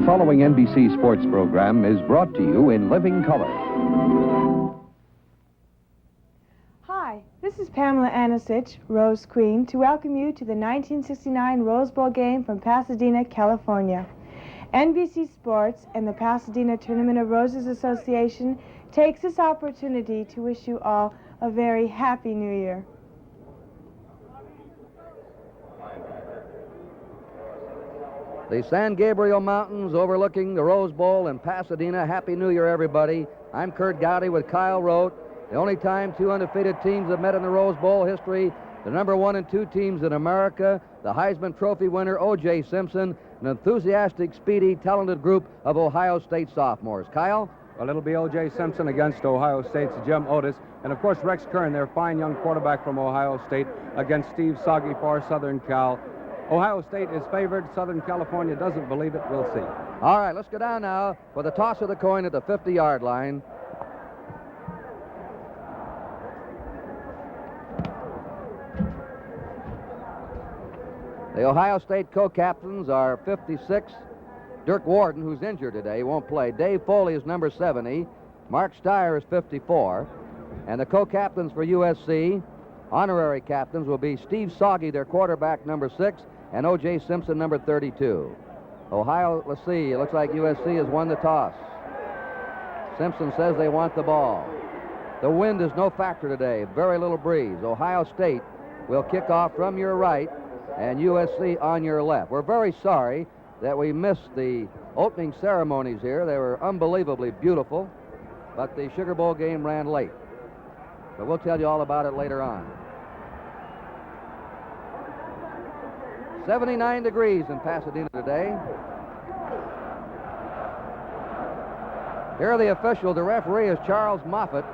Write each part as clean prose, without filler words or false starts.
The following NBC sports program is brought to you in living color. Hi, this is Pamela Anasich, Rose Queen, to welcome you to the 1969 Rose Bowl game from Pasadena, California. NBC Sports and the Pasadena Tournament of Roses Association takes this opportunity to wish you all a very happy New Year. The San Gabriel Mountains overlooking the Rose Bowl in Pasadena. Happy New Year, everybody. I'm Kurt Gowdy with Kyle Rote. The only time two undefeated teams have met in the Rose Bowl history, the number 1 and 2 teams in America, the Heisman Trophy winner O.J. Simpson, an enthusiastic, speedy, talented group of Ohio State sophomores. Kyle? Well, it'll be O.J. Simpson against Ohio State's Jim Otis, and of course Rex Kern, their fine young quarterback from Ohio State, against Steve Soggy for Southern Cal. Ohio State is favored. Southern California doesn't believe it. We'll see. All right, let's go down now for the toss of the coin at the 50-yard line. The Ohio State co-captains are 56. Dirk Warden, who's injured today, won't play. Dave Foley is number 70. Mark Steyer is 54. And the co-captains for USC, honorary captains, will be Steve Soggy, their quarterback, number 6, and O.J. Simpson, number 32. Ohio, let's see, it looks like USC has won the toss. Simpson says they want the ball. The wind is no factor today, very little breeze. Ohio State will kick off from your right and USC on your left. We're very sorry that we missed the opening ceremonies here. They were unbelievably beautiful, but the Sugar Bowl game ran late. But we'll tell you all about it later on. 79 degrees in Pasadena today. Here are the officials. The referee is Charles Moffitt.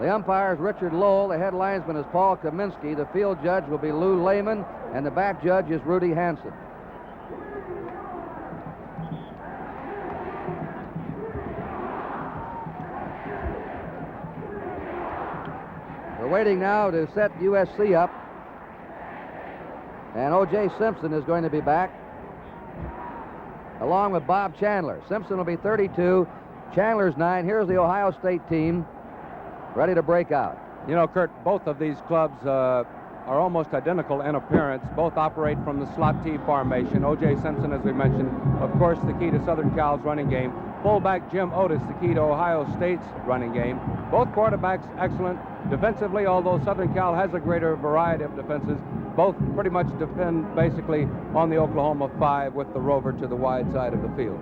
The umpire is Richard Lowell. The head linesman is Paul Kaminsky. The field judge will be Lou Lehman, and the back judge is Rudy Hansen. We're waiting now to set USC up. And O.J. Simpson is going to be back, along with Bob Chandler. Simpson will be 32. Chandler's 9. Here's the Ohio State team ready to break out. You know, Kurt, both of these clubs are almost identical in appearance. Both operate from the slot T formation. O.J. Simpson, as we mentioned, of course, the key to Southern Cal's running game. Fullback Jim Otis, the key to Ohio State's running game. Both quarterbacks excellent defensively, although Southern Cal has a greater variety of defenses. Both pretty much defend basically on the Oklahoma 5 with the rover to the wide side of the field.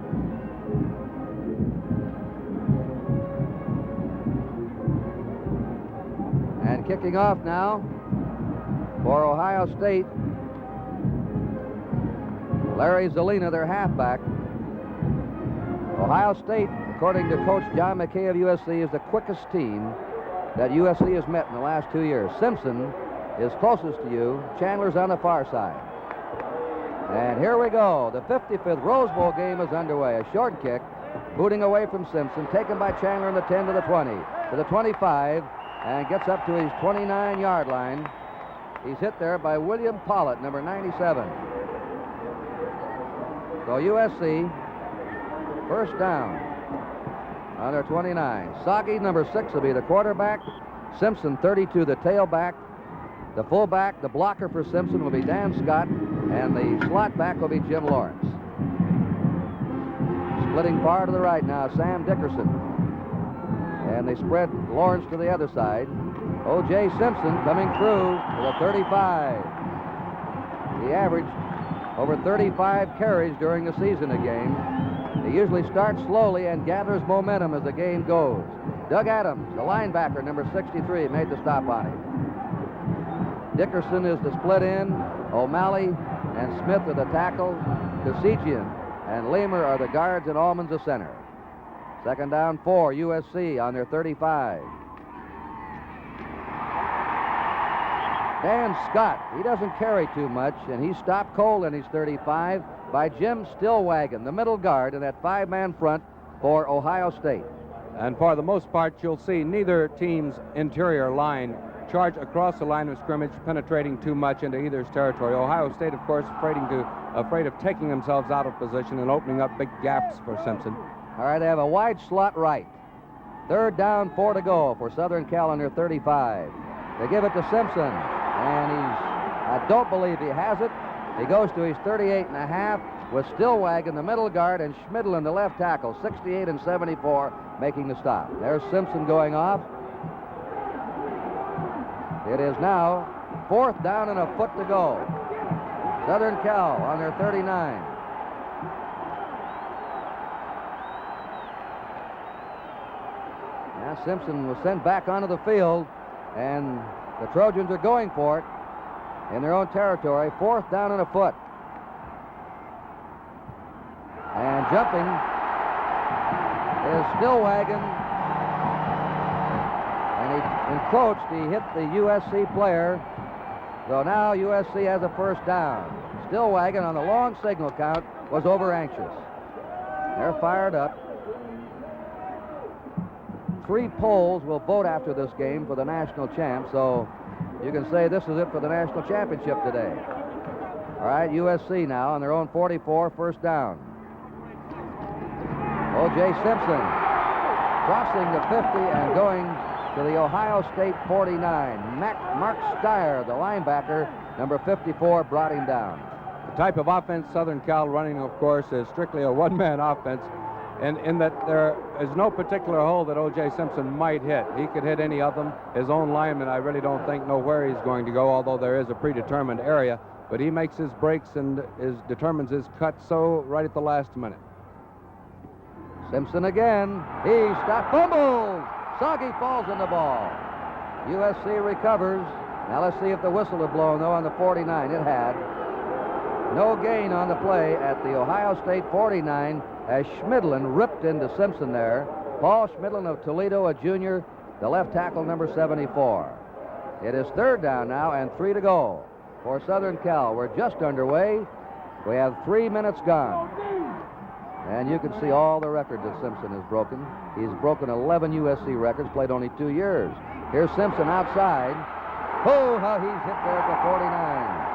And kicking off now for Ohio State, Larry Zelina, their halfback. Ohio State, according to Coach John McKay of USC, is the quickest team that USC has met in the last 2 years. Simpson is closest to you. Chandler's on the far side. And here we go. The 55th Rose Bowl game is underway. A short kick, booting away from Simpson, taken by Chandler in the 10 to the 20, to the 25, and gets up to his 29-yard line. He's hit there by William Pollitt, number 97. So USC, first down on their 29. Soggy, number 6, will be the quarterback. Simpson, 32, the tailback. The fullback, the blocker for Simpson, will be Dan Scott, and the slot back will be Jim Lawrence. Splitting far to the right now, Sam Dickerson. And they spread Lawrence to the other side. O.J. Simpson coming through to the 35. He averaged over 35 carries during the season a game. He usually starts slowly and gathers momentum as the game goes. Doug Adams, the linebacker, number 63, made the stop on him. Dickerson is the split end. O'Malley and Smith are the tackle. Kasijian and Lehmer are the guards, and Allman's the center. Second down 4, USC on their 35. Dan Scott, he doesn't carry too much, and he stopped cold in his 35 by Jim Stillwagon, the middle guard in that 5-man front for Ohio State. And for the most part, you'll see neither team's interior line charge across the line of scrimmage, penetrating too much into either's territory. Ohio State, of course, afraid of taking themselves out of position and opening up big gaps for Simpson. All right, they have a wide slot right. 3rd down, 4 to go for Southern Cal on their 35. They give it to Simpson, and I don't believe he has it. He goes to his 38.5 with Stillwagon, the middle guard, and Schmidlin, the left tackle, 68 and 74, making the stop. There's Simpson going off. It is now 4th down and a foot to go. Southern Cal on their 39. Now Simpson was sent back onto the field, and the Trojans are going for it in their own territory. 4th down and a foot. And jumping is Stillwagon. And he encroached. He hit the USC player. So now USC has a 1st down. Stillwagon on the long signal count was over anxious. They're fired up. 3 polls will vote after this game for the national champ, so you can say this is it for the national championship today. All right, USC now on their own 44, 1st down. O.J. Simpson crossing the 50 and going to the Ohio State 49. Mark Steyer, the linebacker, number 54, brought him down. The type of offense Southern Cal running, of course, is strictly a one-man offense, and in that there is no particular hole that O.J. Simpson might hit. He could hit any of them. His own linemen, I really don't think, know where he's going to go, although there is a predetermined area. But he makes his breaks and determines his cut so right at the last minute. Simpson again. He stopped. Fumbles. Soggy falls in the ball. USC recovers. Now let's see if the whistle had blown, though, on the 49. It had. No gain on the play at the Ohio State 49 as Schmidlin ripped into Simpson there. Paul Schmidlin of Toledo, a junior, the left tackle, number 74. It is 3rd down now and 3 to go for Southern Cal. We're just underway. We have 3 minutes gone. And you can see all the records that Simpson has broken. He's broken 11 USC records, played only 2 years. Here's Simpson outside. Oh, how he's hit there at the 49.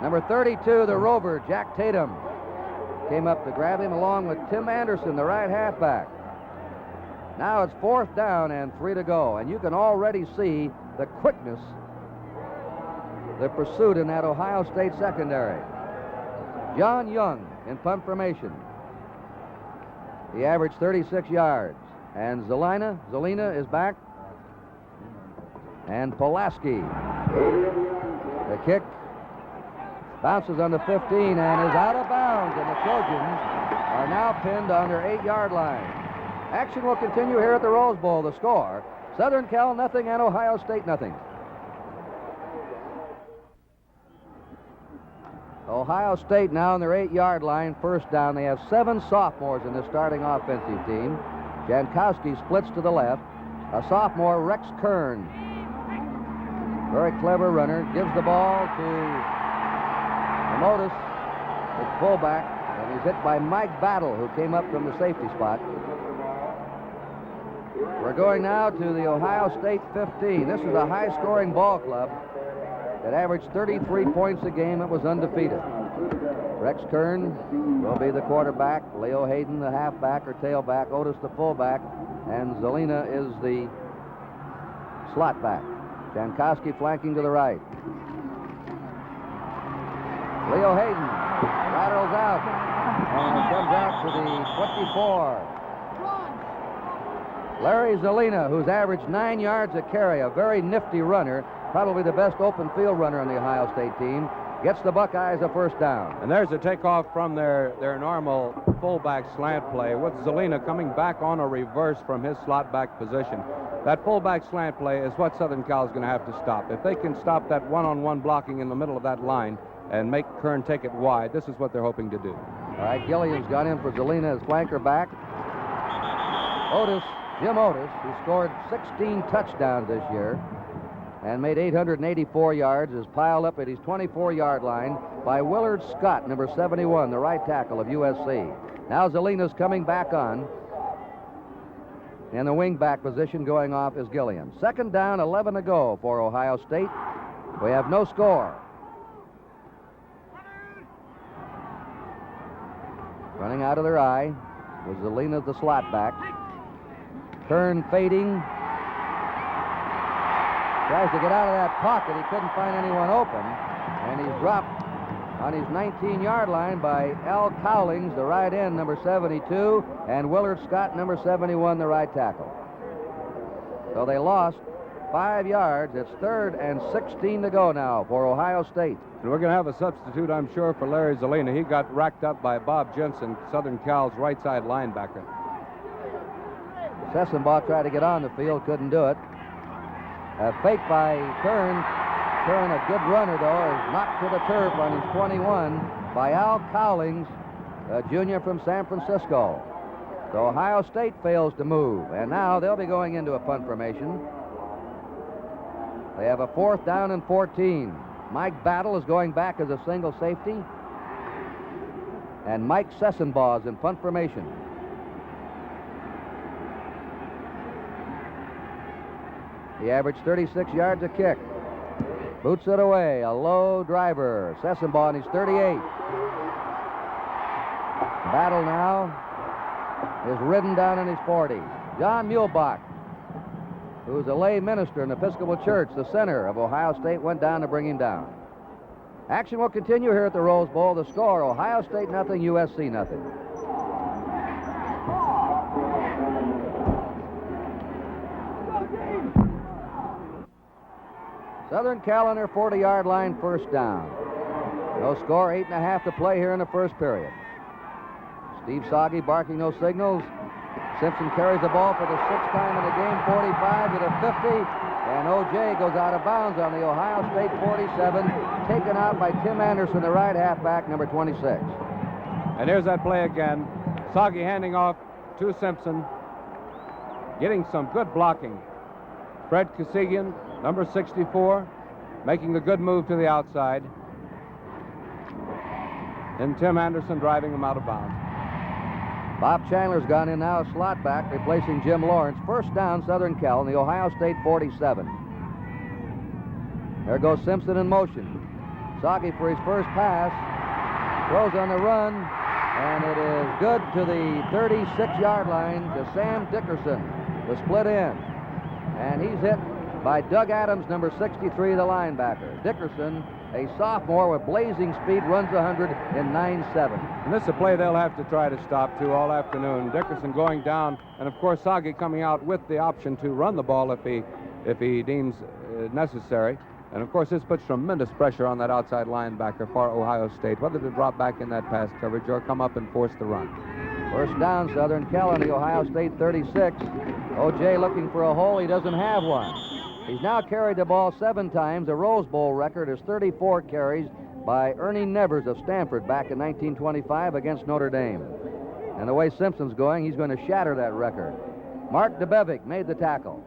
Number 32, the Rover, Jack Tatum, came up to grab him along with Tim Anderson, the right halfback. Now it's 4th down and 3 to go, and you can already see the quickness, the pursuit in that Ohio State secondary. John Young in punt formation. He averaged 36 yards. And Zelina is back. And Pulaski. The kick bounces on the 15 and is out of bounds, and the Trojans are now pinned on their 8-yard line. Action will continue here at the Rose Bowl. The score, Southern Cal nothing and Ohio State nothing. Ohio State now on their 8-yard line, 1st down. They have 7 sophomores in the starting offensive team. Jankowski splits to the left. A sophomore, Rex Kern, very clever runner, gives the ball to Motus, the fullback, and he's hit by Mike Battle, who came up from the safety spot. We're going now to the Ohio State 15. This is a high-scoring ball club that averaged 33 points a game. It was undefeated. Rex Kern will be the quarterback. Leo Hayden, the halfback or tailback. Otis, the fullback. And Zelina is the slot back. Jankowski flanking to the right. Leo Hayden laterals out and comes out to the 24. Larry Zelina, who's averaged 9 yards a carry, a very nifty runner, probably the best open field runner on the Ohio State team, gets the Buckeyes a 1st down. And there's a takeoff from their normal fullback slant play with Zelina coming back on a reverse from his slot back position. That fullback slant play is what Southern Cal is going to have to stop. If they can stop that one-on-one blocking in the middle of that line and make Kern take it wide, this is what they're hoping to do. All right, Gilliam's got in for Zelina as flanker back. Jim Otis, who scored 16 touchdowns this year and made 884 yards, is piled up at his 24-yard line by Willard Scott, number 71, the right tackle of USC. Now Zelina's coming back on. In the wingback position going off is Gilliam. Second down, 11 to go for Ohio State. We have no score. Running out of their eye was Zelina, the slot back. Kern fading. Tries to get out of that pocket. He couldn't find anyone open. And he's dropped on his 19-yard line by Al Cowlings, the right end, number 72, and Willard Scott, number 71, the right tackle. So they lost 5 yards. It's 3rd and 16 to go now for Ohio State. And we're going to have a substitute, I'm sure, for Larry Zelina. He got racked up by Bob Jensen, Southern Cal's right side linebacker. Sessenbaugh tried to get on the field, couldn't do it. A fake by Kern. Kern, a good runner, though, is knocked to the turf on his 21 by Al Cowlings, a junior from San Francisco. So Ohio State fails to move, and now they'll be going into a punt formation. They have a 4th down and 14. Mike Battle is going back as a single safety, and Mike Sessenbaugh is in punt formation. He averaged 36 yards a kick. Boots it away, a low driver. Sessenbaugh on his 38. Battle now is ridden down in his 40. John Muehlbach, who's a lay minister in the Episcopal Church, the center of Ohio State, went down to bring him down. Action will continue here at the Rose Bowl. The score, Ohio State nothing, USC nothing. Southern Cal on their 40-yard line, first down. No score, 8.5 to play here in the first period. Steve Soggy barking those signals. Simpson carries the ball for the 6th time in the game, 45 to the 50, and O.J. goes out of bounds on the Ohio State 47, taken out by Tim Anderson, the right halfback, number 26. And here's that play again. Soggy handing off to Simpson, getting some good blocking. Fred Kasigian, number 64, making the good move to the outside. And Tim Anderson driving him out of bounds. Bob Chandler's gone in now, slot back, replacing Jim Lawrence. First down, Southern Cal, in the Ohio State 47. There goes Simpson in motion. Soggy for his first pass. Throws on the run, and it is good to the 36-yard line to Sam Dickerson, the split end. And he's hit by Doug Adams, number 63, the linebacker. Dickerson, a sophomore with blazing speed, runs 100 in 9.7. And this is a play they'll have to try to stop, too, all afternoon. Dickerson going down, and, of course, Soggy coming out with the option to run the ball if he deems necessary. And, of course, this puts tremendous pressure on that outside linebacker for Ohio State, whether to drop back in that pass coverage or come up and force the run. First down, Southern Cal on the Ohio State 36. O.J. looking for a hole. He doesn't have one. He's now carried the ball 7 times. The Rose Bowl record is 34 carries by Ernie Nevers of Stanford back in 1925 against Notre Dame. And the way Simpson's going, he's going to shatter that record. Mark DeBevick made the tackle.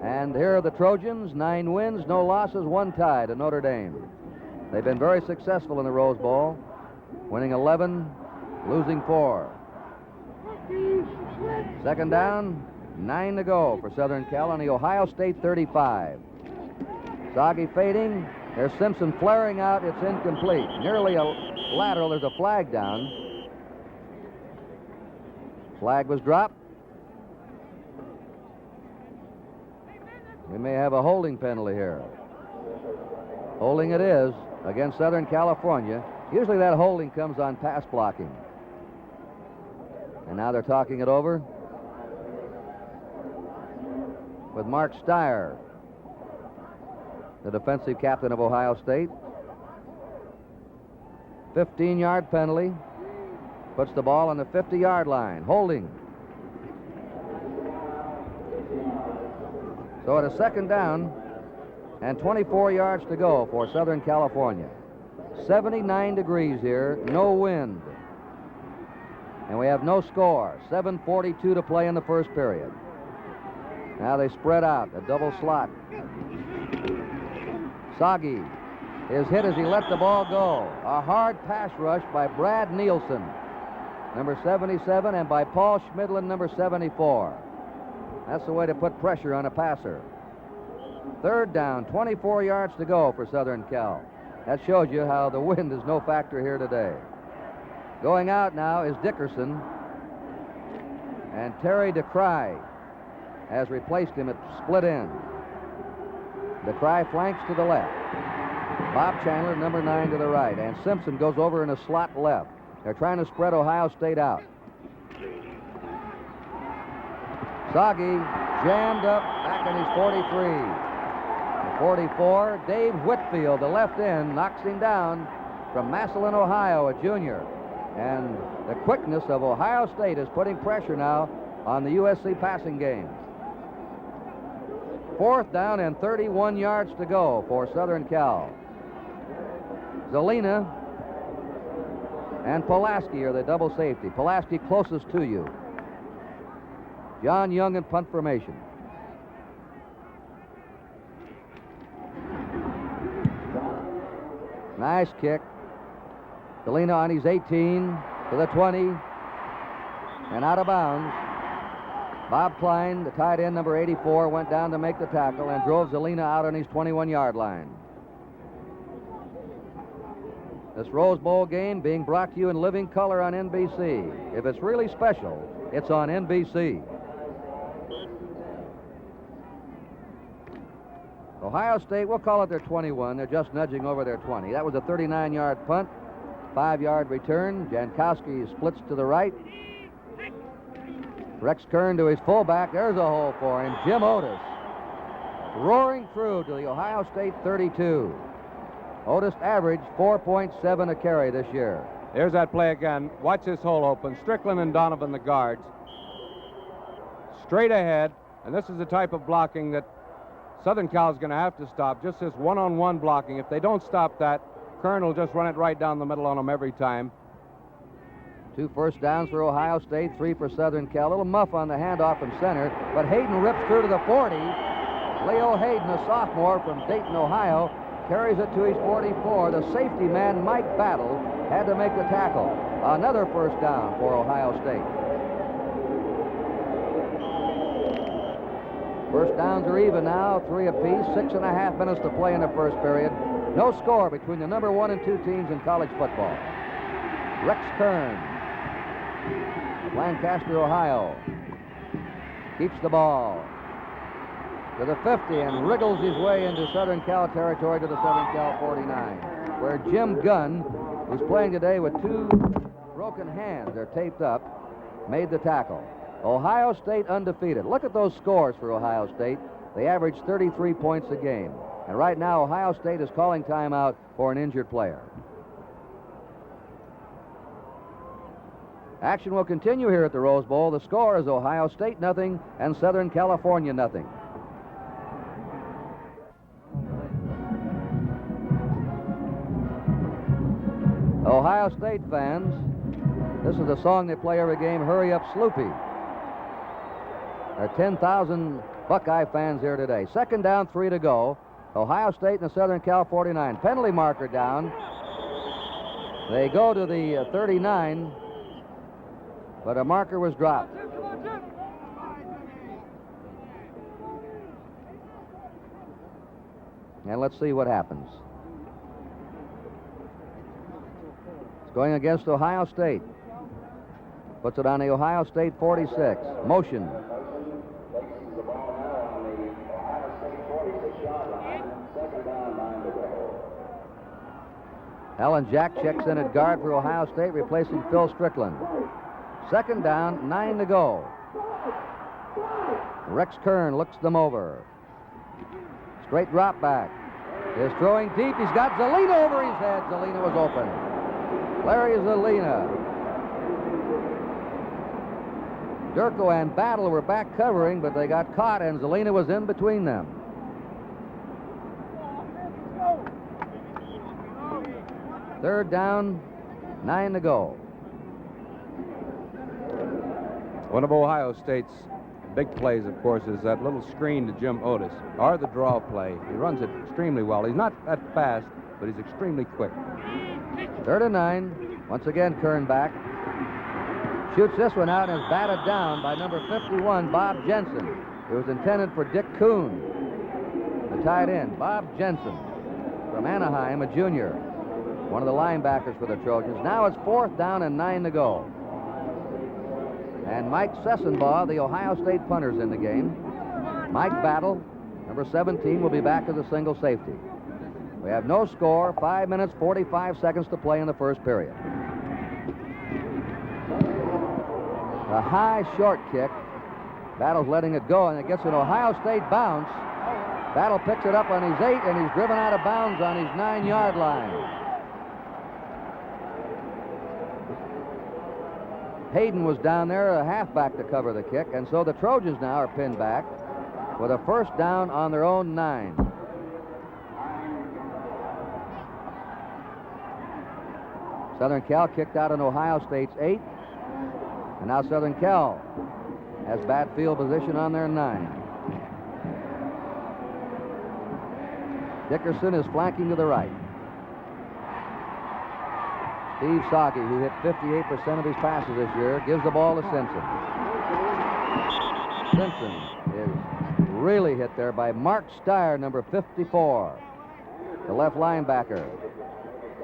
And here are the Trojans, 9 wins, no losses, 1 tie to Notre Dame. They've been very successful in the Rose Bowl, winning 11, losing 4. Second down, 9 to go for Southern Cal on the Ohio State 35. Soggy fading. There's Simpson flaring out. It's incomplete. Nearly a lateral. There's a flag down. Flag was dropped. We may have a holding penalty here. Holding it is against Southern California. Usually that holding comes on pass blocking. And now they're talking it over with Mark Steyer, the defensive captain of Ohio State. 15-yard penalty. Puts the ball on the 50-yard line. Holding. So at a second down and 24 yards to go for Southern California. 79 degrees here, no wind. And we have no score. 7:42 to play in the first period. Now they spread out, a double slot. Soggy is hit as he let the ball go. A hard pass rush by Brad Nielsen, number 77, and by Paul Schmidlin, number 74. That's the way to put pressure on a passer. Third down, 24 yards to go for Southern Cal. That shows you how the wind is no factor here today. Going out now is Dickerson. And Terry DeCry has replaced him at split end. DeCry flanks to the left. Bob Chandler, number 9, to the right. And Simpson goes over in a slot left. They're trying to spread Ohio State out. Soggy jammed up back in his 43. The 44, Dave Whitfield, the left end, knocks him down from Massillon, Ohio, a junior. And the quickness of Ohio State is putting pressure now on the USC passing game. Fourth down and 31 yards to go for Southern Cal. Zelina and Pulaski are the double safety. Pulaski closest to you. John Young in punt formation. Nice kick. Zelina on his 18 to the 20 and out of bounds. Bob Klein, the tight end, number 84, went down to make the tackle and drove Zelina out on his 21-yard line. This Rose Bowl game being brought to you in living color on NBC. If it's really special, it's on NBC. Ohio State, we'll call it their 21. They're just nudging over their 20. That was a 39-yard punt, 5-yard return. Jankowski splits to the right. Rex Kern to his fullback. There's a hole for him. Jim Otis roaring through to the Ohio State 32. Otis averaged 4.7 a carry this year. There's that play again. Watch this hole open. Strickland and Donovan, the guards. Straight ahead. And this is the type of blocking that Southern Cal is going to have to stop. Just this one-on-one blocking. If they don't stop that, Kern will just run it right down the middle on them every time. 2 first downs for Ohio State, 3 for Southern Cal. A little muff on the handoff from center, but Hayden rips through to the 40. Leo Hayden, a sophomore from Dayton, Ohio, carries it to his 44. The safety man, Mike Battle, had to make the tackle. Another first down for Ohio State. First downs are even now, 3 apiece, 6.5 minutes to play in the first period. No score between the number 1 and 2 teams in college football. Rex Kern, Lancaster, Ohio, keeps the ball to the 50 and wriggles his way into Southern Cal territory to the Southern Cal 49, where Jim Gunn, who's playing today with 2 broken hands, they're taped up, made the tackle. Ohio State undefeated. Look at those scores for Ohio State. They average 33 points a game. And right now, Ohio State is calling timeout for an injured player. Action will continue here at the Rose Bowl. The score is Ohio State nothing and Southern California nothing. Ohio State fans, this is the song they play every game, Hurry Up Sloopy. There are 10,000 Buckeye fans here today. Second down, 3 to go. Ohio State and the Southern Cal 49. Penalty marker down. They go to the 39, but a marker was dropped. And let's see what happens. It's going against Ohio State. Puts it on the Ohio State 46. Motion. Alan Jack checks in at guard for Ohio State, replacing Phil Strickland. Second down, 9 to go. Rex Kern looks them over. Straight drop back. Is throwing deep. He's got Zelina over his head. Zelina was open. Larry Zelina. Durko and Battle were back covering, but they got caught, and Zelina was in between them. Third down, 9 to go. One of Ohio State's big plays, of course, is that little screen to Jim Otis, or the draw play. He runs it extremely well. He's not that fast, but he's extremely quick. 3rd and 9. Once again, Kern back. Shoots this one out and is batted down by number 51, Bob Jensen. It was intended for Dick Kuhn, the tight end. Bob Jensen from Anaheim, a junior, one of the linebackers for the Trojans. Now it's 4th down and 9 to go. And Mike Sessenbaugh, the Ohio State punter's in the game. Mike Battle, number 17, will be back as a single safety. We have no score, 5 minutes, 45 seconds to play in the first period. A high short kick. Battle's letting it go, and it gets an Ohio State bounce. Battle picks it up on his 8, and he's driven out of bounds on his 9-yard line. Hayden was down there, a halfback, to cover the kick, and so the Trojans now are pinned back with a first down on their own 9. Southern Cal kicked out on Ohio State's 8, and now Southern Cal has bad field position on their 9. Dickerson is flanking to the right. Steve Soggy, who hit 58% of his passes this year, gives the ball to Simpson. Simpson is really hit there by Mark Steyer, number 54, the left linebacker.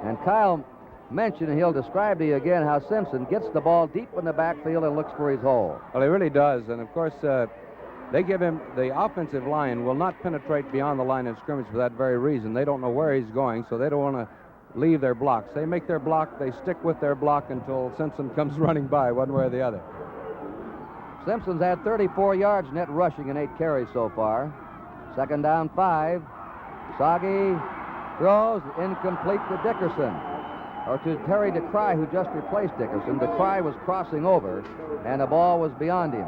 And Kyle mentioned, and he'll describe to you again, how Simpson gets the ball deep in the backfield and looks for his hole. Well, he really does. And, of course, they give him, the offensive line will not penetrate beyond the line of scrimmage for that very reason. They don't know where he's going, so they don't want to leave their blocks. They make their block, they stick with their block until Simpson comes running by one way or the other. Simpson's had 34 yards net rushing in 8 carries so far. 2nd down, 5. Soggy throws, incomplete to Dickerson, or to Terry DeCry, who just replaced Dickerson. DeCry was crossing over, and the ball was beyond him.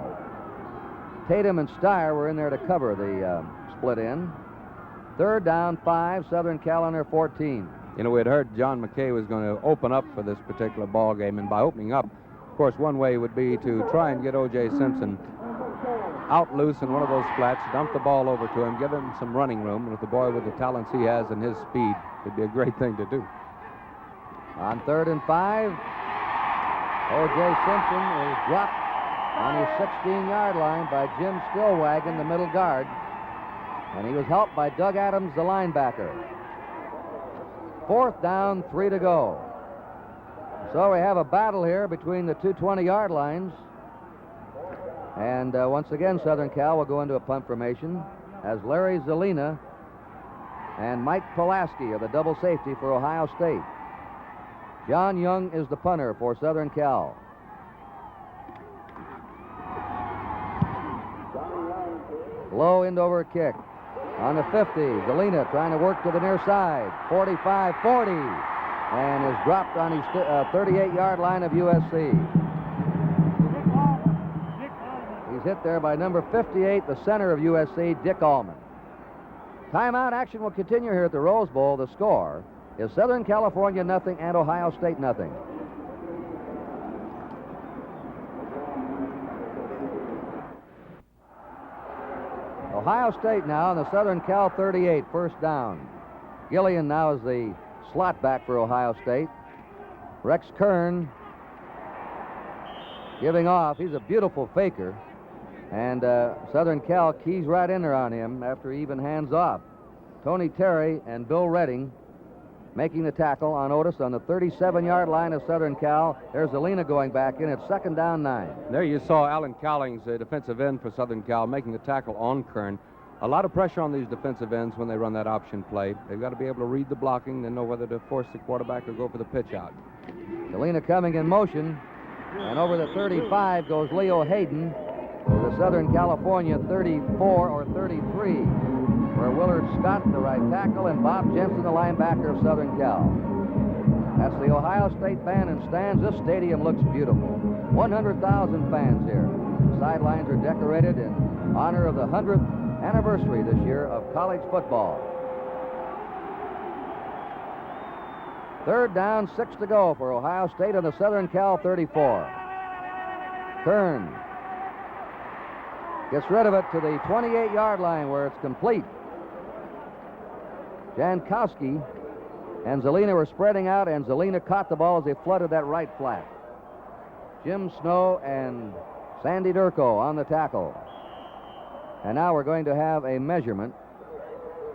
Tatum and Steyer were in there to cover the split end. 3rd down, 5, Southern Cal on their 14. You know, we had heard John McKay was going to open up for this particular ball game, and by opening up, of course, one way would be to try and get O.J. Simpson out loose in one of those flats, dump the ball over to him, give him some running room, and with the boy with the talents he has and his speed, it'd be a great thing to do. On 3rd and 5, O.J. Simpson is dropped on his 16-yard line by Jim Stillwagon, the middle guard, and he was helped by Doug Adams, the linebacker. 4th down, 3 to go. So we have a battle here between the two 20-yard lines. And once again, Southern Cal will go into a punt formation as Larry Zelina and Mike Pulaski are the double safety for Ohio State. John Young is the punter for Southern Cal. Low end over kick. On the 50, Zelina trying to work to the near side. 45-40, and is dropped on his 38-yard line of USC. He's hit there by number 58, the center of USC, Dick Allman. Timeout action will continue here at the Rose Bowl. The score is Southern California nothing and Ohio State nothing. Ohio State now on the Southern Cal 38, 1st down. Gillian now is the slot back for Ohio State. Rex Kern giving off. He's a beautiful faker. And Southern Cal keys right in there on him after he even hands off. Tony Terry and Bill Redding making the tackle on Otis on the 37-yard line of Southern Cal. There's Zelina going back in. It's 2nd down, 9. There you saw Alan Cowlings, the defensive end for Southern Cal, making the tackle on Kern. A lot of pressure on these defensive ends when they run that option play. They've got to be able to read the blocking and know whether to force the quarterback or go for the pitch out. Zelina coming in motion. And over the 35 goes Leo Hayden for the Southern California 34 or 33. For Willard Scott, the right tackle, and Bob Jensen, the linebacker of Southern Cal. That's the Ohio State band and stands. This stadium looks beautiful. 100,000 fans here. The sidelines are decorated in honor of the 100th anniversary this year of college football. 3rd down, 6 to go for Ohio State on the Southern Cal 34. Kern gets rid of it to the 28-yard line where it's complete. Jankowski and Zelina were spreading out, and Zelina caught the ball as they flooded that right flat. Jim Snow and Sandy Durko on the tackle. And now we're going to have a measurement.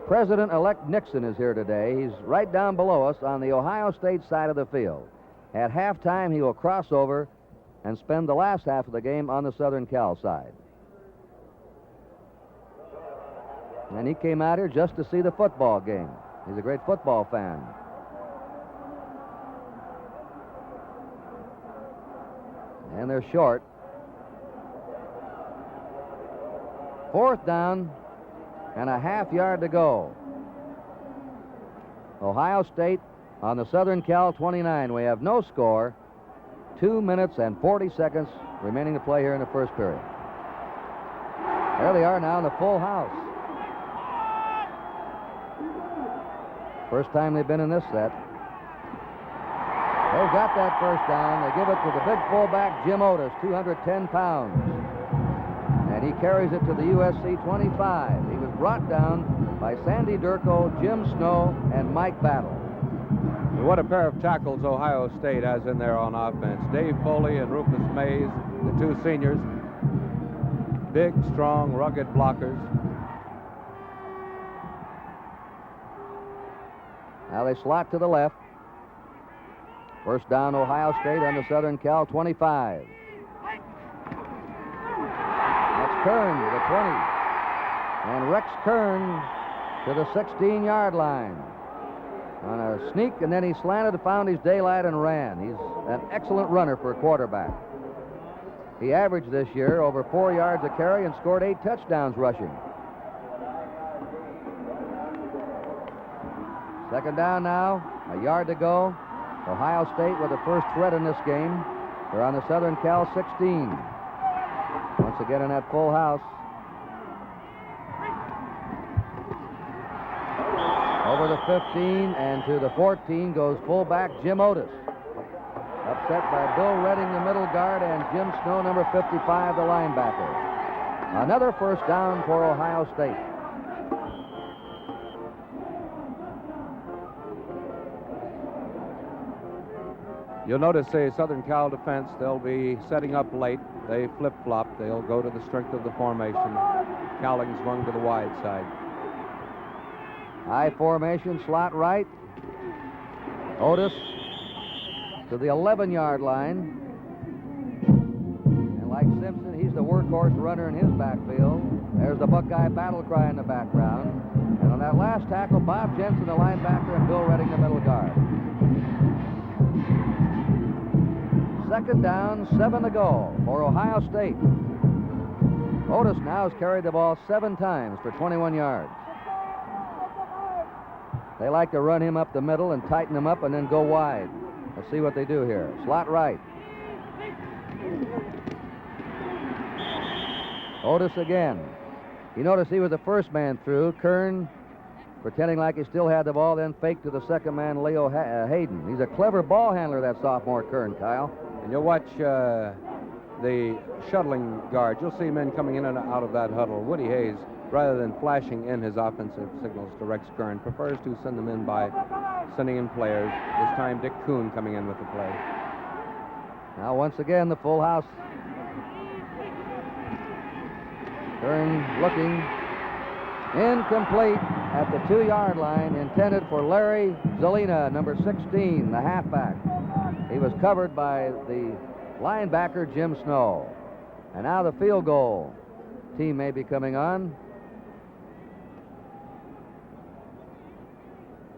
President-elect Nixon is here today. He's right down below us on the Ohio State side of the field. At halftime, he will cross over and spend the last half of the game on the Southern Cal side. And he came out here just to see the football game. He's a great football fan. And they're short. 4th down and a half yard to go. Ohio State on the Southern Cal 29. We have no score. 2 minutes and 40 seconds remaining to play here in the first period. There they are now in the full house. First time they've been in this set. They've got that first down. They give it to the big fullback, Jim Otis, 210 pounds. And he carries it to the USC 25. He was brought down by Sandy Durko, Jim Snow, and Mike Battle. What a pair of tackles Ohio State has in there on offense. Dave Foley and Rufus Mays, the two seniors. Big, strong, rugged blockers. Now they slot to the left. First down, Ohio State on the Southern Cal 25. That's Kern to the 20. And Rex Kern to the 16-yard line. On a sneak, and then he slanted, found his daylight, and ran. He's an excellent runner for a quarterback. He averaged this year over 4 yards a carry and scored 8 touchdowns rushing. Second down now, a yard to go. Ohio State with the first threat in this game. They're on the Southern Cal 16. Once again in that full house. Over the 15 and to the 14 goes fullback Jim Otis. Upset by Bill Redding, the middle guard, and Jim Snow, number 55, the linebacker. Another first down for Ohio State. You'll notice a Southern Cal defense, they'll be setting up late. They flip-flop. They'll go to the strength of the formation. Cowling swung to the wide side. High formation, slot right. Otis to the 11-yard line. And like Simpson, he's the workhorse runner in his backfield. There's the Buckeye battle cry in the background. And on that last tackle, Bob Jensen, the linebacker, and Bill Redding, the middle guard. Second down, 7 to go for Ohio State. Otis now has carried the ball 7 times for 21 yards. They like to run him up the middle and tighten him up and then go wide. Let's see what they do here. Slot right. Otis again. You notice he was the first man through. Kern pretending like he still had the ball, then fake to the second man, Leo Hayden. He's a clever ball handler, that sophomore Kern, Kyle. And you'll watch the shuttling guard. You'll see men coming in and out of that huddle. Woody Hayes, rather than flashing in his offensive signals to Rex Kern, prefers to send them in by sending in players. This time, Dick Kuhn coming in with the play. Now, once again, the full house. Kern looking. Incomplete at the 2-yard line, intended for Larry Zelina, number 16, the halfback. He was covered by the linebacker, Jim Snow. And now the field goal team may be coming on.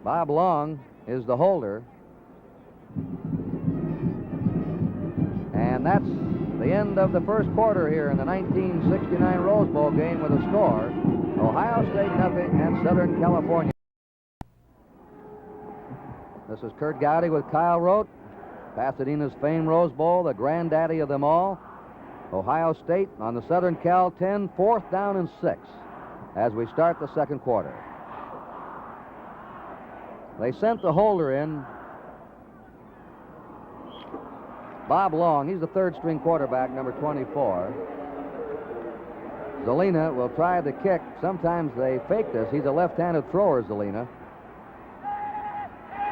Bob Long is the holder. And that's the end of the first quarter here in the 1969 Rose Bowl game with a score. Ohio State nothing and Southern California. This is Kurt Gowdy with Kyle Rote. Pasadena's famed Rose Bowl, the granddaddy of them all. Ohio State on the Southern Cal 10, 4th down and 6 as we start the second quarter. They sent the holder in. Bob Long, he's the third-string quarterback, number 24. Zelina will try the kick. Sometimes they fake this. He's a left-handed thrower, Zelina.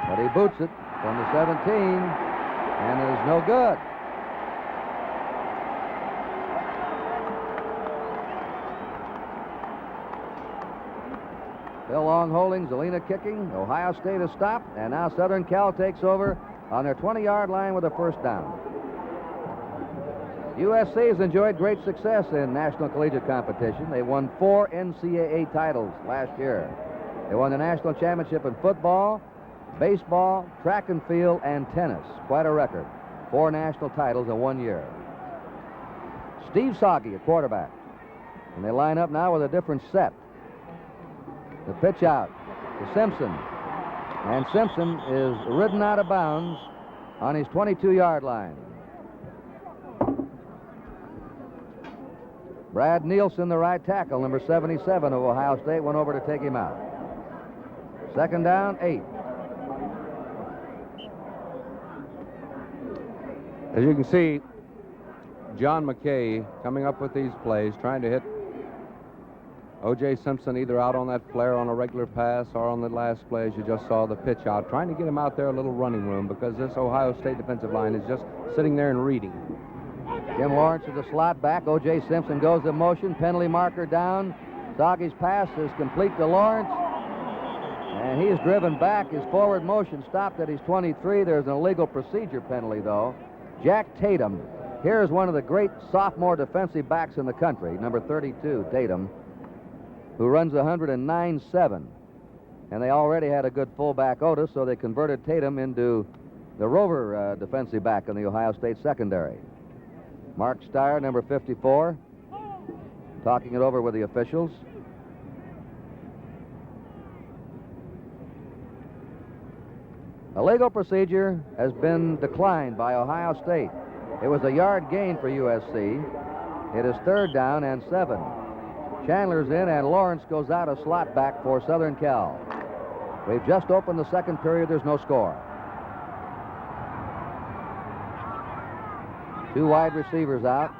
But he boots it from the 17, and it is no good. Phil Long holding, Zelina kicking. Ohio State has stopped, and now Southern Cal takes over on their 20-yard line with a first down. USC has enjoyed great success in national collegiate competition. They won 4 NCAA titles last year. They won the national championship in football, baseball, track and field, and tennis. Quite a record. 4 national titles in 1 year. Steve Soggy at quarterback. And they line up now with a different set. The pitch out to Simpson. And Simpson is ridden out of bounds on his 22-yard line. Brad Nielsen, the right tackle, number 77 of Ohio State, went over to take him out. Second down, 8. As you can see, John McKay coming up with these plays, trying to hit O.J. Simpson either out on that flare on a regular pass or on the last play, as you just saw, the pitch out, trying to get him out there a little running room because this Ohio State defensive line is just sitting there and reading. Jim Lawrence is the slot back. O.J. Simpson goes in motion. Penalty marker down. Soggy's pass is complete to Lawrence. And he's driven back. His forward motion stopped at his 23. There's an illegal procedure penalty, though. Jack Tatum. Here's one of the great sophomore defensive backs in the country, number 32, Tatum, who runs 109.7. And they already had a good fullback, Otis, so they converted Tatum into the rover defensive back in the Ohio State secondary. Mark Steyer, number 54, talking it over with the officials. A legal procedure has been declined by Ohio State. It was a yard gain for USC. It is third down and 7. Chandler's in, and Lawrence goes out a slot back for Southern Cal. We've just opened the second period. There's no score. 2 wide receivers out.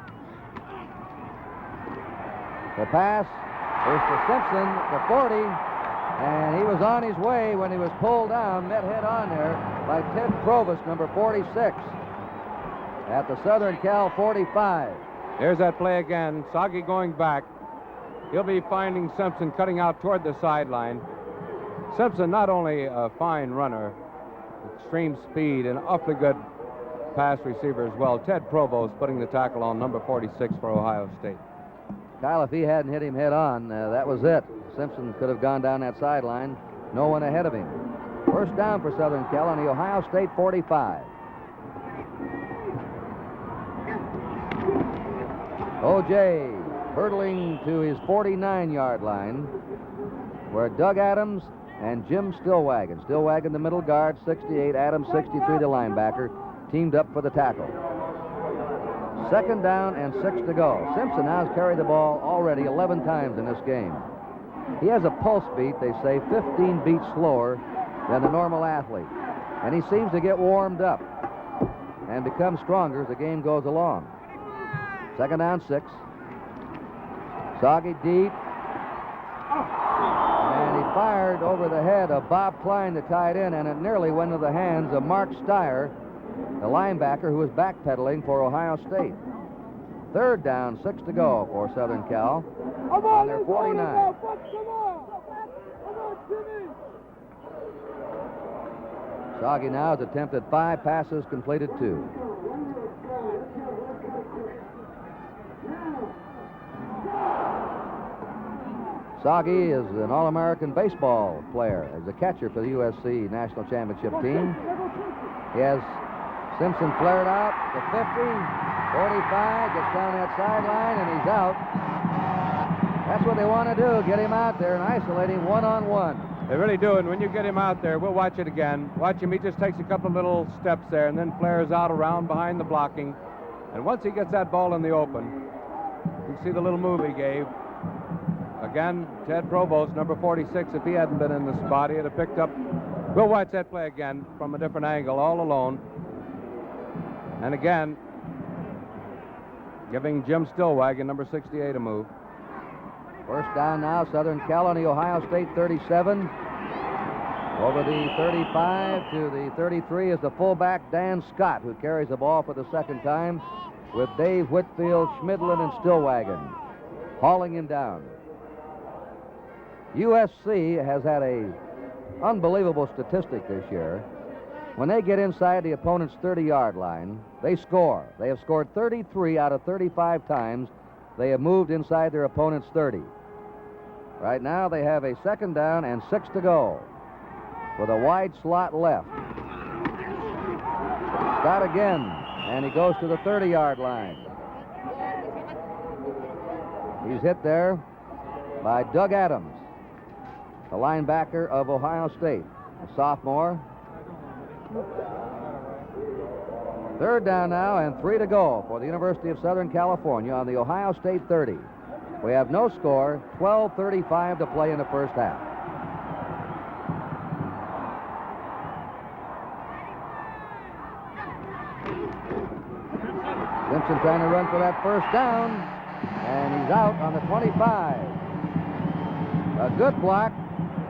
The pass is to Simpson, the 40, and he was on his way when he was pulled down, met head on there by Ted Provost, number 46, at the Southern Cal 45. There's that play again. Soggy going back. He'll be finding Simpson cutting out toward the sideline. Simpson, not only a fine runner, extreme speed, and awfully good pass receiver as well. Ted Provost putting the tackle on number 46 for Ohio State. Kyle, if he hadn't hit him head on, that was it. Simpson could have gone down that sideline. No one ahead of him. First down for Southern Cal on the Ohio State 45. O.J. hurtling to his 49-yard line, where Doug Adams and Jim Stillwagon. Stillwagon, the middle guard, 68. Adams, 63, the linebacker, teamed up for the tackle. Second down and 6 to go. Simpson now has carried the ball already 11 times in this game. He has a pulse beat, they say, 15 beats slower than the normal athlete. And he seems to get warmed up and become stronger as the game goes along. Second down, 6. Soggy deep. And he fired over the head of Bob Klein, the tight end, and it nearly went into the hands of Mark Steyer, the linebacker, who was backpedaling for Ohio State. Third down, 6 to go for Southern Cal on their 49. Soggy now has attempted 5 passes, completed 2. Soggy is an All-American baseball player as a catcher for the USC national championship team. He has Simpson flared out to 50, 45, gets down that sideline, and he's out. That's what they want to do, get him out there and isolate him one-on-one. They really do, and when you get him out there, we'll watch it again. Watch him, he just takes a couple of little steps there and then flares out around behind the blocking. And once he gets that ball in the open, you can see the little move he gave. Again, Ted Provost, number 46, if he hadn't been in the spot, he'd have picked up. We'll watch that play again from a different angle, all alone. And again, giving Jim Stillwagon, number 68, a move. First down now, Southern Cal on the Ohio State 37. Over the 35 to the 33 is the fullback, Dan Scott, who carries the ball for the second time with Dave Whitfield, Schmidlin, and Stillwagon hauling him down. USC has had a unbelievable statistic this year. When they get inside the opponent's 30-yard line, they score. They have scored 33 out of 35 times they have moved inside their opponent's 30. Right now they have a 2nd down and 6 to go with a wide slot left. Shot again, and he goes to the 30-yard line. He's hit there by Doug Adams, the linebacker of Ohio State, a sophomore. 3rd down now and 3 to go for the University of Southern California on the Ohio State 30. We have no score, 12:35 to play in the first half. Simpson trying to run for that first down, and he's out on the 25. A good block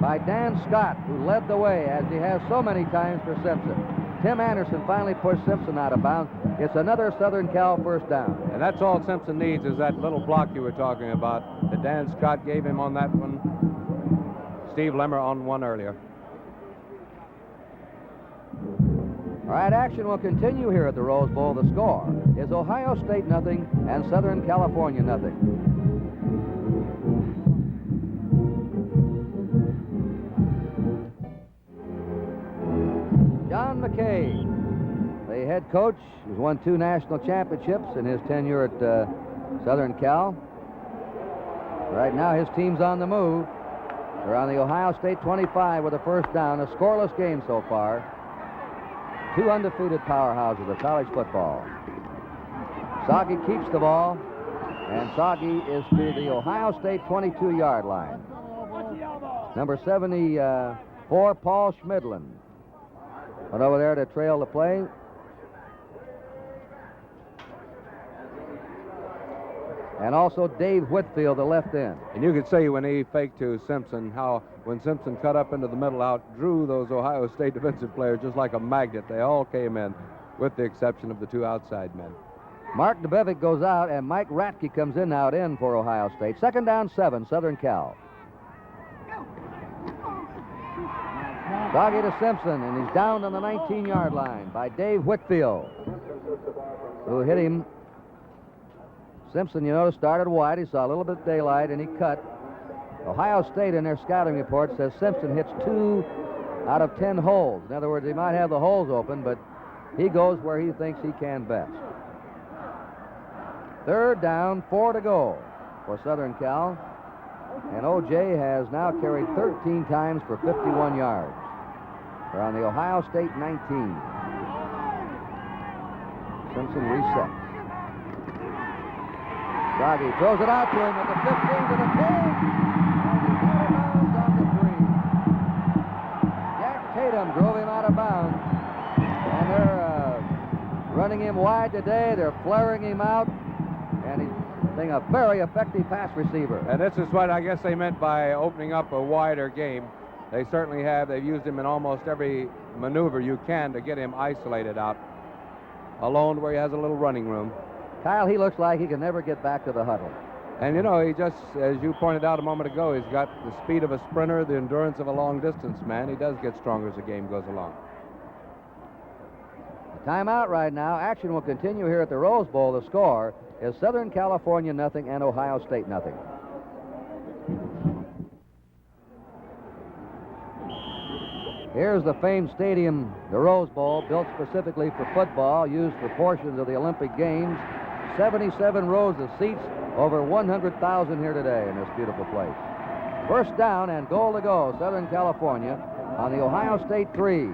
by Dan Scott, who led the way, as he has so many times for Simpson. Tim Anderson finally pushed Simpson out of bounds. It's another Southern Cal first down. And that's all Simpson needs, is that little block you were talking about that Dan Scott gave him on that one. Steve Lemmer on one earlier. All right, action will continue here at the Rose Bowl. The score is Ohio State nothing and Southern California nothing. John McKay, the head coach, who's won 2 national championships in his tenure at Southern Cal. Right now his team's on the move. They're on the Ohio State 25 with a first down. A scoreless game so far. 2 undefeated powerhouses of college football. Soggy keeps the ball, and Soggy is to the Ohio State 22-yard line. Number 74, Paul Schmidlin, went over there to trail the play. And also Dave Whitfield, the left end. And you could see when he faked to Simpson how when Simpson cut up into the middle, outdrew those Ohio State defensive players just like a magnet. They all came in, with the exception of the 2 outside men. Mark DeBevick goes out, and Mike Ratke comes in out in for Ohio State. 2nd down, 7, Southern Cal. Soggy to Simpson, and he's down on the 19-yard line by Dave Whitfield, who hit him. Simpson, you notice, started wide. He saw a little bit of daylight, and he cut. Ohio State, in their scouting report, says Simpson hits 2 out of 10 holes. In other words, he might have the holes open, but he goes where he thinks he can best. 3rd down, 4 to go for Southern Cal. And O.J. has now carried 13 times for 51 yards. They're on the Ohio State 19. Simpson resets. Soggy throws it out to him at the 15 to the 10. And he's out of bounds on the 3. Jack Tatum drove him out of bounds. And they're running him wide today. They're flaring him out. And he's being a very effective pass receiver. And this is what I guess they meant by opening up a wider game. They certainly have. They've used him in almost every maneuver you can to get him isolated out. Alone where he has a little running room. Kyle, he looks like he can never get back to the huddle. And, you know, he just, as you pointed out a moment ago, he's got the speed of a sprinter, the endurance of a long-distance man. He does get stronger as the game goes along. Timeout right now. Action will continue here at the Rose Bowl. The score is Southern California nothing and Ohio State nothing. Here's the famed stadium, the Rose Bowl, built specifically for football, used for portions of the Olympic Games. 77 rows of seats, over 100,000 here today in this beautiful place. First down and goal to go, Southern California on the Ohio State 3. And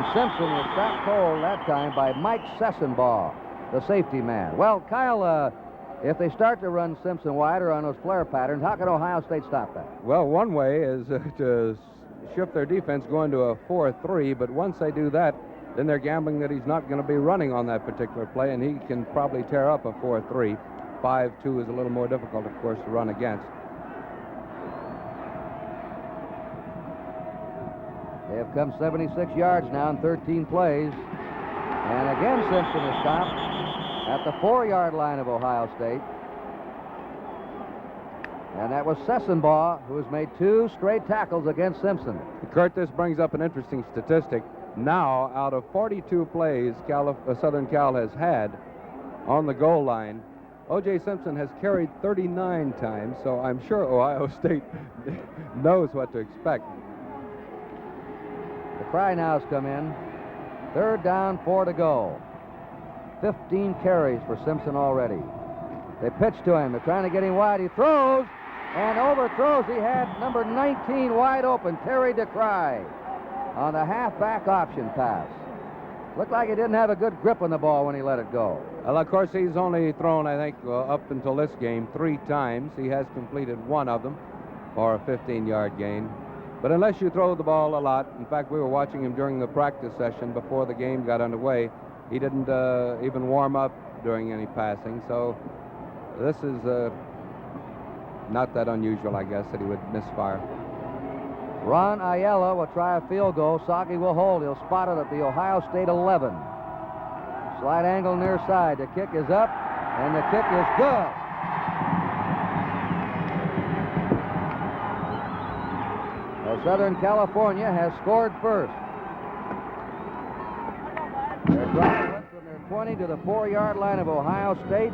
Simpson was stopped cold that time by Mike Sessenbaugh, the safety man. Well, Kyle, if they start to run Simpson wider on those flare patterns, how can Ohio State stop that? Well, one way is to shift their defense going to a 4-3, but once they do that, then they're gambling that he's not going to be running on that particular play, and he can probably tear up a 4-3. 5-2 is a little more difficult, of course, to run against. They have come 76 yards now in 13 plays. And again, Simpson is stopped at the 4-yard line of Ohio State. And that was Sessenbaugh, who has made 2 straight tackles against Simpson. Kurt, this brings up an interesting statistic. Now, out of 42 plays Southern Cal has had on the goal line, O.J. Simpson has carried 39 times, so I'm sure Ohio State knows what to expect. The cry now's come in. 3rd down, 4 to go. 15 carries for Simpson already. They pitch to him. They're trying to get him wide. He throws and overthrows. He had number 19 wide open, Terry DeCry, on the halfback option pass. Looked like he didn't have a good grip on the ball when he let it go. Well, of course, he's only thrown, I think, up until this game 3 times. He has completed 1 of them for a 15-yard gain. But unless you throw the ball a lot, in fact, we were watching him during the practice session before the game got underway. He didn't even warm up during any passing. So this is not that unusual, I guess, that he would misfire. Ron Ayala will try a field goal. Sagi will hold. He'll spot it at the Ohio State 11. Slight angle near side. The kick is up, and the kick is good. Well, Southern California has scored first. Their drive went from their 20 to the 4-yard line of Ohio State,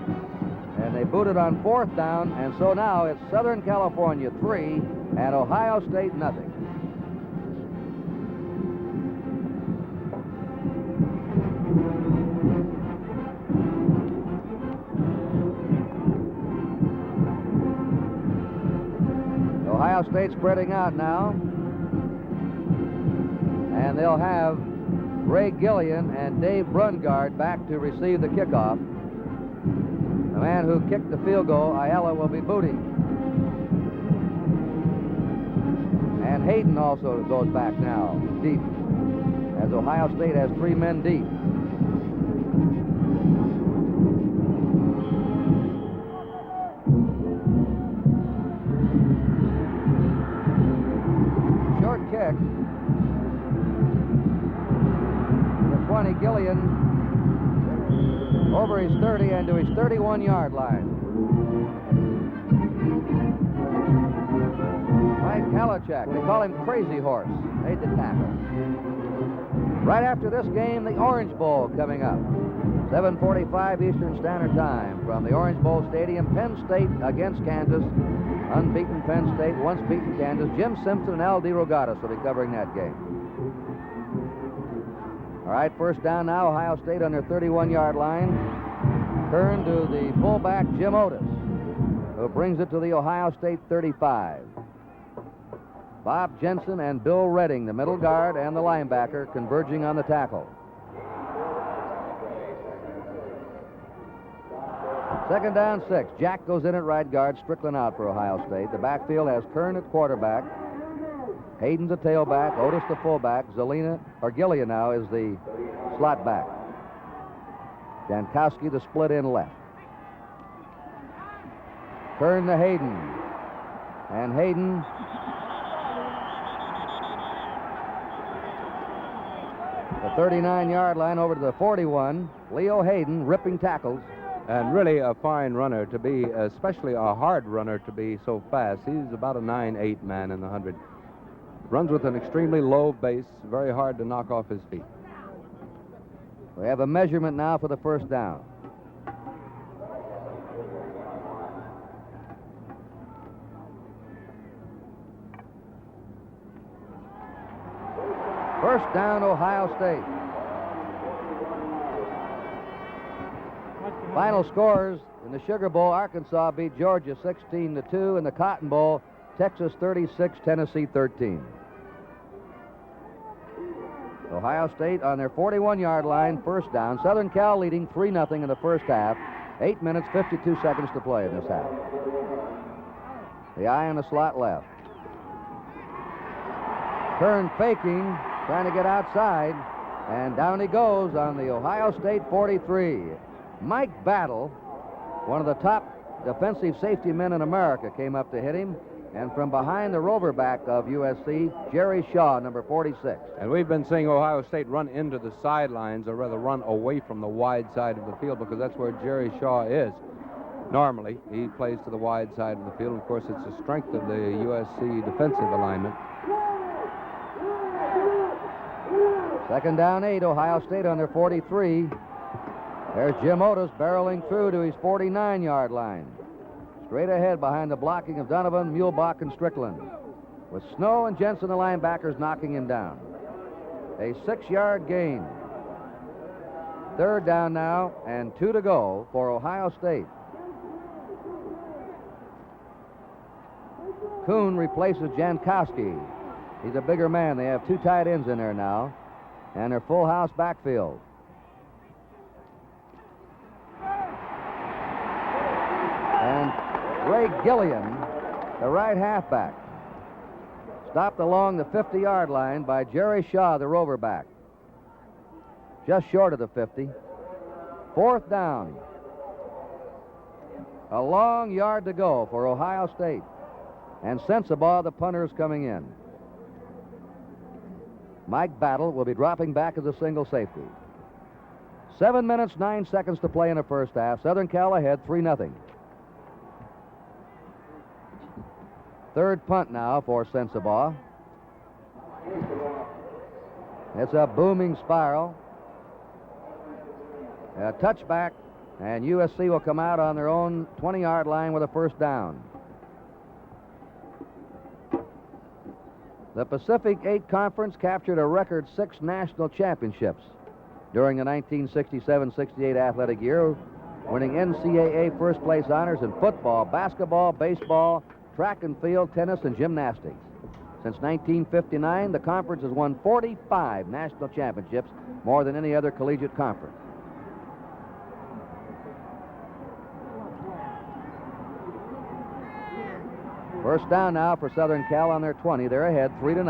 and they booted on 4th down, and so now it's Southern California 3 and Ohio State nothing. Ohio State spreading out now, and they'll have Ray Gillian and Dave Brungard back to receive the kickoff. The man who kicked the field goal, Ayala, will be booting. And Hayden also goes back now, deep, as Ohio State has 3 men deep. Short kick. The 20, Gillian over his 30 and to his 31-yard line. Mike Kalachak, they call him Crazy Horse, made the tackle. Right after this game, the Orange Bowl coming up. 7:45 Eastern Standard Time from the Orange Bowl Stadium. Penn State against Kansas. Unbeaten Penn State, once beaten Kansas. Jim Simpson and Al DeRogatis will be covering that game. All right, 1st down now, Ohio State on their 31-yard line. Turn to the fullback, Jim Otis, who brings it to the Ohio State 35. Bob Jensen and Bill Redding, the middle guard and the linebacker, converging on the tackle. 2nd down, 6. Jack goes in at right guard, Strickland out for Ohio State. The backfield has Kern at quarterback. Hayden's the tailback, Otis the fullback, Gillian now is the slot back. Jankowski the split in left. Kern to Hayden. And Hayden the 39-yard line over to the 41. Leo Hayden ripping tackles. And really a fine runner to be, especially a hard runner to be so fast. He's about a 9'8" man in the 100. Runs with an extremely low base, very hard to knock off his feet. We have a measurement now for the 1st down. First down, Ohio State. Final scores in the Sugar Bowl: Arkansas beat Georgia 16-2. In the Cotton Bowl, Texas 36, Tennessee 13. Ohio State on their 41-yard line, 1st down. Southern Cal leading 3-0 in the 1st half. 8 minutes, 52 seconds to play in this half. The eye on the slot left. Kern faking, trying to get outside, and down he goes on the Ohio State 43. Mike Battle, one of the top defensive safety men in America, came up to hit him. And from behind the rover back of USC, Jerry Shaw, number 46. And we've been seeing Ohio State run into the sidelines, or rather run away from the wide side of the field, because that's where Jerry Shaw is. Normally, he plays to the wide side of the field. Of course, it's the strength of the USC defensive alignment. Second down 8, Ohio State on their 43. There's Jim Otis barreling through to his 49-yard line. Straight ahead behind the blocking of Donovan, Muehlbach, and Strickland, with Snow and Jensen, the linebackers, knocking him down. A 6-yard gain. Third down now, and 2 to go for Ohio State. Kuhn replaces Jankowski. He's a bigger man. They have 2 tight ends in there now, and their full house backfield. And Ray Gillian, the right halfback, stopped along the 50-yard line by Jerry Shaw, the rover back. Just short of the 50. Fourth down. A long yard to go for Ohio State. And Sensabaugh, the punter, is coming in. Mike Battle will be dropping back as a single safety. 7 minutes, 9 seconds to play in the first half. Southern Cal ahead, 3-0. Third punt now for Sensabaugh. It's a booming spiral. A touchback, and USC will come out on their own 20-yard line with a first down. The Pacific 8 Conference captured a record 6 national championships during the 1967-68 athletic year, winning NCAA first-place honors in football, basketball, baseball, track and field, tennis, and gymnastics. Since 1959, the conference has won 45 national championships, more than any other collegiate conference. First down now for Southern Cal on their 20. They're ahead 3-0.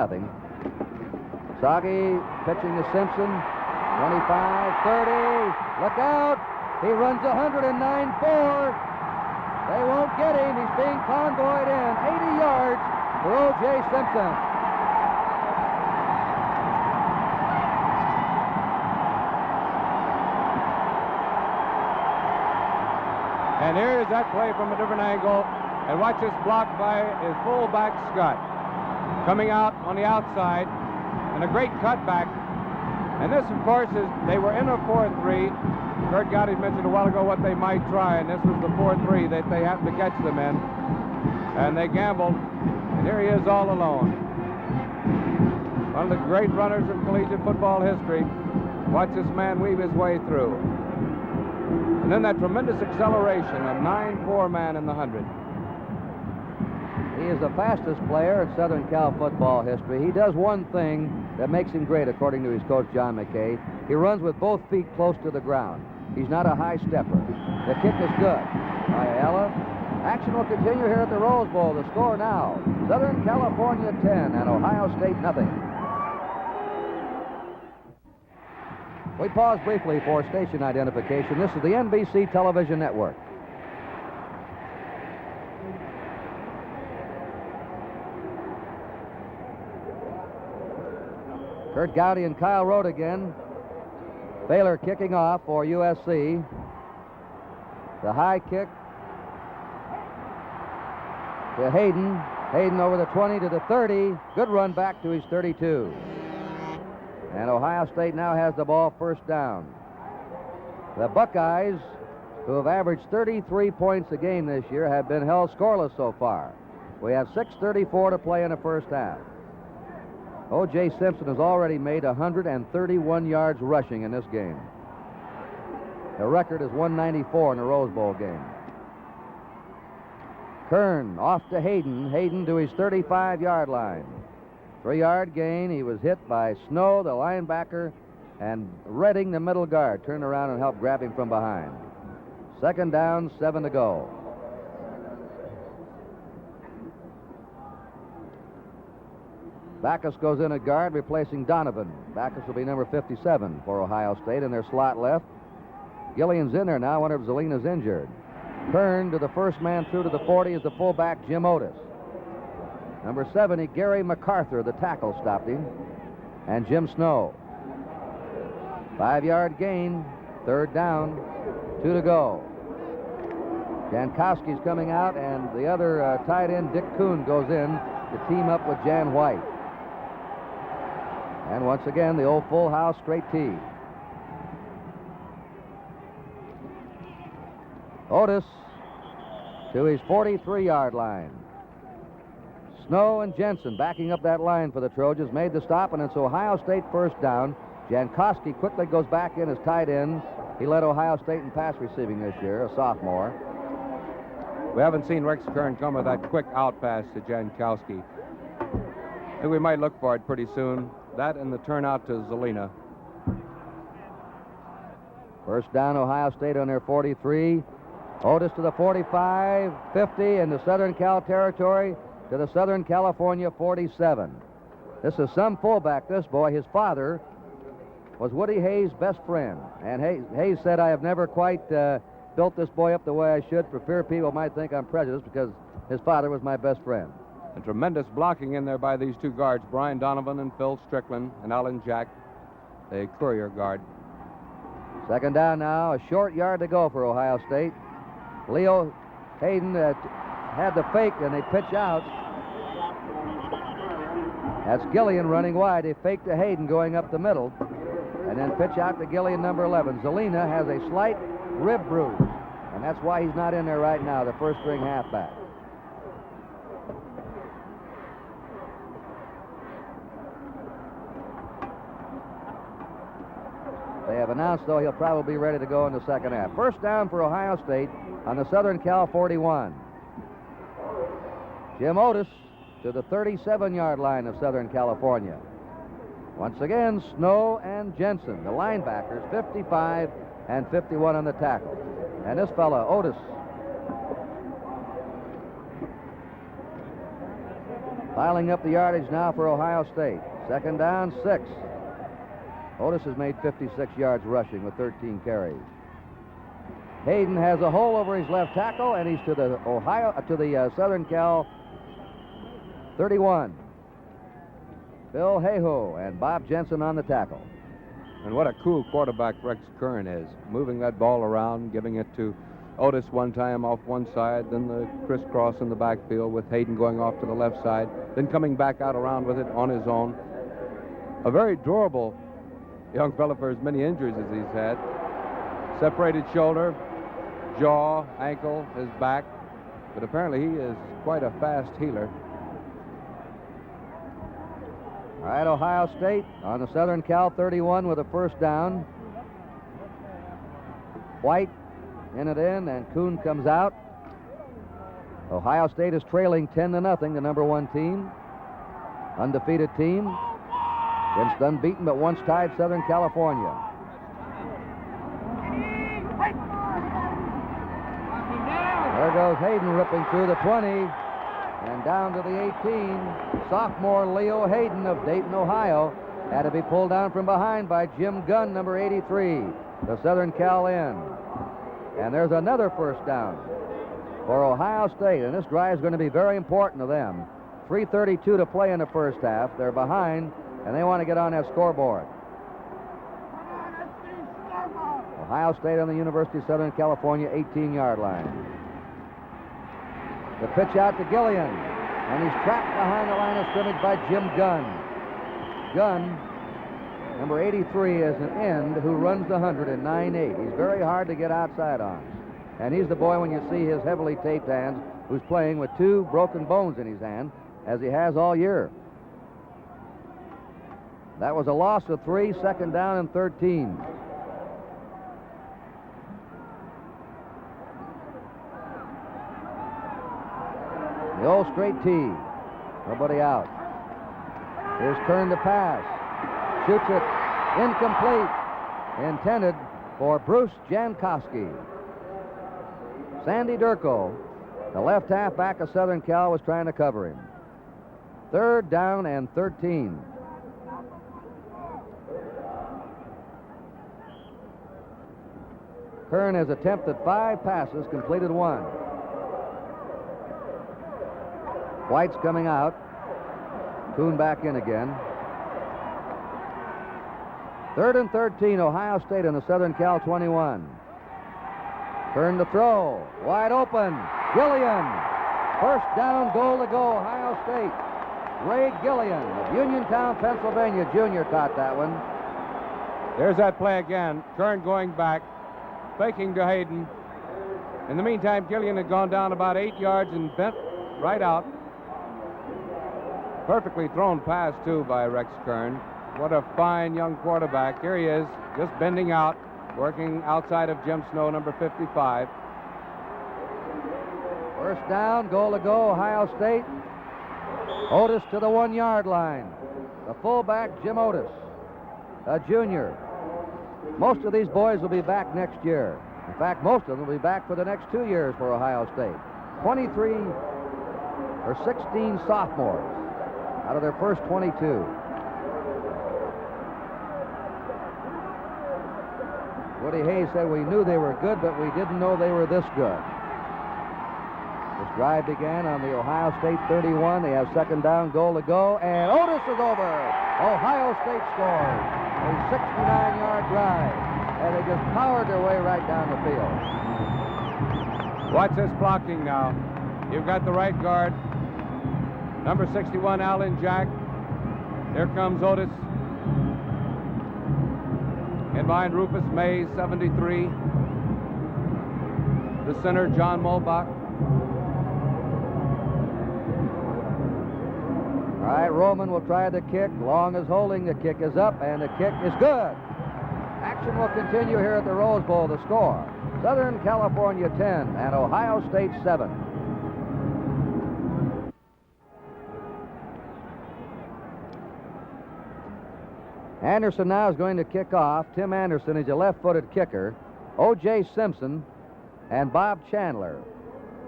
Sagi pitching to Simpson. 25, 30. Look out. He runs 109.4. They won't get him. He's being convoyed in. 80 yards for O.J. Simpson. And here's that play from a different angle. And watch this block by his fullback, Scott. Coming out on the outside. And a great cutback. And this, of course, is they were in a 4-3. Kurt Gowdy mentioned a while ago what they might try, and this was the 4-3 that they happened to catch them in. And they gambled, and here he is all alone. One of the great runners of collegiate football history. Watch this man weave his way through. And then that tremendous acceleration, a 9-4 man in the 100. He is the fastest player in Southern Cal football history. He does one thing that makes him great, according to his coach, John McKay. He runs with both feet close to the ground. He's not a high stepper. The kick is good by Ayala. Action will continue here at the Rose Bowl. The score now, Southern California 10 and Ohio State nothing. We pause briefly for station identification. This is the NBC Television Network. Kurt Gowdy and Kyle Rote again. Baylor kicking off for USC. The high kick to Hayden. Hayden over the 20 to the 30. Good run back to his 32. And Ohio State now has the ball first down. The Buckeyes, who have averaged 33 points a game this year, have been held scoreless so far. We have 6:34 to play in the first half. O.J. Simpson has already made 131 yards rushing in this game. The record is 194 in the Rose Bowl game. Kern off to Hayden. Hayden to his 35-yard line. 3-yard gain. He was hit by Snow, the linebacker, and Redding, the middle guard, turned around and helped grab him from behind. Second down, 7 to go. Backus goes in at guard, replacing Donovan. Backus will be number 57 for Ohio State in their slot left. Gillian's in there now. One of Zelina's injured. Kern to the first man through to the 40 is the fullback, Jim Otis. Number 70, Gary MacArthur, the tackle, stopped him. And Jim Snow. 5-yard gain. Third down. 2 to go. Jankowski's coming out, and the other tight end, Dick Kuhn, goes in to team up with Jan White. And once again, the old full house straight tee. Otis to his 43-yard line. Snow and Jensen backing up that line for the Trojans, made the stop, and it's Ohio State first down. Jankowski quickly goes back in as tight end. He led Ohio State in pass receiving this year, a sophomore. We haven't seen Rex Kern come with that quick out pass to Jankowski. I think we might look for it pretty soon. That and the turnout to Zelina. First down, Ohio State on their 43. Otis to the 45, 50 in the Southern Cal territory to the Southern California 47. This is some fullback, this boy. His father was Woody Hayes' best friend. And Hayes said, I have never quite built this boy up the way I should for fear people might think I'm prejudiced because his father was my best friend. And tremendous blocking in there by these two guards, Brian Donovan and Phil Strickland and Alan Jack, the Courier guard. Second down now, a short yard to go for Ohio State. Leo Hayden had the fake, and they pitch out. That's Gillian running wide. They fake to Hayden going up the middle, and then pitch out to Gillian, number 11. Zelina has a slight rib bruise, and that's why he's not in there right now, the first-string halfback. They have announced, though, he'll probably be ready to go in the second half. First down for Ohio State on the Southern Cal 41. Jim Otis to the 37-yard line of Southern California. Once again, Snow and Jensen, the linebackers, 55 and 51 on the tackle. And this fella, Otis, piling up the yardage now for Ohio State. Second down, 6. Otis has made 56 yards rushing with 13 carries. Hayden has a hole over his left tackle, and he's to the Southern Cal 31. Bill Hayhoe and Bob Jensen on the tackle. And what a cool quarterback Rex Kern is, moving that ball around, giving it to Otis one time off one side, then the crisscross in the backfield with Hayden going off to the left side, then coming back out around with it on his own. A very durable young fella for as many injuries as he's had. Separated shoulder, jaw, ankle, his back, but apparently he is quite a fast healer. All right, Ohio State on the Southern Cal 31 with a first down. White in it in, and Kuhn comes out. Ohio State is trailing 10-0, the number 1 team. Undefeated team against unbeaten but once tied Southern California. There goes Hayden ripping through the 20 and down to the 18. Sophomore Leo Hayden of Dayton, Ohio, had to be pulled down from behind by Jim Gunn, number 83, the Southern Cal end. And there's another first down for Ohio State, and this drive is going to be very important to them. 3:32 to play in the first half. They're behind, and they want to get on that scoreboard. Ohio State on the University of Southern California 18-yard line. The pitch out to Gillian, and he's trapped behind the line of scrimmage by Jim Gunn. Gunn, number 83, is an end who runs the 100 in 9.8. He's very hard to get outside on. And he's the boy, when you see his heavily taped hands, who's playing with 2 broken bones in his hand, as he has all year. That was a loss of 3, second down and 13. The old straight tee. Nobody out. Here's Kern to pass. Shoots it. Incomplete. Intended for Bruce Jankowski. Sandy Durko, the left halfback of Southern Cal, was trying to cover him. Third down and 13. Kern has attempted 5 passes, completed 1. White's coming out. Kuhn back in again. 3rd and 13, Ohio State on the Southern Cal 21. Turn to throw. Wide open. Gillian. First down, goal to go, Ohio State. Ray Gillian of Uniontown, Pennsylvania, junior, caught that one. There's that play again. Kern going back, faking to Hayden. In the meantime, Gillian had gone down about 8 yards and bent right out. Perfectly thrown pass, too, by Rex Kern. What a fine young quarterback. Here he is, just bending out, working outside of Jim Snow, number 55. First down, goal to go, Ohio State. Otis to the 1-yard line. The fullback, Jim Otis, a junior. Most of these boys will be back next year. In fact, most of them will be back for the next 2 years for Ohio State. 23 or 16 sophomores out of their first 22. Woody Hayes said we knew they were good, but we didn't know they were this good. This drive began on the Ohio State 31. They have second down, goal to go, and Otis is over. Ohio State scores a 69-yard drive, and they just powered their way right down the field. Watch this blocking now. You've got the right guard, number 61, Alan Jack. Here comes Otis. In behind Rufus Mays, 73. The center, John Mulbach. All right, Roman will try the kick. Long is holding. The kick is up, and the kick is good. Action will continue here at the Rose Bowl. The score, Southern California 10 and Ohio State 7. Anderson now is going to kick off. Tim Anderson is a left-footed kicker. O.J. Simpson and Bob Chandler,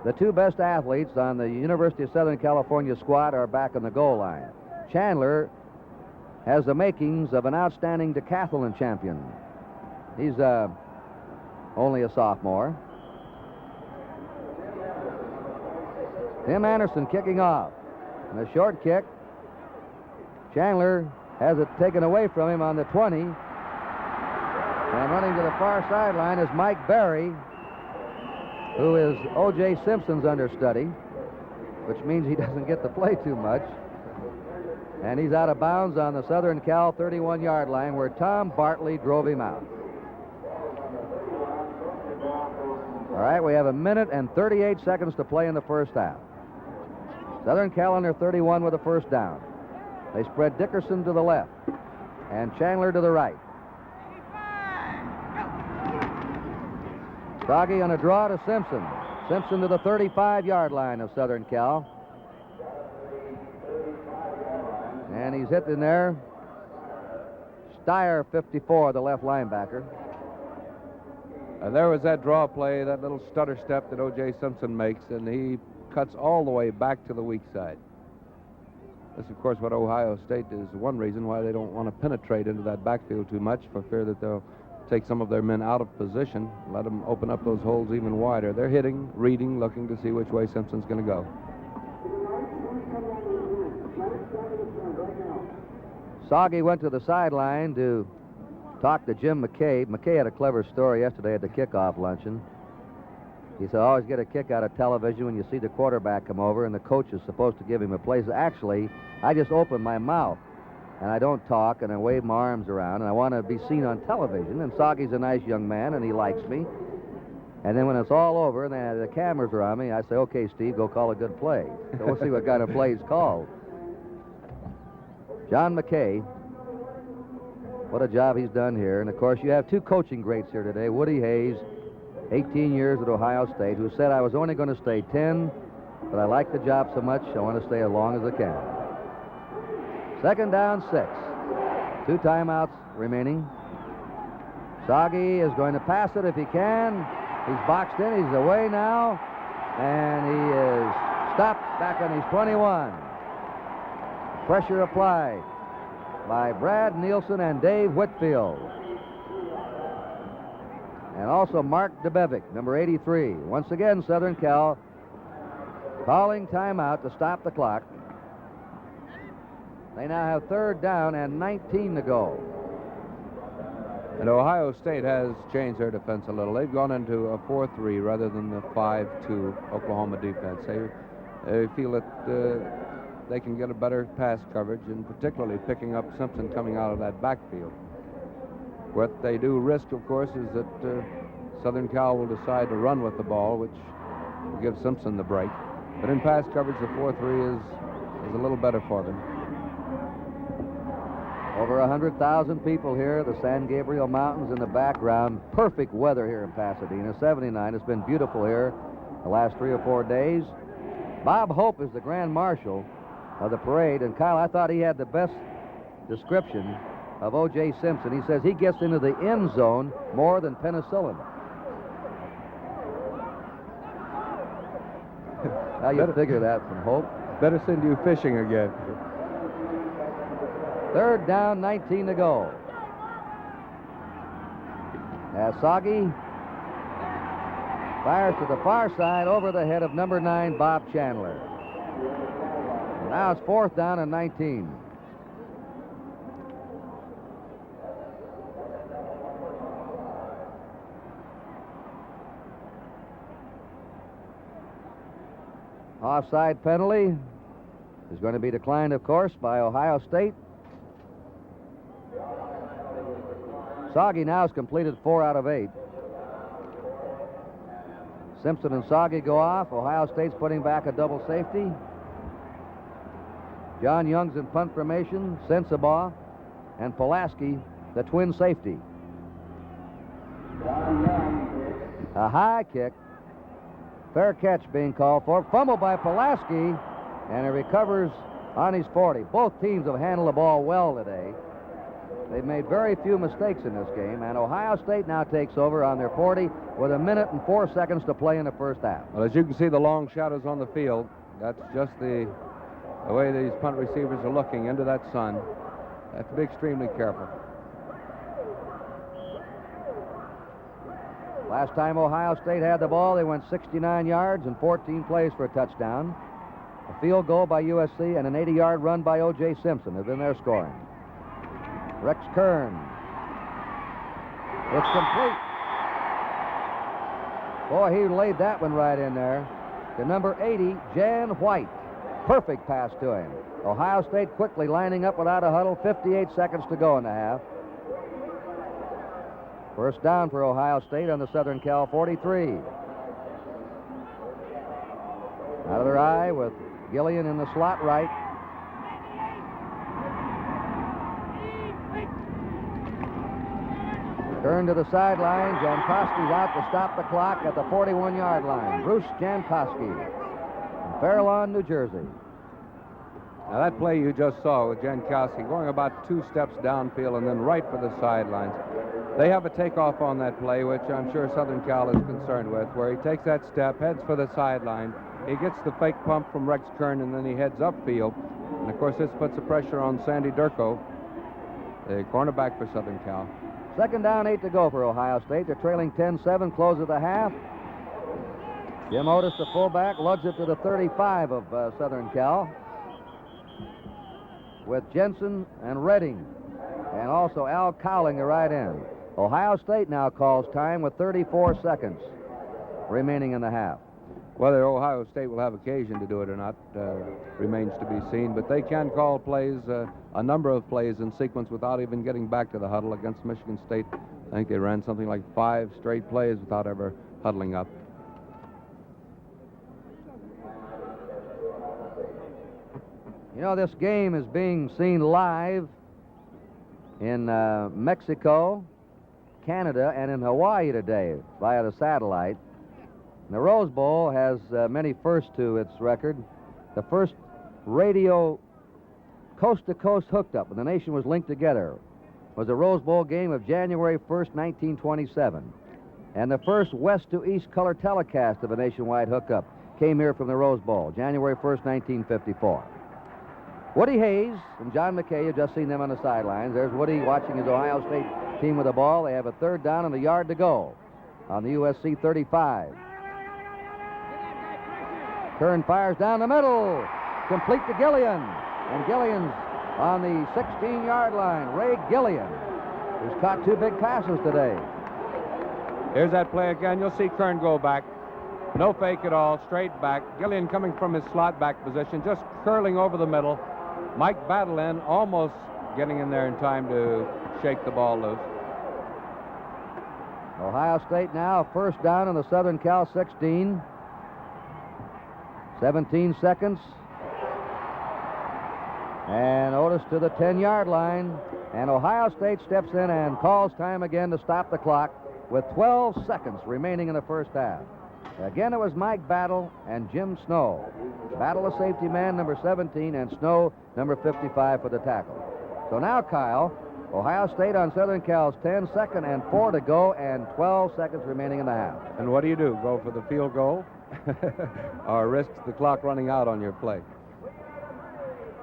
the two best athletes on the University of Southern California squad, are back on the goal line. Chandler has the makings of an outstanding decathlon champion. He's only a sophomore. Tim Anderson kicking off. And a short kick. Chandler has it taken away from him on the 20. And running to the far sideline is Mike Berry, who is O.J. Simpson's understudy, which means he doesn't get to play too much. And he's out of bounds on the Southern Cal 31-yard line where Tom Bartley drove him out. All right, we have 1 minute and 38 seconds to play in the first half. Southern Cal on their 31 with a first down. They spread Dickerson to the left and Chandler to the right. Stoggy on a draw to Simpson. Simpson to the 35-yard line of Southern Cal. And he's hit in there. Steyer, 54, the left linebacker. There was that draw play, that little stutter step that O.J. Simpson makes, and he cuts all the way back to the weak side. This, of course, what Ohio State is one reason why they don't want to penetrate into that backfield too much, for fear that they'll take some of their men out of position, let them open up those holes even wider. They're hitting, reading, looking to see which way Simpson's going to go. Soggy went to the sideline to talk to Jim McKay. McKay had a clever story yesterday at the kickoff luncheon. He said, always get a kick out of television when you see the quarterback come over and the coach is supposed to give him a play. He said, actually, I just open my mouth and I don't talk and I wave my arms around and I want to be seen on television. And Soggy's a nice young man and he likes me. And then when it's all over and the cameras are on me, I say, okay, Steve, go call a good play. So we'll see what kind of play he's called. John McKay, what a job he's done here. And, of course, you have two coaching greats here today. Woody Hayes, 18 years at Ohio State, who said, I was only going to stay 10, but I like the job so much, I want to stay as long as I can. Second down, 6. 2 timeouts remaining. Soggy is going to pass it if he can. He's boxed in. He's away now. And he is stopped back on his 21. Pressure applied by Brad Nielsen and Dave Whitfield. And also Mark DeBevick, number 83. Once again, Southern Cal calling timeout to stop the clock. They now have third down and 19 to go. And Ohio State has changed their defense a little. They've gone into a 4-3 rather than the 5-2 Oklahoma defense. They feel that they can get a better pass coverage, and particularly picking up Simpson coming out of that backfield. What they do risk, of course, is that Southern Cal will decide to run with the ball, which will give Simpson the break. But in pass coverage, the 4-3 is a little better for them. Over 100,000 people here, the San Gabriel Mountains in the background. Perfect weather here in Pasadena, 79. It's been beautiful here the last 3 or 4 days. Bob Hope is the Grand Marshal of the parade, and Kyle, I thought he had the best description of O.J. Simpson. He says he gets into the end zone more than penicillin. How you figure that from Hope? Better send you fishing again. 3rd down, 19 to go. Asagi fires to the far side over the head of number 9, Bob Chandler. Now it's 4th down and 19. Offside penalty is going to be declined, of course, by Ohio State. Sagi now has completed 4 out of 8. Simpson and Sagi go off. Ohio State's putting back a double safety. John Young's in punt formation. Sensabaugh and Pulaski, the twin safety. A high kick. Fair catch being called for. Fumble by Pulaski, and he recovers on his 40. Both teams have handled the ball well today. They've made very few mistakes in this game, and Ohio State now takes over on their 40 with 1 minute and 4 seconds to play in the first half. Well, as you can see, the long shadows on the field, that's just the way these punt receivers are looking into that sun. They have to be extremely careful. Last time Ohio State had the ball, they went 69 yards and 14 plays for a touchdown. A field goal by USC and an 80-yard run by O.J. Simpson have been their scoring. Rex Kern. It's complete. Boy, he laid that one right in there. To number 80, Jan White. Perfect pass to him. Ohio State quickly lining up without a huddle. 58 seconds to go in the half. First down for Ohio State on the Southern Cal 43. Out of their eye with Gillian in the slot right. Turn to the sideline. Jankowski's out to stop the clock at the 41-yard line. Bruce Jankowski from Fair Lawn, New Jersey. Now that play you just saw with Jankowski going about 2 steps downfield and then right for the sidelines. They have a takeoff on that play, which I'm sure Southern Cal is concerned with, where he takes that step, heads for the sideline. He gets the fake pump from Rex Kern, and then he heads upfield. And, of course, this puts the pressure on Sandy Durko, the cornerback for Southern Cal. 2nd down, 8 to go for Ohio State. They're trailing 10-7, close of the half. Jim Otis, the fullback, lugs it to the 35 of Southern Cal with Jensen and Redding, and also Al Cowling, the right end. Ohio State now calls time with 34 seconds remaining in the half. Whether Ohio State will have occasion to do it or not remains to be seen, but they can call plays, a number of plays in sequence without even getting back to the huddle. Against Michigan State, I think they ran something like 5 straight plays without ever huddling up. You know, this game is being seen live in Mexico, Canada, and in Hawaii today via the satellite. And the Rose Bowl has many firsts to its record. The first radio coast-to-coast hooked up, and the nation was linked together, was the Rose Bowl game of January 1st, 1927. And the first west-to-east color telecast of a nationwide hookup came here from the Rose Bowl, January 1st, 1954. Woody Hayes and John McKay, you've just seen them on the sidelines. There's Woody watching his Ohio State team with the ball. They have a 3rd down and a yard to go on the USC 35. Kern fires down the middle, complete to Gillian. And Gillian's on the 16-yard line. Ray Gillian who's caught 2 big passes today. Here's that play again. You'll see Kern go back. No fake at all, straight back. Gillian coming from his slot back position, just curling over the middle. Mike Battle in, almost getting in there in time to shake the ball loose. Ohio State now first down on the Southern Cal 16. 17 seconds. And Otis to the 10-yard line. And Ohio State steps in and calls time again to stop the clock with 12 seconds remaining in the first half. Again, it was Mike Battle and Jim Snow. Battle, a safety man, number 17, and Snow, number 55, for the tackle. So now, Kyle, Ohio State on Southern Cal's 10, second and 4 to go, and 12 seconds remaining in the half. And what do? Go for the field goal? Or risk the clock running out on your play?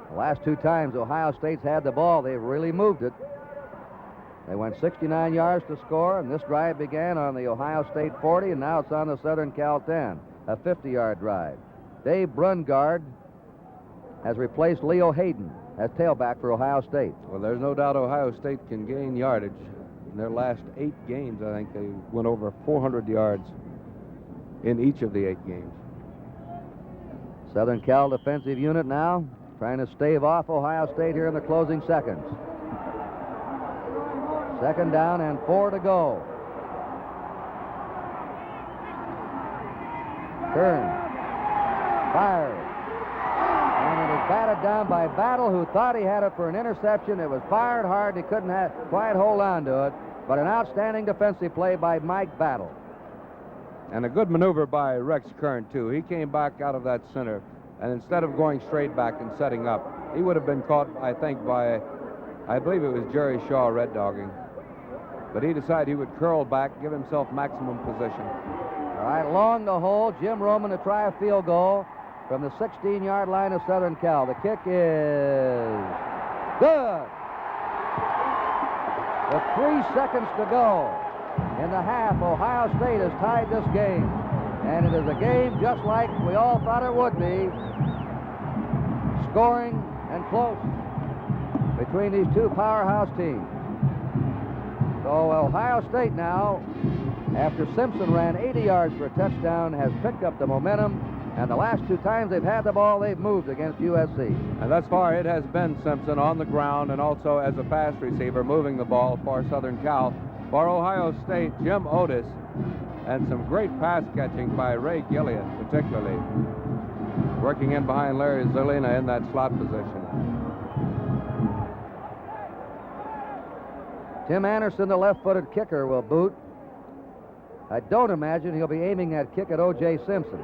The last 2 times Ohio State's had the ball, they've really moved it. They went 69 yards to score, and this drive began on the Ohio State 40, and now it's on the Southern Cal 10, a 50-yard drive. Dave Brungard has replaced Leo Hayden as tailback for Ohio State. Well, there's no doubt Ohio State can gain yardage. In their last 8 games, I think they went over 400 yards in each of the 8 games. Southern Cal defensive unit now trying to stave off Ohio State here in the closing seconds. Second down and 4 to go. Kern fires. And it is batted down by Battle, who thought he had it for an interception. It was fired hard. He couldn't quite hold on to it. But an outstanding defensive play by Mike Battle. And a good maneuver by Rex Kern, too. He came back out of that center, and instead of going straight back and setting up, he would have been caught, I think, by, I believe it was Jerry Shaw red dogging. But he decided he would curl back, give himself maximum position. All right, along the hole, Jim Roman to try a field goal from the 16-yard line of Southern Cal. The kick is good. With 3 seconds to go in the half, Ohio State has tied this game. And it is a game just like we all thought it would be. Scoring and close between these 2 powerhouse teams. So Ohio State now, after Simpson ran 80 yards for a touchdown, has picked up the momentum, and the last 2 times they've had the ball, they've moved against USC. And thus far, it has been Simpson on the ground and also as a pass receiver moving the ball for Southern Cal. For Ohio State, Jim Otis, and some great pass catching by Ray Gillian, particularly, working in behind Larry Zerlina in that slot position. Tim Anderson, the left-footed kicker, will boot. I don't imagine he'll be aiming that kick at O.J. Simpson,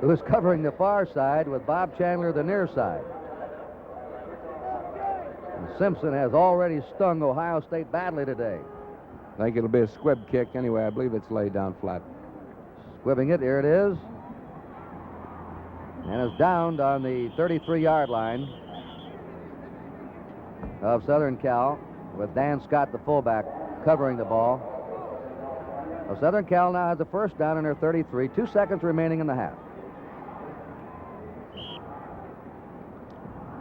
who is covering the far side with Bob Chandler the near side. And Simpson has already stung Ohio State badly today. I think it'll be a squib kick anyway. I believe it's laid down flat. Squibbing it, here it is. And is downed on the 33-yard line of Southern Cal, with Dan Scott, the fullback, covering the ball. So Southern Cal now has a first down in their 33, 2 seconds remaining in the half.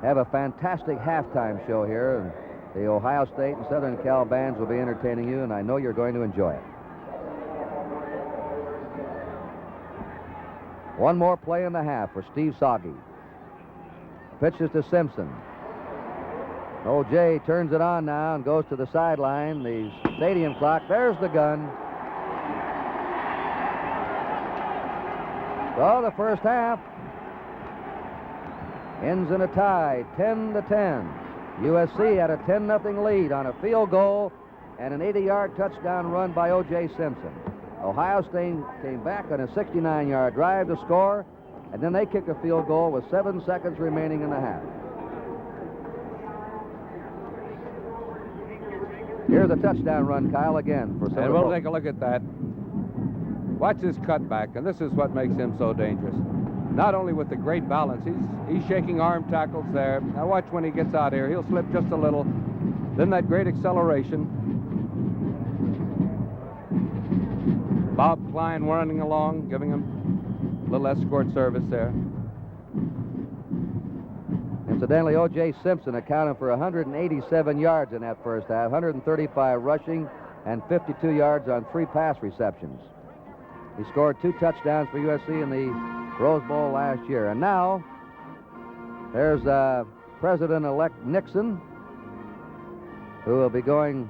Have a fantastic halftime show here, and the Ohio State and Southern Cal bands will be entertaining you, and I know you're going to enjoy it. One more play in the half for Steve Soggy. Pitches to Simpson. O.J. turns it on now and goes to the sideline. The stadium clock, there's the gun. So the first half ends in a tie, 10-10. USC had a 10-0 lead on a field goal and an 80-yard touchdown run by O.J. Simpson. Ohio State came back on a 69-yard drive to score, and then they kicked a field goal with 7 seconds remaining in the half. Here's a touchdown run, Kyle, again for Silver. And we'll take a look at that. Watch this cutback, and this is what makes him so dangerous. Not only with the great balance, he's shaking arm tackles there. Now watch when he gets out here. He'll slip just a little. Then that great acceleration. Bob Klein running along, giving him a little escort service there. And Incidentally, O.J. Simpson accounted for 187 yards in that first half, 135 rushing, and 52 yards on 3 pass receptions. He scored 2 touchdowns for USC in the Rose Bowl last year. And now, there's President-elect Nixon, who will be going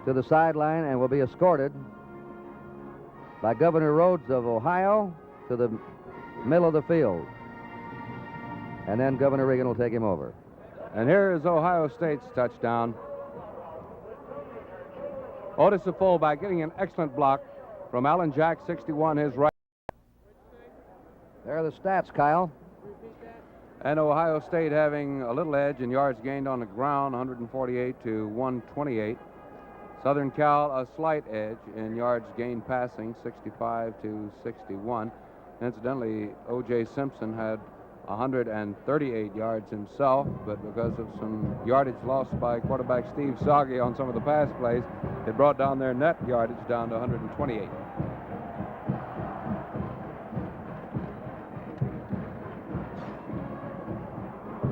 to the sideline and will be escorted by Governor Rhodes of Ohio to the middle of the field. And then Governor Reagan will take him over. And here is Ohio State's touchdown. Otis, the fullback, getting an excellent block from Alan Jack, 61, his right. There are the stats, Kyle. And Ohio State having a little edge in yards gained on the ground, 148 to 128. Southern Cal a slight edge in yards gained passing, 65 to 61. Incidentally, O.J. Simpson had 138 yards himself, but because of some yardage lost by quarterback Steve Soggy on some of the pass plays, it brought down their net yardage down to 128.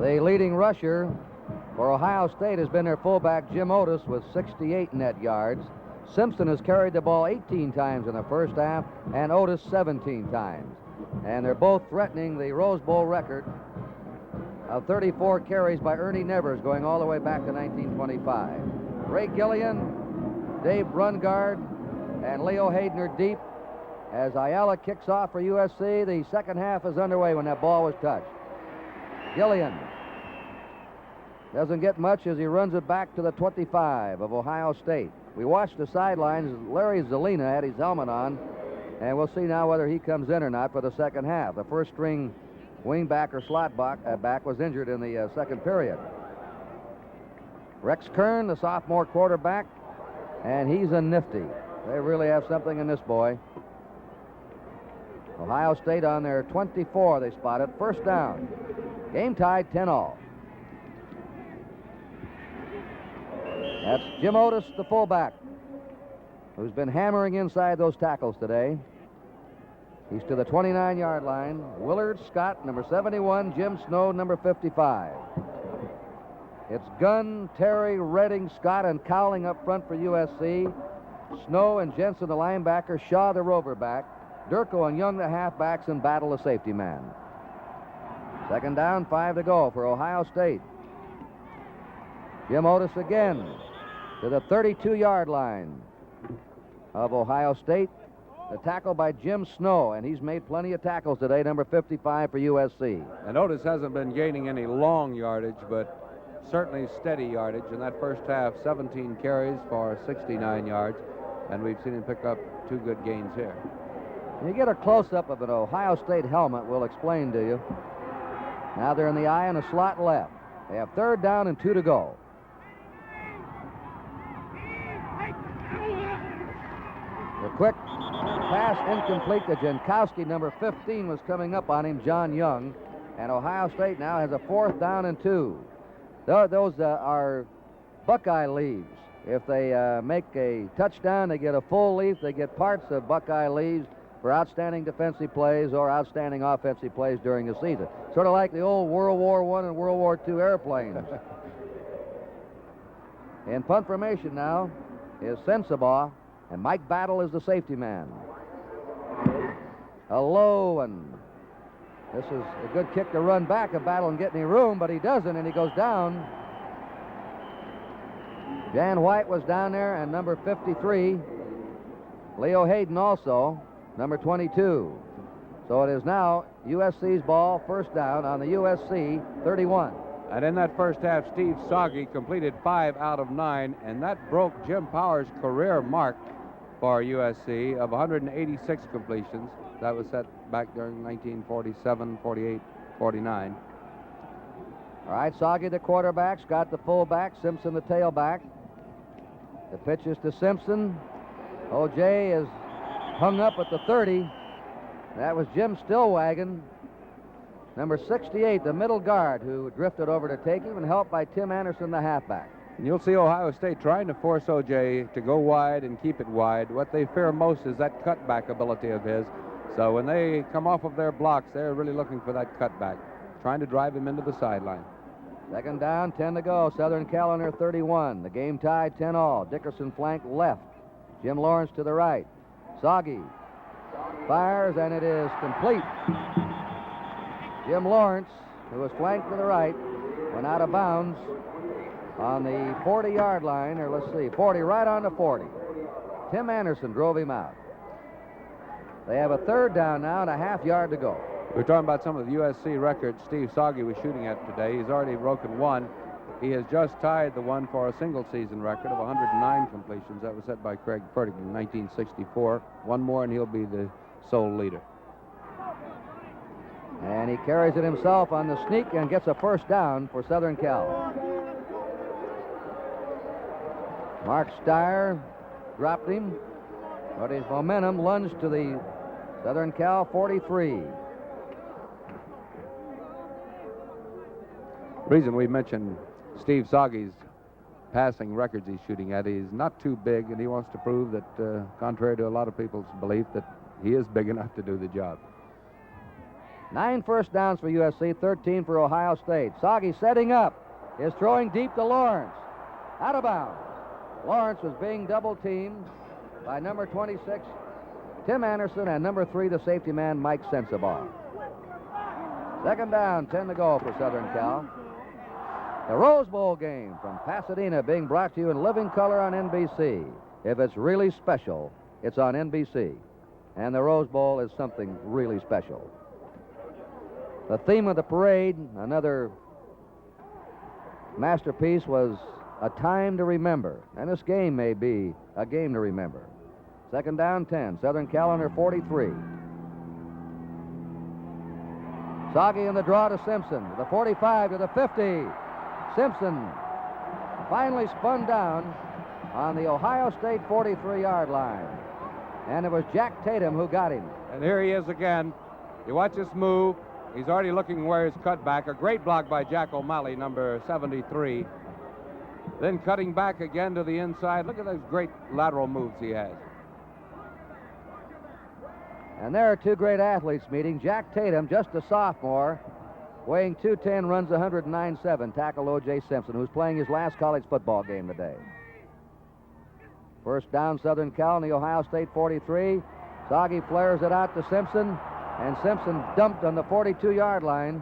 The leading rusher for Ohio State has been their fullback Jim Otis with 68 net yards. Simpson has carried the ball 18 times in the first half and Otis 17 times. And they're both threatening the Rose Bowl record of 34 carries by Ernie Nevers going all the way back to 1925. Ray Gillian, Dave Brungard, and Leo Hayden are deep as Ayala kicks off for USC. The second half is underway when that ball was touched. Gillian doesn't get much as he runs it back to the 25 of Ohio State. We watched the sidelines. Larry Zelina had his helmet on, and we'll see now whether he comes in or not for the second half. The first string wingback or slot back was injured in the second period. Rex Kern, the sophomore quarterback, and he's a nifty. They really have something in this boy. Ohio State on their 24, they spot it. First down. Game tied 10-all. That's Jim Otis, the fullback, who's been hammering inside those tackles today. He's to the 29-yard line. Willard Scott, number 71. Jim Snow, number 55. It's Gunn, Terry, Redding, Scott, and Cowling up front for USC. Snow and Jensen, the linebacker. Shaw, the rover back. Durko and Young, the halfbacks, and Battle, the safety man. Second down, 5 to go for Ohio State. Jim Otis again to the 32-yard line of Ohio State. The tackle by Jim Snow, and he's made plenty of tackles today, number 55 for USC. And Otis hasn't been gaining any long yardage, but certainly steady yardage. In that first half, 17 carries for 69 yards, and we've seen him pick up 2 good gains here. When you get a close-up of an Ohio State helmet, we'll explain to you. Now they're in the eye and a slot left. They have third down and 2 to go. The quick pass incomplete to Jankowski. Number 15 was coming up on him, John Young. And Ohio State now has a fourth down and 2. Those are Buckeye leaves. If they make a touchdown, they get a full leaf. They get parts of Buckeye leaves for outstanding defensive plays or outstanding offensive plays during the season. Sort of like the old World War I and World War II airplanes. In punt formation now is Sensabaugh, and Mike Battle is the safety man. A low, and this is a good kick to run back if Battle and get any room, but he doesn't, and he goes down. Jan White was down there, and number 53. Leo Hayden also, number 22. So it is now USC's ball, first down on the USC 31. And in that first half, Steve Soggy completed 5 out of 9, and that broke Jim Powers' career mark for USC of 186 completions. That was set back during 1947, 48, 49. All right, Soggy the quarterback, Scott the fullback, Simpson the tailback. The pitch is to Simpson. O.J. is hung up at the 30. That was Jim Stillwagon, number 68, the middle guard, who drifted over to take him and helped by Tim Anderson, the halfback. And you'll see Ohio State trying to force O.J. to go wide and keep it wide. What they fear most is that cutback ability of his. So when they come off of their blocks, they're really looking for that cutback. trying to drive him into the sideline. Second down, 10 to go. Southern Cal on their 31. The game tied 10-all. Dickerson flank left. Jim Lawrence to the right. Soggy fires, and it is complete. Jim Lawrence, who was flanked to the right, went out of bounds on the 40-yard line, or let's see, 40, right on the 40. Tim Anderson drove him out. They have a third down now and a half-yard to go. We're talking about some of the USC records Steve Soggy was shooting at today. He's already broken one. He has just tied the one for a single-season record of 109 completions. That was set by Craig Furtick in 1964. One more, and he'll be the sole leader. And he carries it himself on the sneak and gets a first down for Southern Cal. Mark Steyer dropped him, but his momentum lunged to the Southern Cal 43. Reason we mentioned Steve Soggy's passing records he's shooting at, he's not too big, and he wants to prove that, contrary to a lot of people's belief, that he is big enough to do the job. 9 first downs for USC, 13 for Ohio State. Soggy setting up, is throwing deep to Lawrence. Out of bounds. Lawrence was being double-teamed by number 26, Tim Anderson, and number 3, the safety man, Mike Sensabaugh. Second down, 10 to go for Southern Cal. The Rose Bowl game from Pasadena being brought to you in living color on NBC. If it's really special, it's on NBC. And the Rose Bowl is something really special. The theme of the parade, another masterpiece, was a time to remember. And this game may be a game to remember. Second down, 10. Southern Cal under 43. Soggy in the draw to Simpson. The 45 to the 50. Simpson finally spun down on the Ohio State 43-yard line. And it was Jack Tatum who got him. And here he is again. You watch this move. He's already looking where he's cut back. A great block by Jack O'Malley, number 73. Then cutting back again to the inside. Look at those great lateral moves he has. And there are two great athletes meeting. Jack Tatum, just a sophomore, weighing 210, runs 109.7, tackled O.J. Simpson, who's playing his last college football game today. First down, Southern Cal in the Ohio State 43. Soggy flares it out to Simpson, and Simpson dumped on the 42-yard line.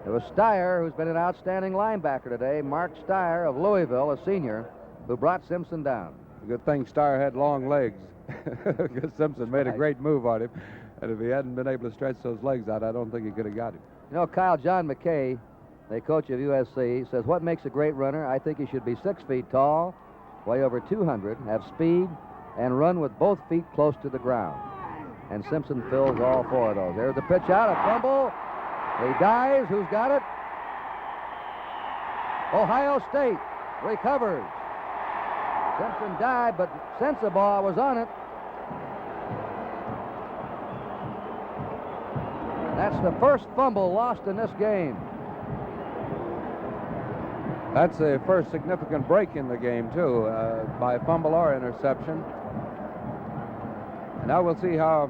It was Steyer, who's been an outstanding linebacker today, Mark Steyer of Louisville, a senior, who brought Simpson down. Good thing Steyer had long legs, because Simpson made a great move on him. And if he hadn't been able to stretch those legs out, I don't think he could have got him. You know, Kyle, John McKay, the coach of USC, says, what makes a great runner? I think he should be 6 feet tall, weigh over 200, have speed, and run with both feet close to the ground. And Simpson fills all 4 of those. There's the pitch out, a fumble. He dives. Who's got it? Ohio State recovers. Simpson died, but Sensabaugh was on it. That's the first fumble lost in this game. That's the first significant break in the game, too, by fumble or interception. And now we'll see how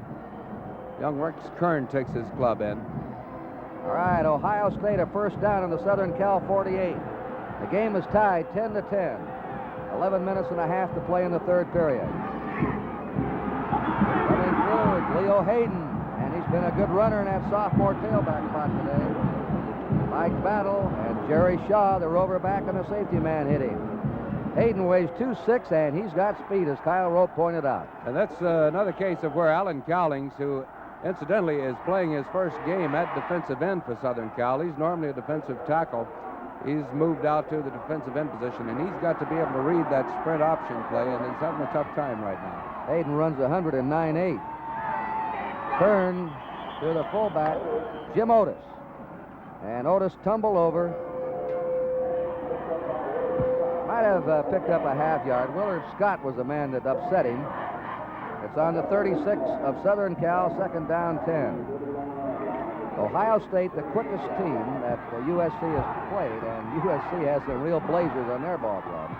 young Rex Kern takes his club in. All right, Ohio State a first down in the Southern Cal 48. The game is tied 10 to 10. 11 minutes and a half to play in the third period. Coming through is Leo Hayden. And he's been a good runner in that sophomore tailback spot today. Mike Battle and Jerry Shaw, the rover back, and the safety man hit him. Hayden weighs 2'6", and he's got speed, as Kyle Rope pointed out. And that's another case of where Alan Cowlings, who incidentally is playing his first game at defensive end for Southern Cal. He's normally a defensive tackle. He's moved out to the defensive end position, and he's got to be able to read that sprint option play, and he's having a tough time right now. Hayden runs 109.8. Turn to the fullback, Jim Otis. And Otis tumbled over. Might have picked up a half yard. Willard Scott was the man that upset him. It's on the 36 of Southern Cal, second down 10. Ohio State, the quickest team that USC has played, and USC has some real blazers on their ball club.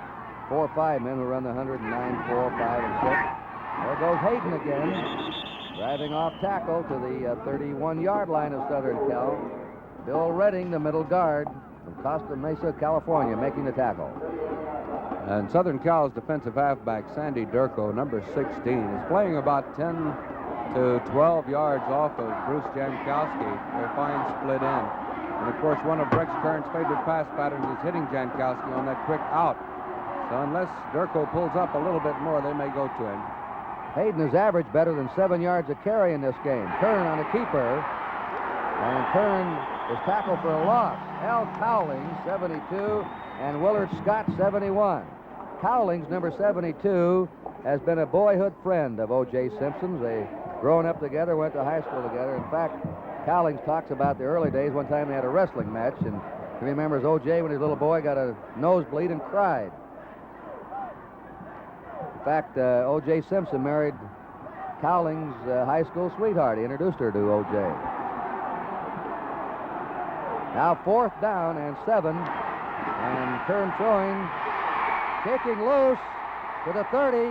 4 or 5 men who run the 109, 4, 5, and 6. There goes Hayden again. Driving off tackle to the 31-yard line of Southern Cal. Bill Redding, the middle guard from Costa Mesa, California, making the tackle. And Southern Cal's defensive halfback, Sandy Durko, number 16, is playing about 10 to 12 yards off of Bruce Jankowski. Their fine split in. And, of course, one of Rex Kern's favorite pass patterns is hitting Jankowski on that quick out. So unless Durko pulls up a little bit more, they may go to him. Hayden has averaged better than 7 yards a carry in this game. Kern on a keeper. And Kern is tackled for a loss. Al Cowling, 72, and Willard Scott, 71. Cowling's number 72 has been a boyhood friend of O.J. Simpson's. They grown up together, went to high school together. In fact, Cowlings talks about the early days. One time they had a wrestling match, and he remembers O.J. when he was a little boy got a nosebleed and cried. In fact, O.J. Simpson married Cowlings' high school sweetheart. He introduced her to O.J. Now 4th down and 7. And Kern throwing, kicking loose to the 30.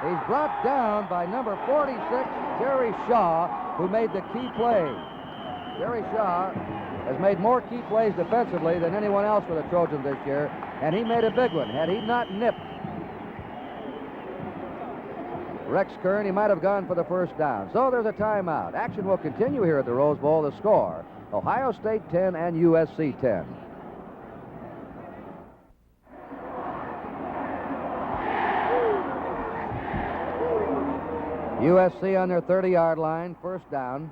He's brought down by number 46, Jerry Shaw, who made the key play. Jerry Shaw has made more key plays defensively than anyone else for the Trojans this year, and he made a big one. Had he not nipped Rex Kern, he might have gone for the first down. So there's a timeout. Action will continue here at the Rose Bowl. The score, Ohio State 10 and USC 10. USC on their 30-yard line, first down.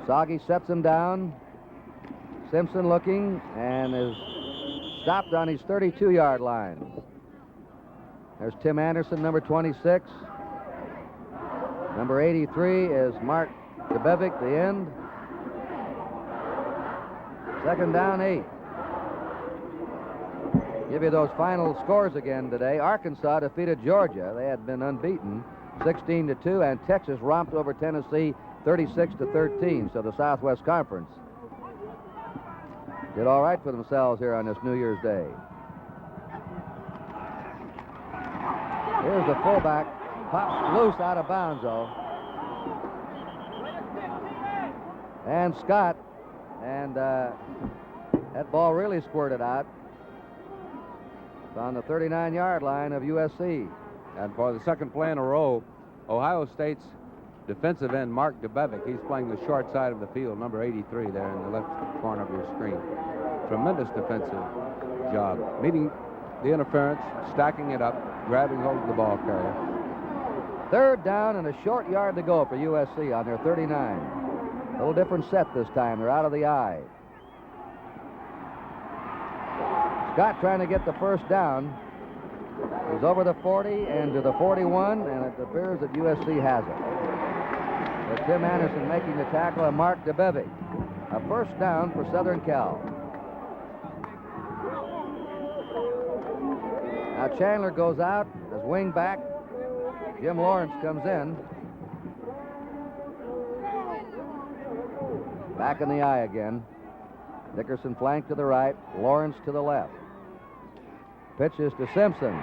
Soggy sets him down. Simpson looking and is stopped on his 32-yard line. There's Tim Anderson, number 26. Number 83 is Mark Debevic, the end. Second down, 8. Give you those final scores again today. Arkansas defeated Georgia. They had been unbeaten, 16-2, and Texas romped over Tennessee 36-13. So the Southwest Conference did all right for themselves here on this New Year's Day. Here's the fullback, pops loose out of bounds though. And Scott, and that ball really squirted out. It's on the 39-yard line of USC. And for the second play in a row, Ohio State's defensive end, Mark Debevic, he's playing the short side of the field, number 83 there in the left corner of your screen. Tremendous defensive job. Meeting the interference, stacking it up, grabbing hold of the ball carrier. Third down and a short yard to go for USC on their 39. A little different set this time. They're out of the eye. Scott trying to get the first down. He's over the 40 and to the 41, and it appears that USC has it. With Tim Anderson making the tackle and Mark Debevic. A first down for Southern Cal. Now Chandler goes out as wing back. Jim Lawrence comes in. Back in the eye again. Dickerson flank to the right, Lawrence to the left. Pitches to Simpson.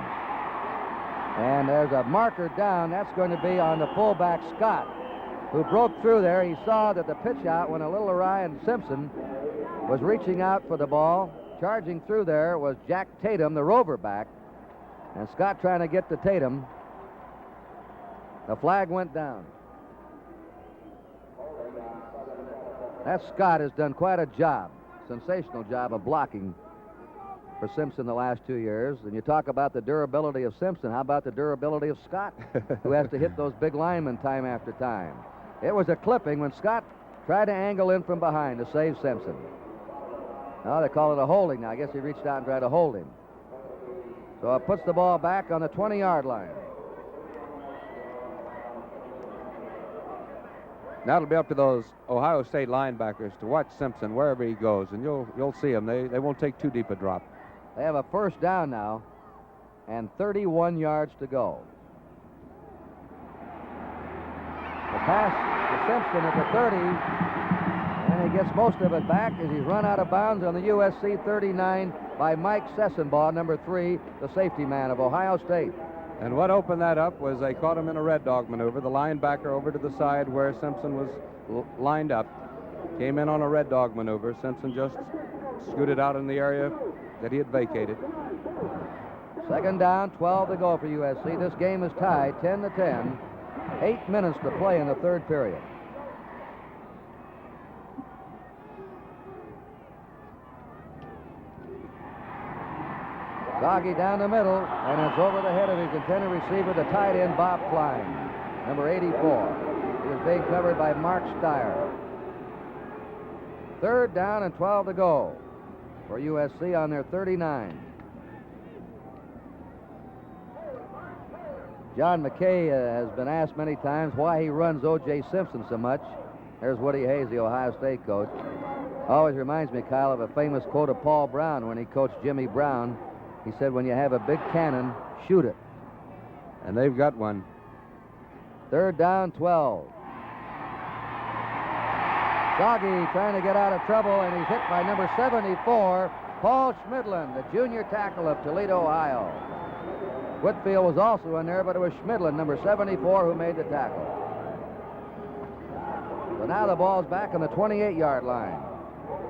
And there's a marker down. That's going to be on the fullback, Scott, who broke through there. He saw that the pitch out went a little awry, and Simpson was reaching out for the ball. Charging through there was Jack Tatum, the rover back. And Scott trying to get to Tatum. The flag went down. That Scott has done quite a job, sensational job of blocking for Simpson the last 2 years. And you talk about the durability of Simpson. How about the durability of Scott, who has to hit those big linemen time after time? It was a clipping when Scott tried to angle in from behind to save Simpson. Now they call it a holding now. I guess he reached out and tried to hold him. So it puts the ball back on the 20-yard line. Now it'll be up to those Ohio State linebackers to watch Simpson wherever he goes, and you'll see him. They won't take too deep a drop. They have a first down now and 31 yards to go. The pass to Simpson at the 30, and he gets most of it back as he's run out of bounds on the USC 39 by Mike Sessenbaugh, number 3, the safety man of Ohio State. And what opened that up was they caught him in a red dog maneuver. The linebacker over to the side where Simpson was lined up came in on a red dog maneuver. Simpson just scooted out in the area that he had vacated. Second down, 12 to go for USC. This game is tied 10-10. 8 minutes to play in the third period. Zoggy down the middle, and it's over the head of his intended receiver, the tight end, Bob Klein, number 84. He was being covered by Mark Steyer. Third down and 12 to go for USC on their 39. John McKay has been asked many times why he runs O.J. Simpson so much. There's Woody Hayes, the Ohio State coach. Always reminds me, Kyle, of a famous quote of Paul Brown when he coached Jimmy Brown. He said, when you have a big cannon, shoot it. And they've got one. Third down, 12. Zoggy trying to get out of trouble, and he's hit by number 74, Paul Schmidlin, the junior tackle of Toledo, Ohio. Whitfield was also in there, but it was Schmidlin, number 74, who made the tackle. So now the ball's back on the 28-yard line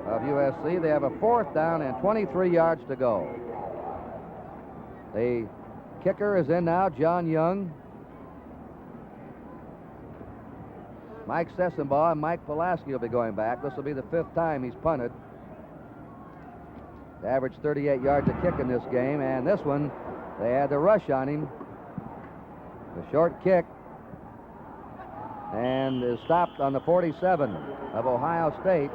of USC. They have a fourth down and 23 yards to go. The kicker is in now, John Young. Mike Sessenbaugh and Mike Pulaski will be going back. This will be the fifth time he's punted. They averaged 38 yards a kick in this game, and this one, they had the rush on him. The short kick, and is stopped on the 47 of Ohio State.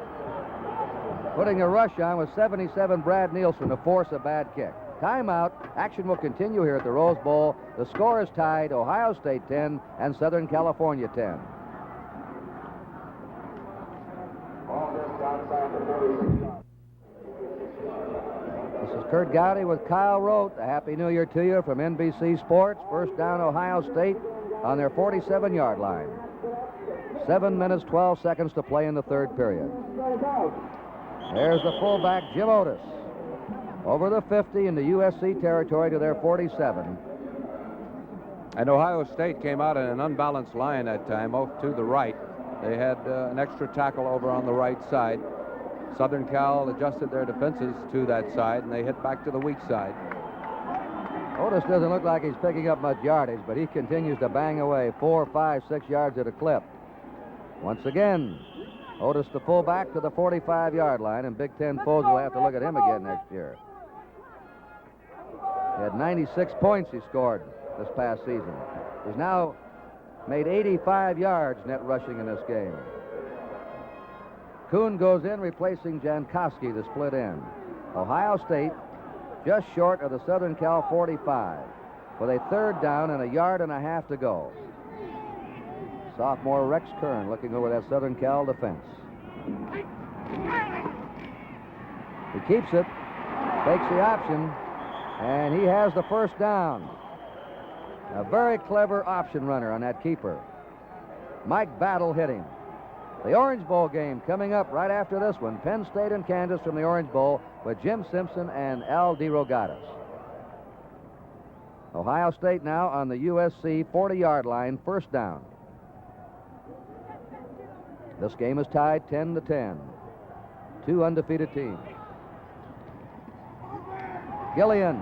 Putting a rush on was 77 Brad Nielsen to force a bad kick. Timeout. Action will continue here at the Rose Bowl. The score is tied, Ohio State 10 and Southern California 10. This is Kurt Gowdy with Kyle Rote. A happy New Year to you from NBC Sports. First down, Ohio State on their 47-yard line. 7 minutes, 12 seconds to play in the third period. There's the fullback, Jim Otis. Over the 50 into USC territory to their 47. And Ohio State came out in an unbalanced line that time, off to the right. They had an extra tackle over on the right side. Southern Cal adjusted their defenses to that side, and they hit back to the weak side. Otis doesn't look like he's picking up much yardage, but he continues to bang away 4, 5, 6 yards at a clip. Once again, Otis the fullback to the 45-yard line, and Big Ten foes will have to look at him again next year. He had 96 points he scored this past season. He's now made 85 yards net rushing in this game. Kuhn goes in, replacing Jankowski, the split end. Ohio State just short of the Southern Cal 45 with a third down and a yard and a half to go. Sophomore Rex Kern looking over that Southern Cal defense. He keeps it, takes the option, and he has the first down. A very clever option runner on that keeper. Mike Battle hit him. The Orange Bowl game coming up right after this one. Penn State and Kansas from the Orange Bowl with Jim Simpson and Al DeRogatis. Ohio State now on the USC 40-yard line, first down. This game is tied 10-10. Two undefeated teams. Gillian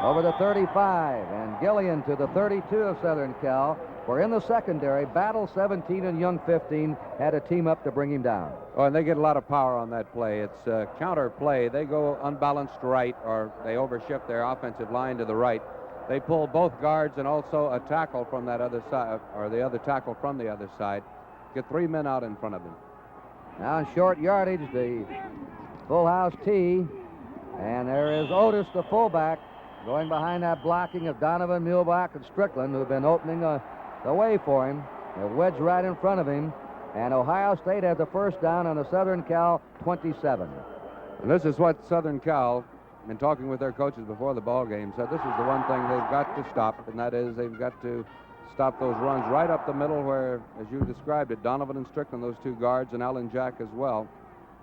over the 35, and Gillian to the 32 of Southern Cal. Where in the secondary, Battle 17 and Young 15 had a team up to bring him down. Oh, and they get a lot of power on that play. It's a counter play. They go unbalanced right, or they overshift their offensive line to the right. They pull both guards and also a tackle from that other side, or the other tackle from the other side. Get three men out in front of him. Now in short yardage, the full house tee, and there is Otis, the fullback, going behind that blocking of Donovan, Muehlbach, and Strickland, who have been opening the way for him. They're wedged right in front of him, and Ohio State has the first down on the Southern Cal 27. And this is what Southern Cal, in talking with their coaches before the ball game, said this is the one thing they've got to stop, and that is they've got to stop those runs right up the middle where, as you described it, Donovan and Strickland, those two guards, and Alan Jack as well,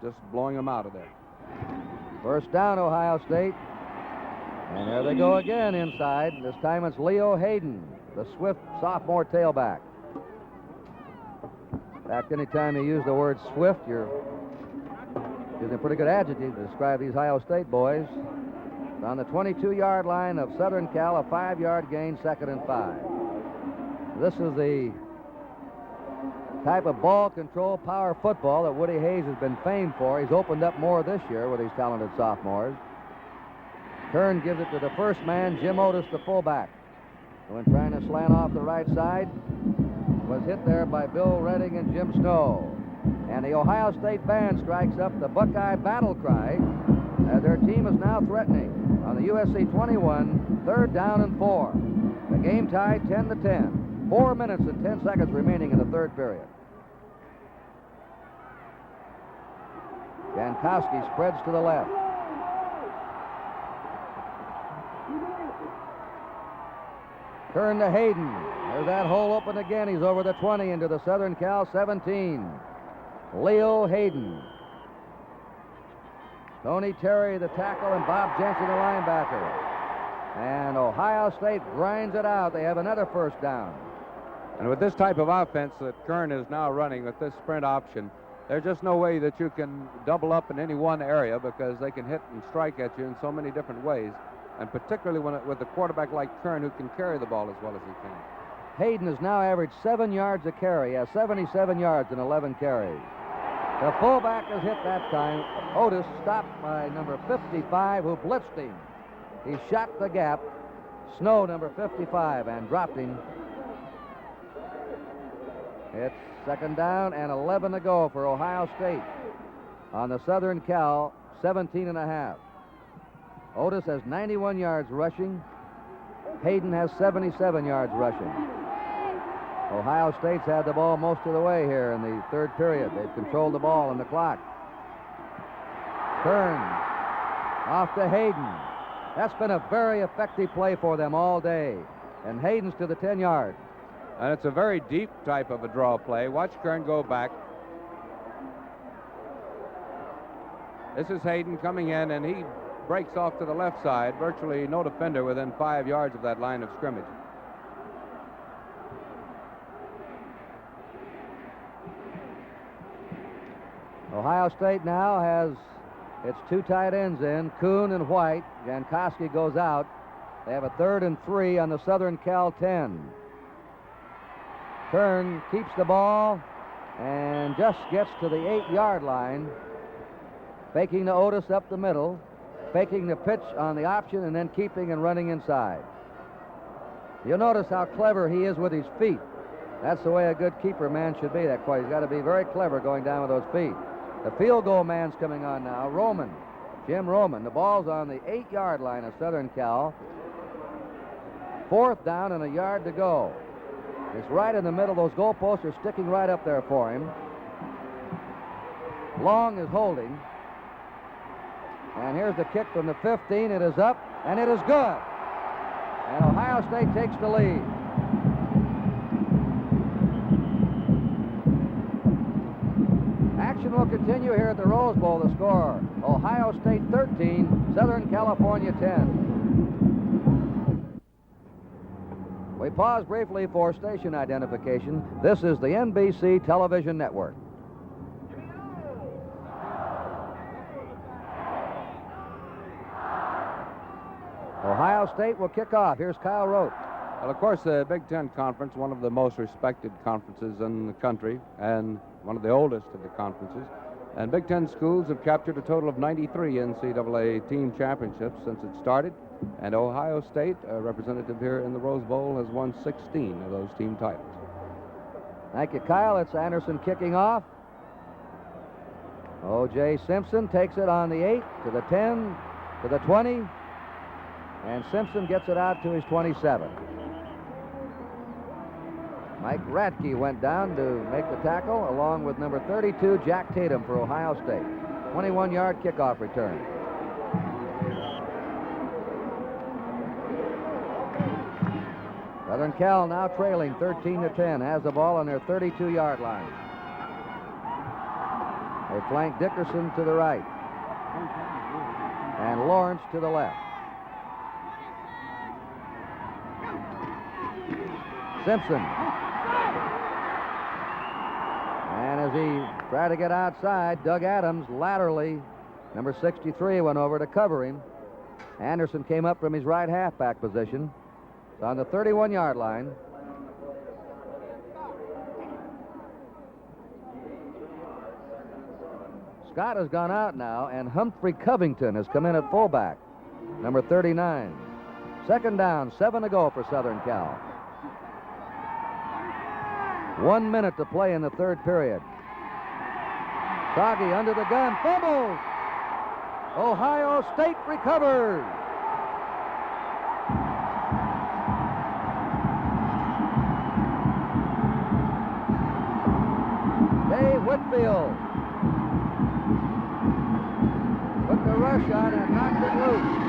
just blowing them out of there. First down, Ohio State. And there they go again inside. This time it's Leo Hayden, the swift sophomore tailback. In fact, anytime you use the word swift, you're using a pretty good adjective to describe these Ohio State boys. On the 22-yard line of Southern Cal, a 5-yard gain, 2nd and 5. This is the type of ball control power football that Woody Hayes has been famed for. He's opened up more this year with these talented sophomores. Kern gives it to the first man, Jim Otis, the fullback, who, when trying to slant off the right side, was hit there by Bill Redding and Jim Snow. And the Ohio State band strikes up the Buckeye battle cry as their team is now threatening on the USC 21, 3rd down and 4. The game tied 10-10. 4 minutes and 10 seconds remaining in the 3rd period. Jankowski spreads to the left. Turn to Hayden. There's that hole open again. He's over the 20 into the Southern Cal 17. Leo Hayden. Tony Terry, the tackle, and Bob Jensen, the linebacker. And Ohio State grinds it out. They have another 1st down. And with this type of offense that Kern is now running with this sprint option, there's just no way that you can double up in any one area because they can hit and strike at you in so many different ways, and particularly with a quarterback like Kern who can carry the ball as well as he can. Hayden has now averaged 7 yards a carry. He has 77 yards in 11 carries. The fullback is hit that time. Otis stopped by number 55, who blitzed him. He shot the gap. Snow, number 55, and dropped him. It's 2nd down and 11 to go for Ohio State on the Southern Cal 17.5. Otis has 91 yards rushing. Hayden has 77 yards rushing. Ohio State's had the ball most of the way here in the 3rd period. They've controlled the ball and the clock. Kern off to Hayden. That's been a very effective play for them all day. And Hayden's to the 10-yard. And it's a very deep type of a draw play. Watch Kern go back. This is Hayden coming in, and he breaks off to the left side. Virtually no defender within 5 yards of that line of scrimmage. Ohio State now has its 2 tight ends in, Kuhn and White. Jankowski goes out. They have a 3rd and 3 on the Southern Cal 10. Kern keeps the ball and just gets to the 8-yard line, faking to Otis up the middle, faking the pitch on the option, and then keeping and running inside. You'll notice how clever he is with his feet. That's the way a good keeper man should be. He's got to be very clever going down with those feet. The field goal man's coming on now, Roman, Jim Roman. The ball's on the 8-yard line of Southern Cal. 4th down and a yard to go. It's right in the middle. Those goalposts are sticking right up there for him. Long is holding. And here's the kick from the 15. It is up, and it is good. And Ohio State takes the lead. Action will continue here at the Rose Bowl. The score, Ohio State 13, Southern California 10. We pause briefly for station identification. This is the NBC Television Network. Ohio State will kick off. Here's Kyle Rote. Well, of course, the Big Ten Conference, one of the most respected conferences in the country and one of the oldest of the conferences. And Big Ten schools have captured a total of 93 NCAA team championships since it started. And Ohio State, a representative here in the Rose Bowl, has won 16 of those team titles. Thank you, Kyle. It's Anderson kicking off. O.J. Simpson takes it on the 8 to the 10 to the 20. And Simpson gets it out to his 27. Mike Radke went down to make the tackle, along with number 32, Jack Tatum, for Ohio State. 21-yard kickoff return. Southern Cal now trailing 13-10, has the ball on their 32-yard line. They flank Dickerson to the right and Lawrence to the left. Simpson. And as he tried to get outside, Doug Adams laterally, number 63, went over to cover him. Anderson came up from his right halfback position. It's on the 31-yard line. Scott has gone out now, and Humphrey Covington has come in at fullback, number 39. Second down, 7 to go for Southern Cal. 1 minute to play in the third period. Soggy under the gun, fumbles. Ohio State recovers. Dave Whitfield put the rush on and knocked it loose.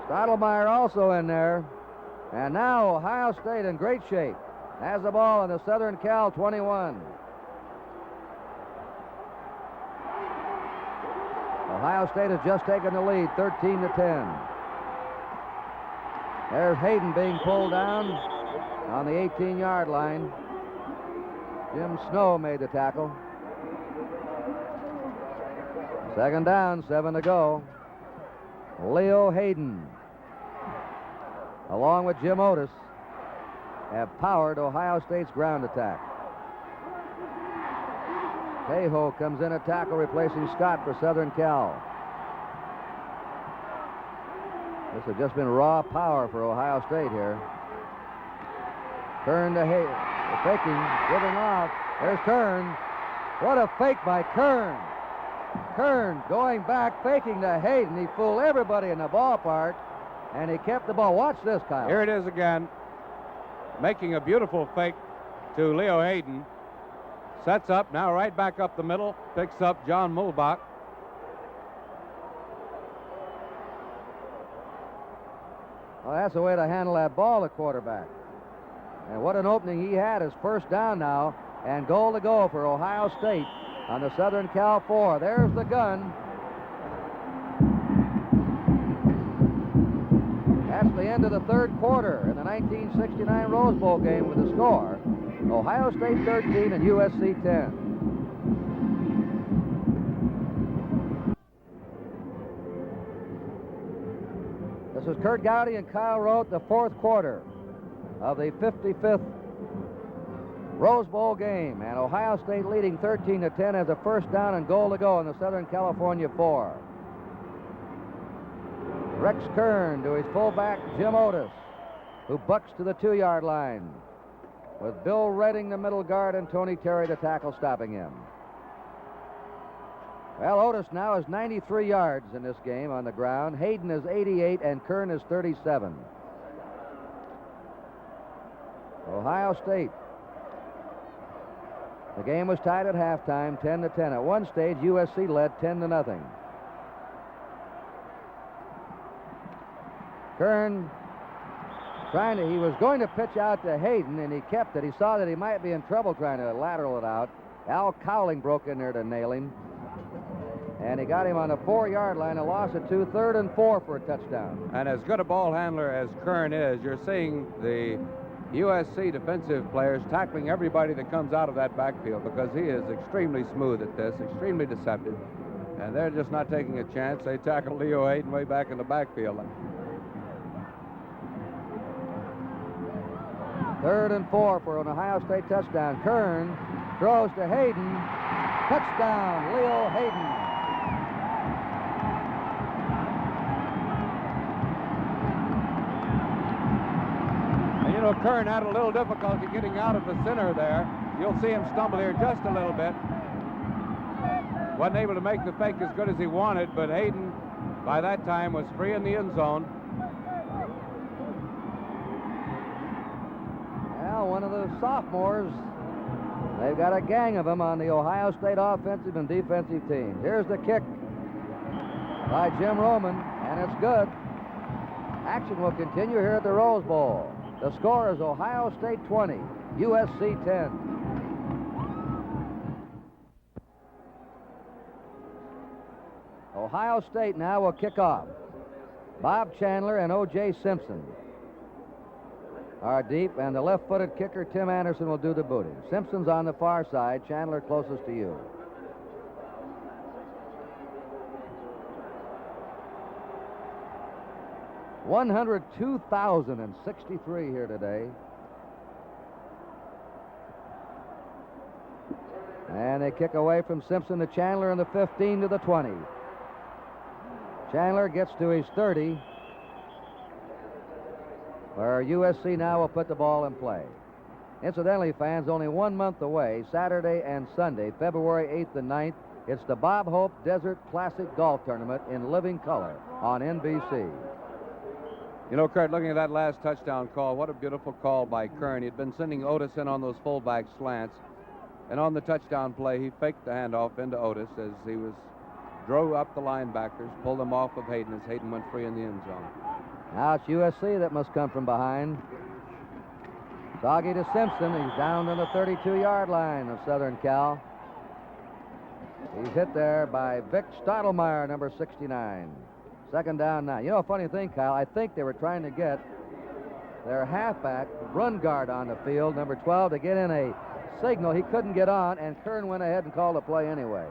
Stottlemyre also in there. And now Ohio State in great shape. Has the ball in the Southern Cal 21. Ohio State has just taken the lead, 13-10. There's Hayden being pulled down on the 18-yard line. Jim Snow made the tackle. Second down, 7 to go. Leo Hayden, along with Jim Otis, have powered Ohio State's ground attack. Cahill comes in at tackle, replacing Scott for Southern Cal. This has just been raw power for Ohio State here. Kern to Hayden. Faking, giving off. There's Kern. What a fake by Kern. Kern going back, faking to Hayden. He fooled everybody in the ballpark, and he kept the ball. Watch this, Kyle. Here it is again. Making a beautiful fake to Leo Hayden. Sets up, now right back up the middle. Picks up John Mulbach. Well, that's the way to handle that ball, the quarterback. And what an opening he had. His first down now, and goal to go for Ohio State on the Southern Cal 4. There's the gun. That's the end of the third quarter in the 1969 Rose Bowl game with the score: Ohio State 13 and USC 10. This is Kurt Gowdy and Kyle Rote, the fourth quarter of the 55th Rose Bowl game, and Ohio State leading 13-10 as a first down and goal to go in the Southern California 4. Rex Kern to his fullback, Jim Otis, who bucks to the 2-yard line, with Bill Redding, the middle guard, and Tony Terry, the tackle, stopping him. Well, Otis now is 93 yards in this game on the ground. Hayden is 88, and Kern is 37. Ohio State. The game was tied at halftime, 10-10. At one stage, USC led 10-0. Kern he was going to pitch out to Hayden, and he kept it. He saw that he might be in trouble trying to lateral it out. Al Cowling broke in there to nail him. And he got him on the 4-yard line, a loss of 2, 3rd and 4 for a touchdown. And as good a ball handler as Kern is, you're seeing the USC defensive players tackling everybody that comes out of that backfield, because he is extremely smooth at this, extremely deceptive. And they're just not taking a chance. They tackle Leo Hayden way back in the backfield. 3rd and 4 for an Ohio State touchdown. Kern throws to Hayden. Touchdown, Leo Hayden. And you know, Kern had a little difficulty getting out of the center there. You'll see him stumble here just a little bit. Wasn't able to make the fake as good as he wanted, but Hayden, by that time, was free in the end zone. Well, one of the sophomores. They've got a gang of them on the Ohio State offensive and defensive team. Here's the kick by Jim Roman, and it's good. Action will continue here at the Rose Bowl. The score is Ohio State 20, USC 10. Ohio State now will kick off. Bob Chandler and O.J. Simpson are deep, and the left-footed kicker, Tim Anderson, will do the booting. Simpson's on the far side, Chandler closest to you. $102,063 here today. And they kick away from Simpson to Chandler in the 15 to the 20. Chandler gets to his 30, where USC now will put the ball in play. Incidentally, fans, only 1 month away, Saturday and Sunday, February 8th and 9th, it's the Bob Hope Desert Classic Golf Tournament in living color on NBC. You know, Kurt, looking at that last touchdown call, what a beautiful call by Kern. He'd been sending Otis in on those fullback slants. And on the touchdown play, he faked the handoff into Otis as he drove up the linebackers, pulled them off of Hayden as Hayden went free in the end zone. Now it's USC that must come from behind. Doggy to Simpson. He's down to the 32-yard line of Southern Cal. He's hit there by Vic Stottlemyre, number 69. Second down now. You know, a funny thing, Kyle, I think they were trying to get their halfback run guard on the field, number 12, to get in a signal. He couldn't get on, and Kern went ahead and called the play anyway.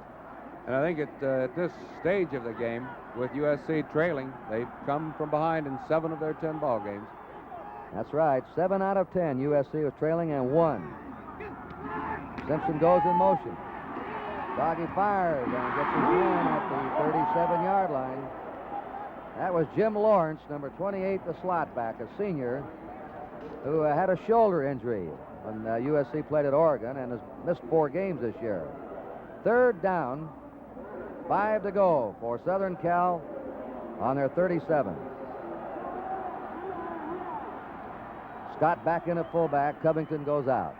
And I think at this stage of the game, with USC trailing, they've come from behind in 7 of their 10 ball games. That's right. 7 out of 10. USC was trailing and won. Simpson goes in motion. Doggy fires and gets his man at the 37-yard line. That was Jim Lawrence, number 28, the slot back, a senior, who had a shoulder injury when USC played at Oregon and has missed 4 games this year. Third down, 5 to go for Southern Cal on their 37. Scott back in at fullback. Covington goes out.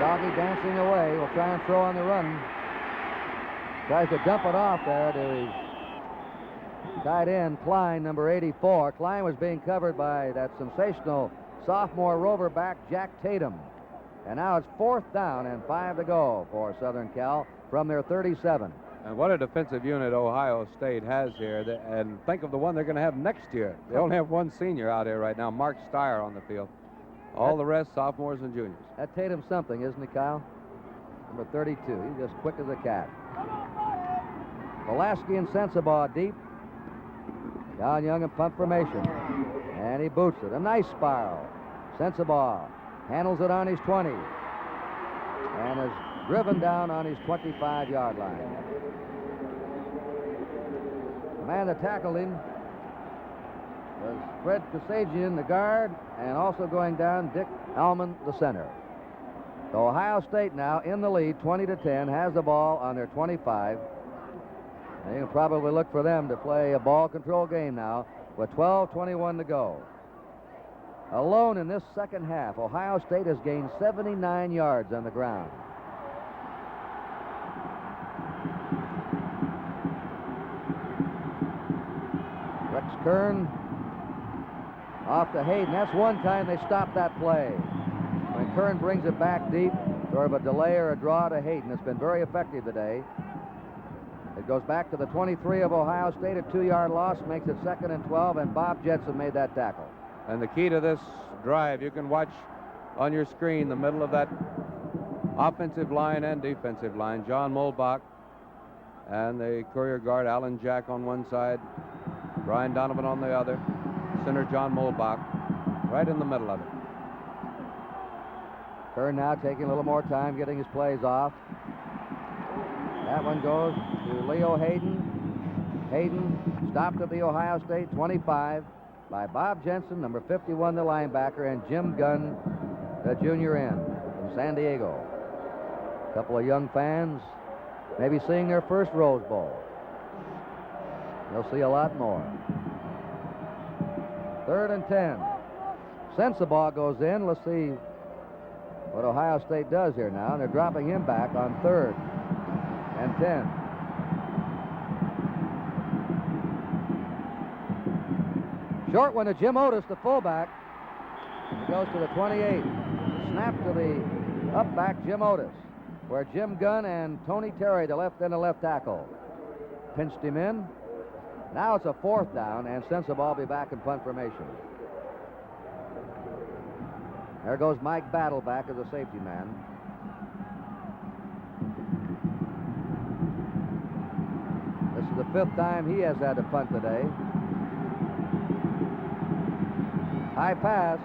Doggy dancing away. Will try and throw on the run. Tries to dump it off there to his tight end, Klein, number 84. Klein was being covered by that sensational sophomore rover back, Jack Tatum. And now it's 4th down and 5 to go for Southern Cal from their 37. And what a defensive unit Ohio State has here. And think of the one they're going to have next year. They only have one senior out here right now, Mark Steyer, on the field. All the rest, sophomores and juniors. That Tatum's something, isn't he, Kyle? Number 32. He's just quick as a cat. Pulaski and Sensabaugh deep. Down Young in punt formation. And he boots it. A nice spiral. Sensabaugh handles it on his 20. And is driven down on his 25-yard line. The man that tackled him was Fred Kasajian, the guard, and also going down, Dick Allman, the center. So Ohio State now in the lead, 20-10, has the ball on their 25. And you can probably look for them to play a ball control game now with 12:21 to go. Alone in this second half, Ohio State has gained 79 yards on the ground. Rex Kern off to Hayden. That's one time they stopped that play. When Kern brings it back deep, sort of a delay or a draw to Hayden. It's been very effective today. It goes back to the 23 of Ohio State. A 2-yard loss makes it 2nd and 12, and Bob Jetson made that tackle. And the key to this drive, you can watch on your screen the middle of that offensive line and defensive line. John Mulbach and the Courier guard, Alan Jack, on one side, Brian Donovan on the other, center John Mulbach, right in the middle of it. Kern now taking a little more time getting his plays off. That one goes to Leo Hayden. Hayden stopped at the Ohio State 25 by Bob Jensen, number 51, the linebacker, and Jim Gunn, the junior end from San Diego. A couple of young fans maybe seeing their first Rose Bowl. They'll see a lot more. 3rd and 10. Sensabaugh goes in. Let's see what Ohio State does here now. And they're dropping him back on 3rd and 10. Short one to Jim Otis, the fullback. He goes to the 28. Snap to the up back, Jim Otis. where Jim Gunn and Tony Terry, the left tackle, pinched him in. Now it's a 4th down, and Sensabaugh will be back in punt formation. There goes Mike Battle back as a safety man. This is the 5th time he has had to punt today. High pass,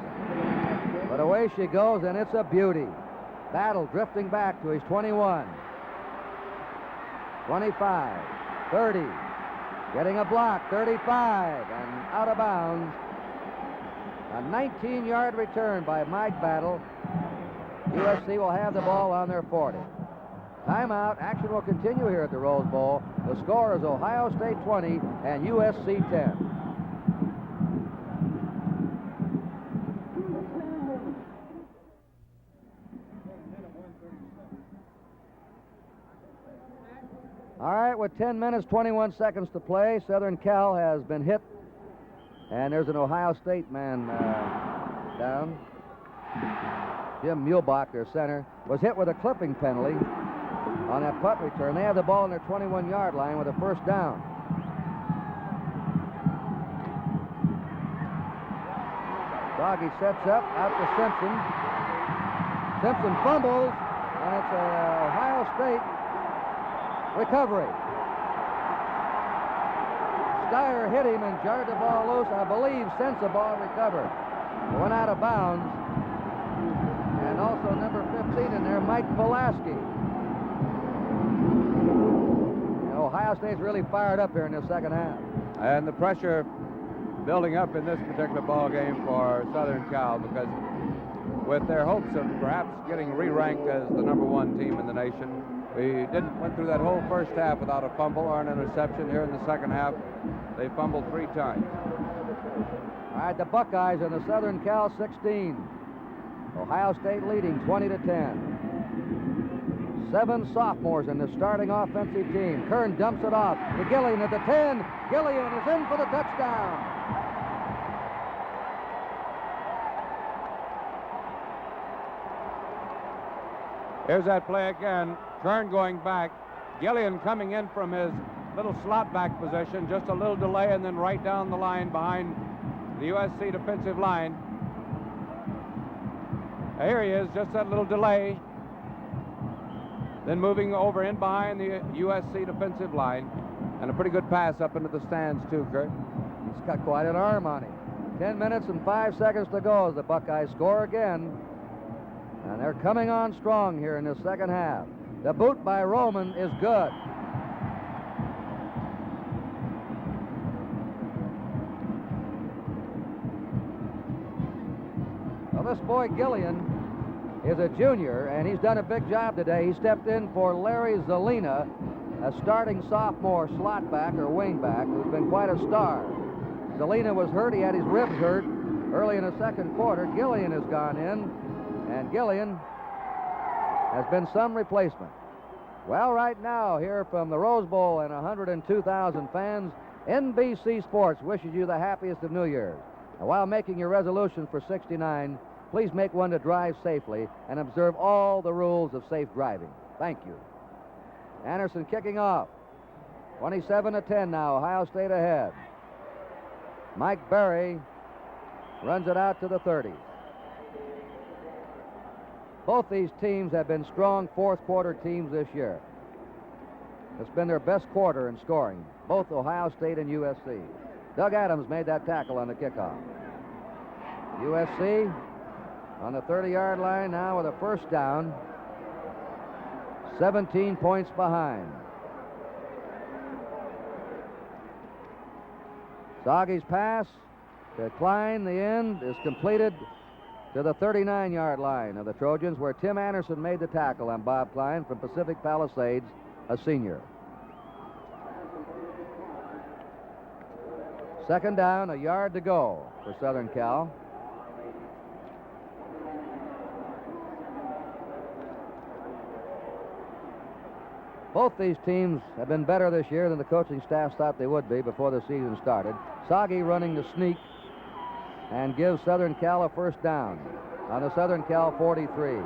but away she goes, and it's a beauty. Battle drifting back to his 21, 25, 30, getting a block, 35, and out of bounds. A 19-yard return by Mike Battle. USC will have the ball on their 40. Timeout. Action will continue here at the Rose Bowl. The score is Ohio State 20 and USC 10. All right, with 10 minutes, 21 seconds to play, Southern Cal has been hit, and there's an Ohio State man down. Jim Muehlbach, their center, was hit with a clipping penalty on that punt return. They have the ball on their 21-yard line with a 1st down. Doggy sets up, out to Simpson. Simpson fumbles, and it's an Ohio State recovery. Steyer hit him and jarred the ball loose. I believe Sensabaugh recovered. It went out of bounds. And also number 15 in there, Mike Pulaski. And Ohio State's really fired up here in the 2nd half. And the pressure building up in this particular ball game for Southern Cal, because with their hopes of perhaps getting re-ranked as the #1 team in the nation, we went through that whole 1st half without a fumble or an interception. Here in the 2nd half, they fumbled 3 times. All right, the Buckeyes in the Southern Cal 16. Ohio State leading 20-10. 7 sophomores in the starting offensive team. Kern dumps it off to Gillian at the 10. Gillian is in for the touchdown. Here's that play again. Kern going back. Gillian coming in from his little slot back position. Just a little delay, and then right down the line behind the USC defensive line. Here he is, just that little delay. Then moving over in behind the USC defensive line. And a pretty good pass up into the stands, too, Kurt. He's got quite an arm on him. 10 minutes and 5 seconds to go as the Buckeyes score again. And they're coming on strong here in the 2nd half. The boot by Roman is good. Well, this boy Gillian is a junior, and he's done a big job today. He stepped in for Larry Zelina, a starting sophomore slot back or wing back who's been quite a star. Zelina was hurt. He had his ribs hurt early in the 2nd quarter. Gillian has gone in, and Gillian has been some replacement. Well, right now, here from the Rose Bowl and 102,000 fans, NBC Sports wishes you the happiest of New Year's. And while making your resolutions for '69, please make one to drive safely and observe all the rules of safe driving. Thank you. Anderson kicking off. 27-10 now, Ohio State ahead. Mike Berry runs it out to the 30. Both these teams have been strong 4th quarter teams this year. It's been their best quarter in scoring, both Ohio State and USC. Doug Adams made that tackle on the kickoff. USC on the 30-yard line now with a 1st down. 17 points behind. Soggy's pass to Klein, the end, is completed to the 39-yard line of the Trojans, where Tim Anderson made the tackle on Bob Klein from Pacific Palisades, a senior. 2nd down, a yard to go for Southern Cal. Both these teams have been better this year than the coaching staff thought they would be before the season started. Soggy running the sneak and gives Southern Cal a 1st down on the Southern Cal 43.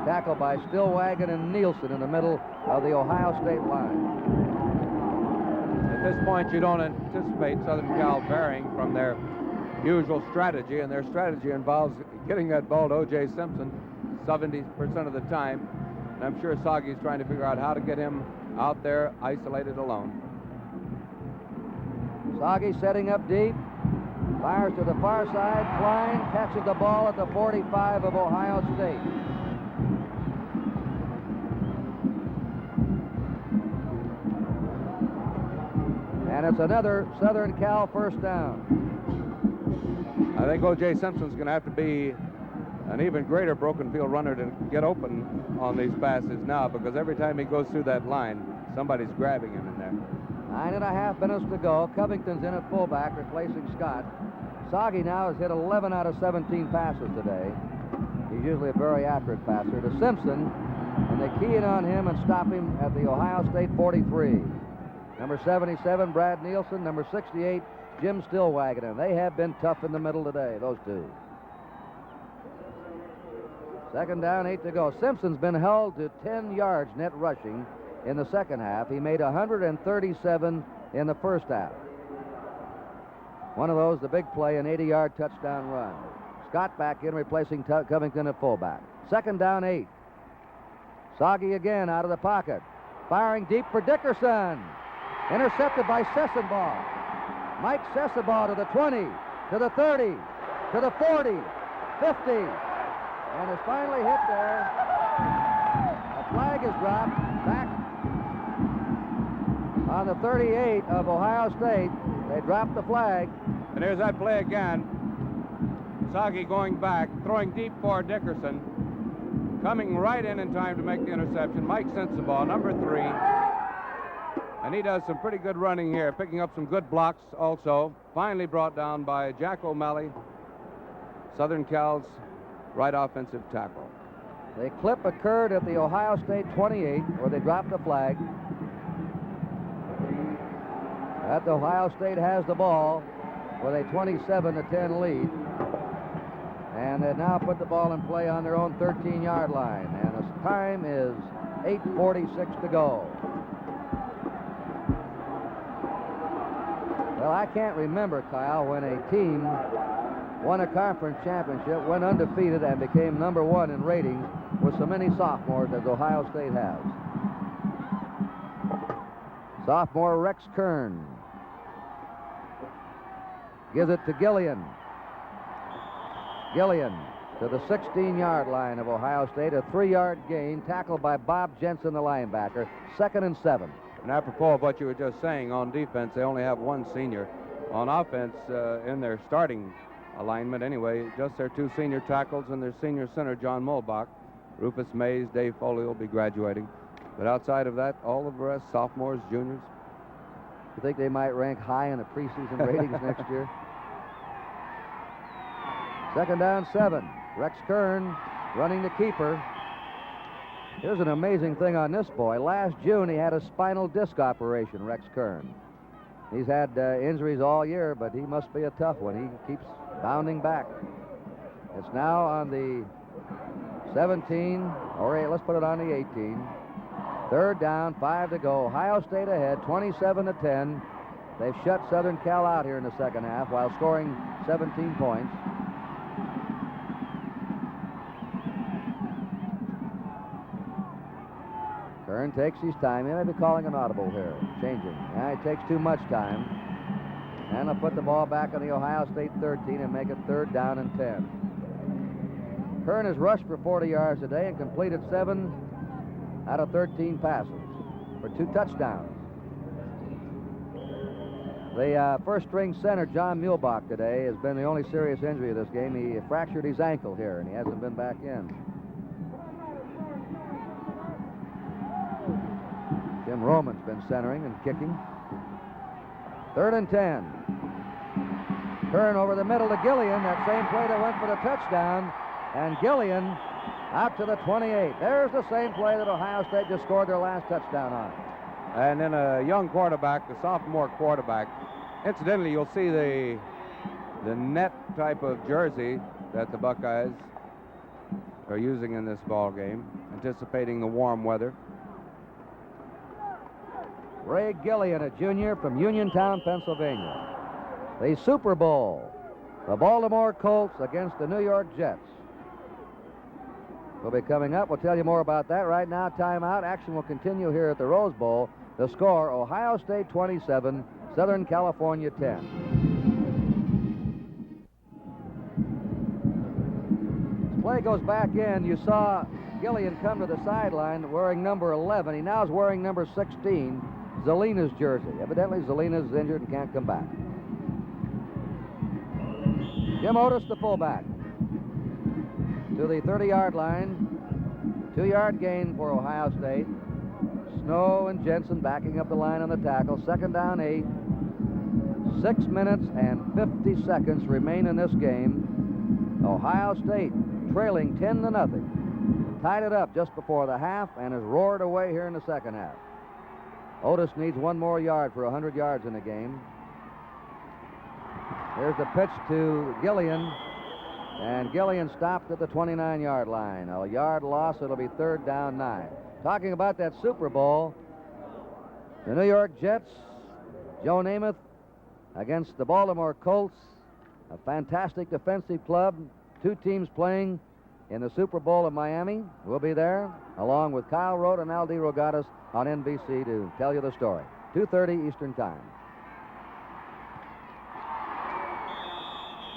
Tackled by Stillwagon and Nielsen in the middle of the Ohio State line. At this point, you don't anticipate Southern Cal varying from their usual strategy, and their strategy involves getting that ball to O.J. Simpson 70% of the time. And I'm sure Soggy's trying to figure out how to get him out there isolated alone. Soggy setting up deep. Fires to the far side. Klein catches the ball at the 45 of Ohio State. And it's another Southern Cal first down. I think O.J. Simpson's going to have to be an even greater broken field runner to get open on these passes now, because every time he goes through that line, somebody's grabbing him in there. 9.5 minutes to go. Covington's in at fullback, replacing Scott. Soggy now has hit 11 out of 17 passes today. He's usually a very accurate passer. To Simpson, and they key in on him and stop him at the Ohio State 43. Number 77, Brad Nielsen. Number 68, Jim Stillwagon. And they have been tough in the middle today, those two. Second down, 8 to go. Simpson's been held to 10 yards net rushing in the second half. He made 137 in the first half. One of those, the big play, an 80-yard touchdown run. Scott back in, replacing Covington at fullback. Second down, 8. Soggy again out of the pocket. Firing deep for Dickerson. Intercepted by Sessenbaugh. Mike Sessenbaugh to the 20, to the 30, to the 40, 50, and is finally hit there. A flag is dropped back on the 38 of Ohio State. They dropped the flag. And here's that play again. Soggy going back, throwing deep for Dickerson. Coming right in time to make the interception. Mike Sensabaugh, number 3. And he does some pretty good running here, picking up some good blocks also. Finally brought down by Jack O'Malley, Southern Cal's right offensive tackle. The clip occurred at the Ohio State 28, where they dropped the flag. That Ohio State has the ball with a 27-10 lead. And they now put the ball in play on their own 13-yard line. And the time is 8:46 to go. Well, I can't remember, Kyle, when a team won a conference championship, went undefeated, and became number 1 in ratings with so many sophomores as Ohio State has. Sophomore Rex Kern gives it to Gillian. Gillian to the 16-yard line of Ohio State, a 3-yard gain, tackled by Bob Jensen, the linebacker. 2nd and 7. And apropos of what you were just saying, on defense, they only have 1 senior. On offense, in their starting alignment anyway, just their 2 senior tackles and their senior center, John Mulbach. Rufus Mays, Dave Foley will be graduating. But outside of that, all of the rest, sophomores, juniors. You think they might rank high in the preseason ratings next year? Second down, 7. Rex Kern running the keeper. Here's an amazing thing on this boy. Last June, he had a spinal disc operation, Rex Kern. He's had injuries all year, but he must be a tough one. He keeps bounding back. It's now on the 17, or let's put it on the 18. Third down, 5 to go. Ohio State ahead, 27-10. They've shut Southern Cal out here in the second half while scoring 17 points. Kern takes his time. He may be calling an audible here. Changing. Yeah, he takes too much time. And they'll put the ball back on the Ohio State 13 and make it 3rd down and 10. Kern has rushed for 40 yards today and completed 7 out of 13 passes for 2 touchdowns. The first-string center, John Mulbach, today has been the only serious injury of this game. He fractured his ankle here, and he hasn't been back in. Jim Roman's been centering and kicking. 3rd and 10. Kern over the middle to Gillian. That same play that went for the touchdown. And Gillian out to the 28. There's the same play that Ohio State just scored their last touchdown on. And then a young quarterback, the sophomore quarterback. Incidentally, you'll see the net type of jersey that the Buckeyes they're using in this ball game, anticipating the warm weather. Ray Gillian, a junior from Uniontown, Pennsylvania. The Super Bowl, the Baltimore Colts against the New York Jets. Will be coming up. We'll tell you more about that. Right now, timeout. Action will continue here at the Rose Bowl. The score, Ohio State 27, Southern California 10. Play goes back in. You saw Gillian come to the sideline wearing number 11. He now is wearing number 16, Zelina's jersey. Evidently, Zelina's injured and can't come back. Jim Otis, the fullback, to the 30-yard line. 2-yard gain for Ohio State. Snow and Jensen backing up the line on the tackle. Second down, 8. 6 minutes and 50 seconds remain in this game. Ohio State trailing 10-0. Tied it up just before the half and has roared away here in the second half. Otis needs one more yard for 100 yards in the game. Here's the pitch to Gillian, and Gillian stopped at the 29-yard line. A yard loss, it'll be 3rd down 9. Talking about that Super Bowl, the New York Jets, Joe Namath against the Baltimore Colts, a fantastic defensive club. 2 teams playing in the Super Bowl of Miami. We'll be there, along with Kyle Rote and Al DeRogatis on NBC to tell you the story. 2:30 Eastern Time.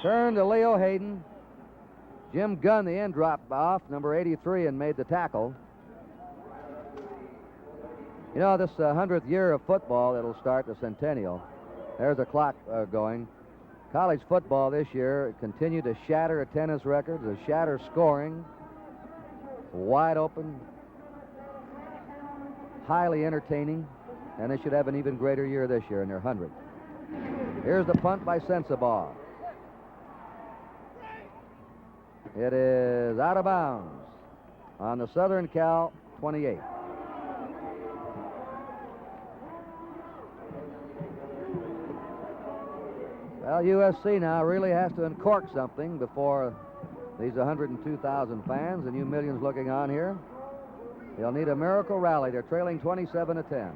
Turn to Leo Hayden. Jim Gunn, the end, dropped off, number 83, and made the tackle. You know, this 100th year of football, it'll start the centennial. There's a clock going. College football this year continued to shatter attendance records, to shatter scoring. Wide open, highly entertaining, and they should have an even greater year this year in their 100th. Here's the punt by Sensabaugh. It is out of bounds on the Southern Cal 28. Well, USC now really has to uncork something before these 102,000 fans and you millions looking on here. They'll need a miracle rally. They're trailing 27-10.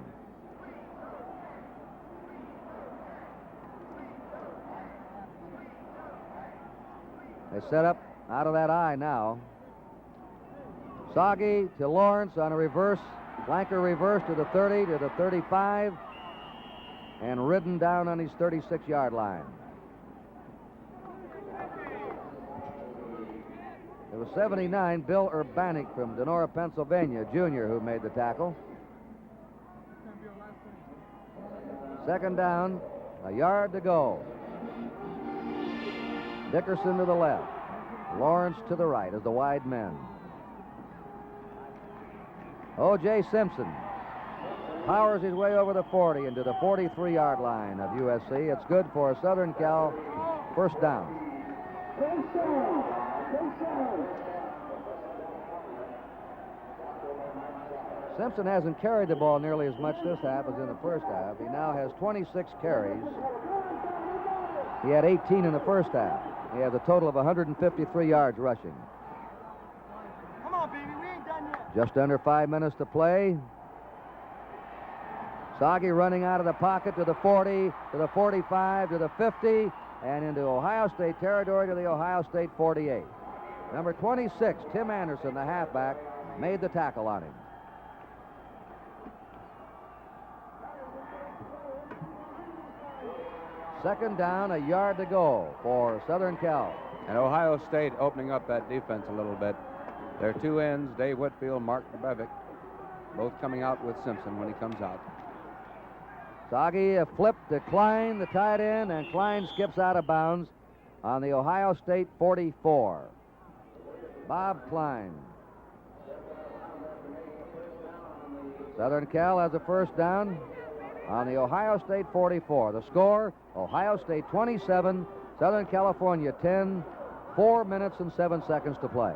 They set up out of that eye now. Soggy to Lawrence on a reverse, flanker reverse to the 30, to the 35, and ridden down on his 36-yard line. It was 79, Bill Urbanik from Donora, Pennsylvania, junior, who made the tackle. Second down, a yard to go. Dickerson to the left. Lawrence to the right as the wide men. O.J. Simpson powers his way over the 40 into the 43-yard line of USC. It's good for a Southern Cal first down. Simpson hasn't carried the ball nearly as much this half as in the first half. He now has 26 carries. He had 18 in the first half. He has a total of 153 yards rushing. Come on, baby, we ain't done yet. Just under 5 minutes to play. Soggy running out of the pocket to the 40, to the 45, to the 50, and into Ohio State territory to the Ohio State 48. Number 26, Tim Anderson, the halfback, made the tackle on him. Second down, a yard to go for Southern Cal. And Ohio State opening up that defense a little bit. Their 2 ends, Dave Whitfield, Mark Brevic, both coming out with Simpson when he comes out. Soggy, a flip to Klein, the tight end, and Klein skips out of bounds on the Ohio State 44. Bob Klein. Southern Cal has a first down on the Ohio State 44. The score, Ohio State 27, Southern California 10, 4 minutes and 7 seconds to play.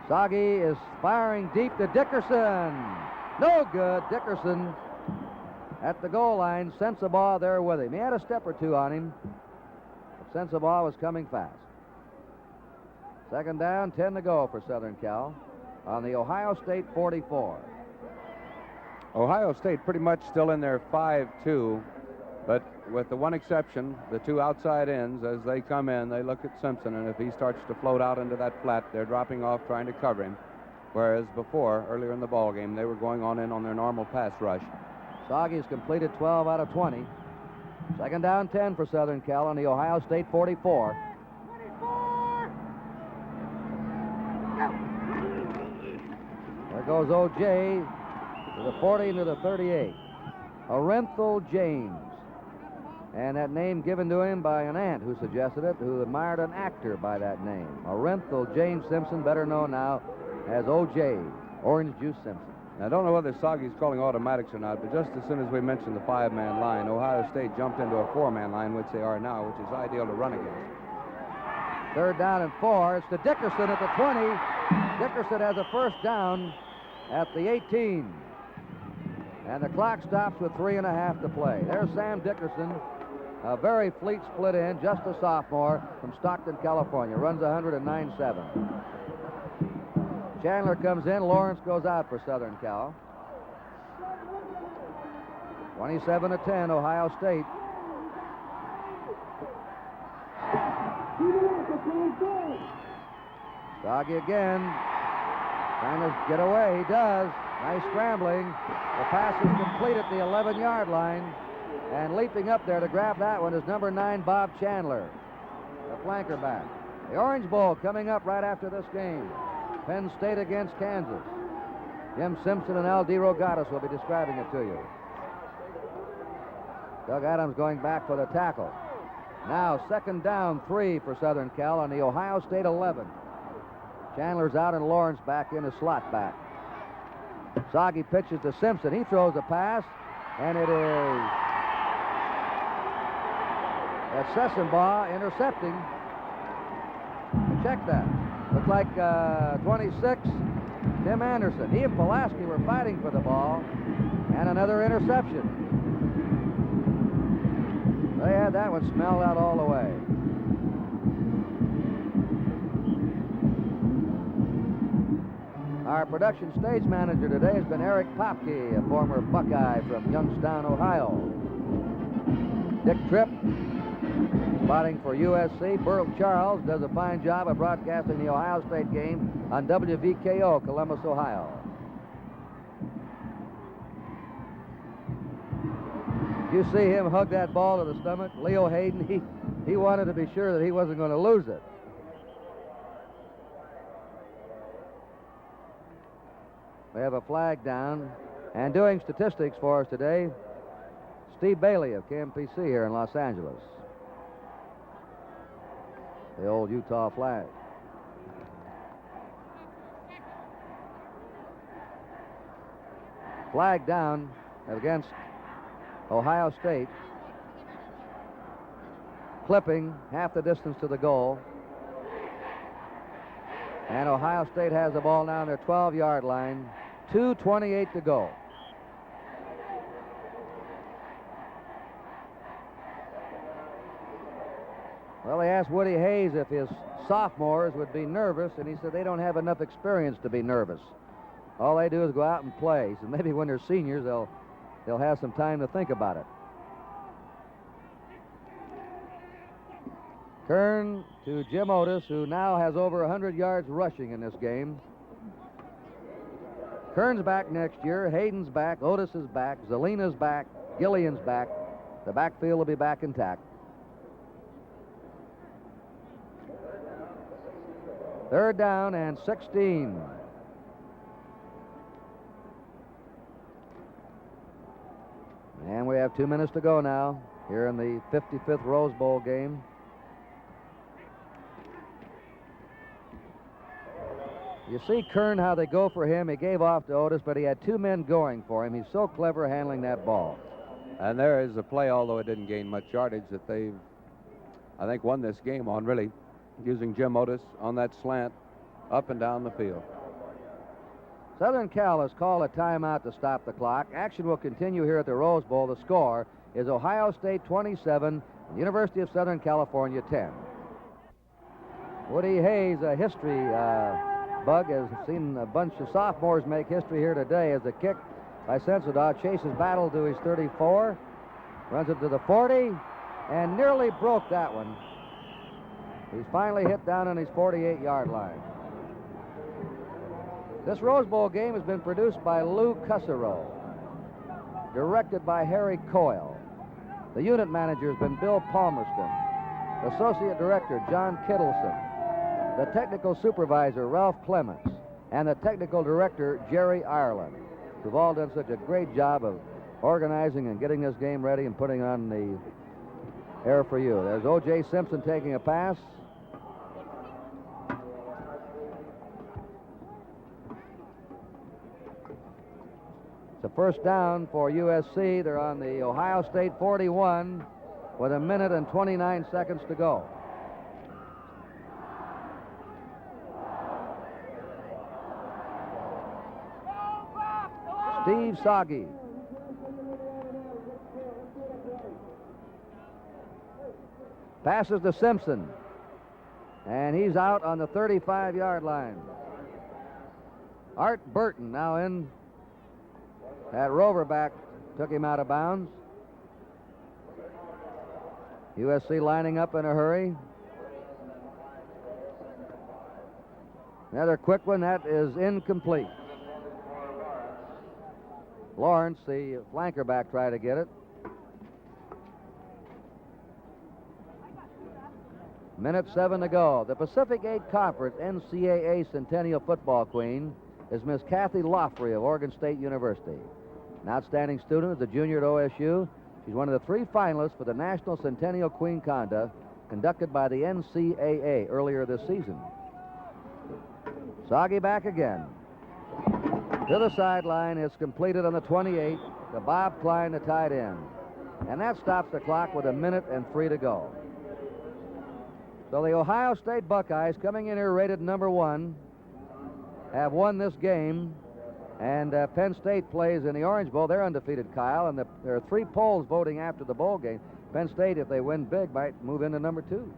Soggy is firing deep to Dickerson. No good. Dickerson at the goal line. Sensabaugh there with him. He had a step or two on him, but Sensabaugh was coming fast. Second down, 10 to go for Southern Cal on the Ohio State 44. Ohio State pretty much still in their 5-2, but with the one exception, the two outside ends, as they come in, they look at Simpson, and if he starts to float out into that flat, they're dropping off trying to cover him. Whereas before, earlier in the ball game, they were going on in on their normal pass rush. Soggy's completed 12 out of 20. Second down, 10 for Southern Cal on the Ohio State 44. There goes O.J. to the 40 and to the 38. Orenthal James. And that name given to him by an aunt who suggested it, who admired an actor by that name. Orenthal James Simpson, better known now as O.J., Orange Juice Simpson. I don't know whether Soggy's calling automatics or not, but just as soon as we mentioned the 5-man line, Ohio State jumped into a 4-man line, which they are now, which is ideal to run against. Third down and 4. It's to Dickerson at the 20. Dickerson has a first down at the 18. And the clock stops with 3.5 to play. There's Sam Dickerson, a very fleet split end, just a sophomore from Stockton, California. Runs 109.7. Chandler comes in. Lawrence goes out for Southern Cal. 27-10, Ohio State. Soggy again. Trying to get away. He does. Nice scrambling. The pass is complete at the 11-yard line. And leaping up there to grab that one is number 9, Bob Chandler, the flanker back. The Orange Bowl coming up right after this game. Penn State against Kansas. Jim Simpson and Al DeRogatis will be describing it to you. Doug Adams going back for the tackle. Now second down, 3 for Southern Cal on the Ohio State 11. Chandler's out and Lawrence back in a slot back. Soggy pitches to Simpson. He throws a pass, and it is Sessenbaugh intercepting. Check that. Looks like 26, Tim Anderson. He and Pulaski were fighting for the ball, and another interception. They had that one smelled out all the way. Our production stage manager today has been Eric Popke, a former Buckeye from Youngstown, Ohio. Dick Tripp, spotting for USC. Burl Charles does a fine job of broadcasting the Ohio State game on WVKO, Columbus, Ohio. You see him hug that ball to the stomach. Leo Hayden, he wanted to be sure that he wasn't going to lose it. We have a flag down. And doing statistics for us today, Steve Bailey of KMPC here in Los Angeles. The old Utah flag. Flag down against Ohio State. Clipping half the distance to the goal. And Ohio State has the ball now on their 12-yard line. 2:28 to go. Well, they asked Woody Hayes if his sophomores would be nervous, and he said they don't have enough experience to be nervous. All they do is go out and play. So maybe when they're seniors, they'll have some time to think about it. Kern to Jim Otis, who now has over 100 yards rushing in this game. Kern's back next year. Hayden's back. Otis is back. Zelina's back. Gillian's back. The backfield will be back intact. Third down and 16. And we have 2 minutes to go now here in the 55th Rose Bowl game. You see Kern, how they go for him. He gave off to Otis, but he had 2 men going for him. He's so clever handling that ball. And there is a play, although it didn't gain much yardage, that they've, I think, won this game on, really, using Jim Otis on that slant up and down the field. Southern Cal has called a timeout to stop the clock. Action will continue here at the Rose Bowl. The score is Ohio State 27, University of Southern California 10. Woody Hayes, a history bug, has seen a bunch of sophomores make history here today as the kick by Sensabaugh chases battle to his 34, runs it to the 40, and nearly broke that one. He's finally hit down on his 48-yard line. This Rose Bowl game has been produced by Lou Cusserow, directed by Harry Coyle. The unit manager has been Bill Palmerston, associate director John Kittleson, the technical supervisor Ralph Clements, and the technical director Jerry Ireland, who've all done such a great job of organizing and getting this game ready and putting on the air for you. There's O.J. Simpson taking a pass. It's a first down for USC. They're on the Ohio State 41 with 1 minute and 29 seconds to go. Steve Soggy. Passes to Simpson. And he's out on the 35-yard line. Art Burton now in. That Roverback took him out of bounds. USC lining up in a hurry. Another quick one. That is incomplete. Lawrence, the flanker back, tried to get it. Minute 7 to go. The Pacific 8 Conference NCAA Centennial Football Queen is Miss Kathy Loffrey of Oregon State University. An outstanding student as a junior at OSU. She's one of the 3 finalists for the National Centennial Queen Contest conducted by the NCAA earlier this season. Soggy back again. To the sideline. It's completed on the 28 to Bob Klein, the tight end. And that stops the clock with 1 minute and 3 to go. So the Ohio State Buckeyes, coming in here rated number 1, have won this game. And Penn State plays in the Orange Bowl. They're undefeated, Kyle. And there are 3 polls voting after the bowl game. Penn State, if they win big, might move into number 2.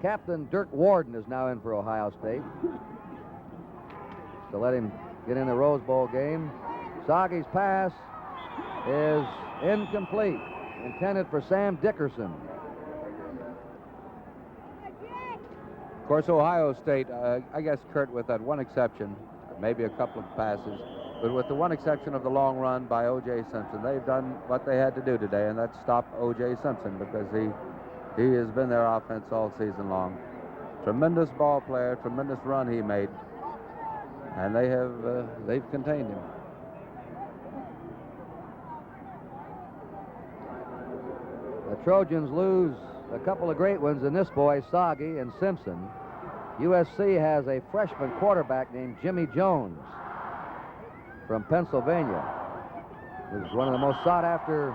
Captain Dirk Warden is now in for Ohio State to let him get in the Rose Bowl game. Soggy's pass is incomplete, intended for Sam Dickerson. Of course, Ohio State, I guess, Kurt, with that one exception, maybe a couple of passes, but with the one exception of the long run by O.J. Simpson, they've done what they had to do today, and that's stop O.J. Simpson, because he has been their offense all season long. Tremendous ball player, tremendous run he made, and they've contained him. The Trojans lose a couple of great ones in this boy, Soggy and Simpson. USC has a freshman quarterback named Jimmy Jones from Pennsylvania. He was one of the most sought-after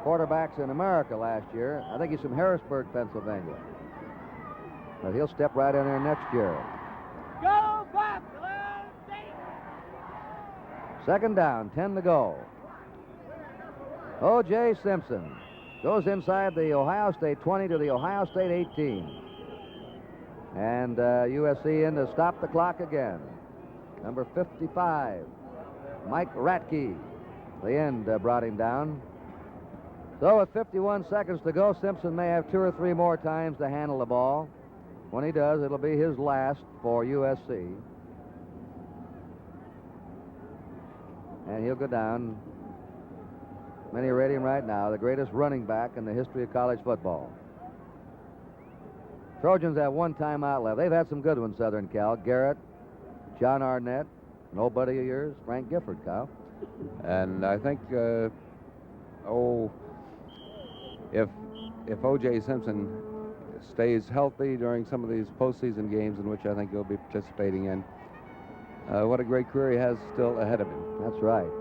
quarterbacks in America last year. I think he's from Harrisburg, Pennsylvania. But he'll step right in there next year. Go back, State! Second down, 10 to go. O.J. Simpson goes inside the Ohio State 20 to the Ohio State 18. And USC in to stop the clock again. Number 55, Mike Ratke. The end brought him down. So with 51 seconds to go, Simpson may have 2 or 3 more times to handle the ball. When he does, it'll be his last for USC. And he'll go down. Many rate him right now the greatest running back in the history of college football. Trojans have 1 timeout left. They've had some good ones, Southern Cal. Garrett, John Arnett, an old buddy of yours, Frank Gifford, Kyle. And I think, if O.J. Simpson stays healthy during some of these postseason games in which I think he'll be participating in, what a great career he has still ahead of him. That's right.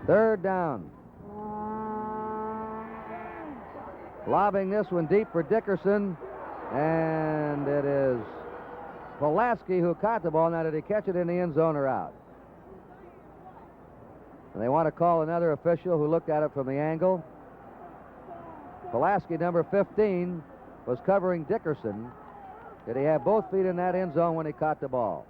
Third down. Lobbing this one deep for Dickerson. And it is Pulaski who caught the ball. Now, did he catch it in the end zone or out? And they want to call another official who looked at it from the angle. Pulaski, number 15, was covering Dickerson. Did he have both feet in that end zone when he caught the ball?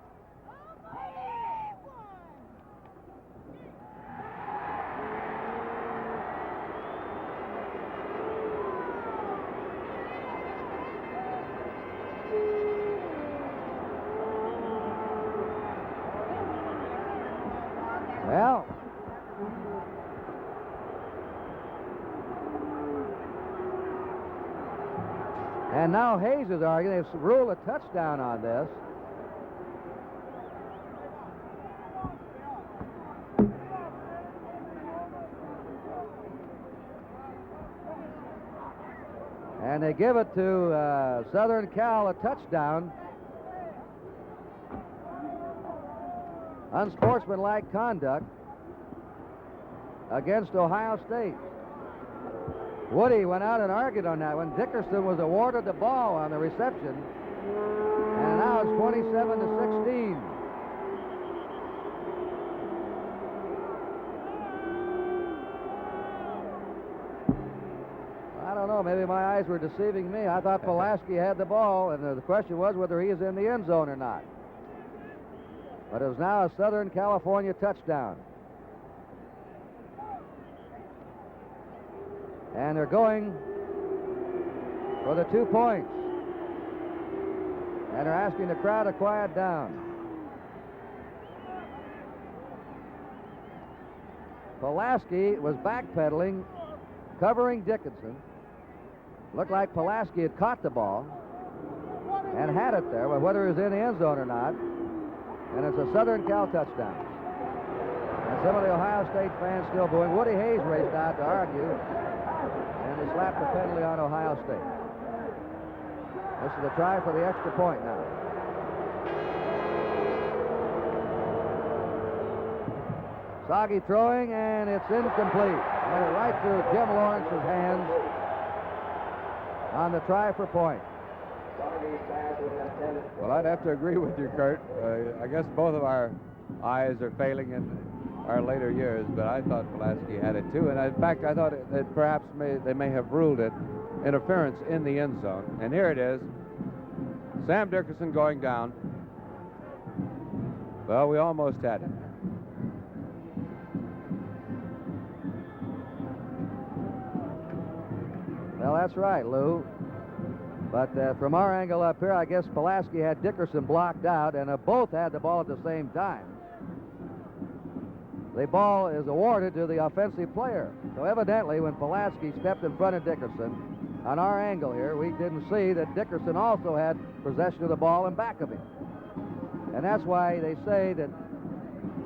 Well, and now Hayes is arguing. They've ruled a touchdown on this. And they give it to Southern Cal, a touchdown. Unsportsmanlike conduct against Ohio State. Woody went out and argued on that one. Dickerson was awarded the ball on the reception. And now it's 27-16. I don't know, maybe my eyes were deceiving me. I thought Pulaski had the ball, and the question was whether he is in the end zone or not. But it was now a Southern California touchdown. And they're going for the 2 points. And they're asking the crowd to quiet down. Pulaski was backpedaling, covering Dickinson. Looked like Pulaski had caught the ball and had it there, but whether it was in the end zone or not. And it's a Southern Cal touchdown. And some of the Ohio State fans still booing. Woody Hayes raced out to argue, and they slapped the penalty on Ohio State. This is a try for the extra point now. Soggy throwing, and it's incomplete. Went it right through Jim Lawrence's hands on the try for point. Well, I'd have to agree with you, Kurt. I guess both of our eyes are failing in our later years, but I thought Pulaski had it too. And in fact, I thought that perhaps they may have ruled it interference in the end zone. And here it is. Sam Dickerson going down. Well, we almost had it. Well, that's right, Lou. But from our angle up here, I guess Pulaski had Dickerson blocked out, and both had the ball at the same time. The ball is awarded to the offensive player. So evidently, when Pulaski stepped in front of Dickerson, on our angle here, we didn't see that Dickerson also had possession of the ball in back of him. And that's why they say that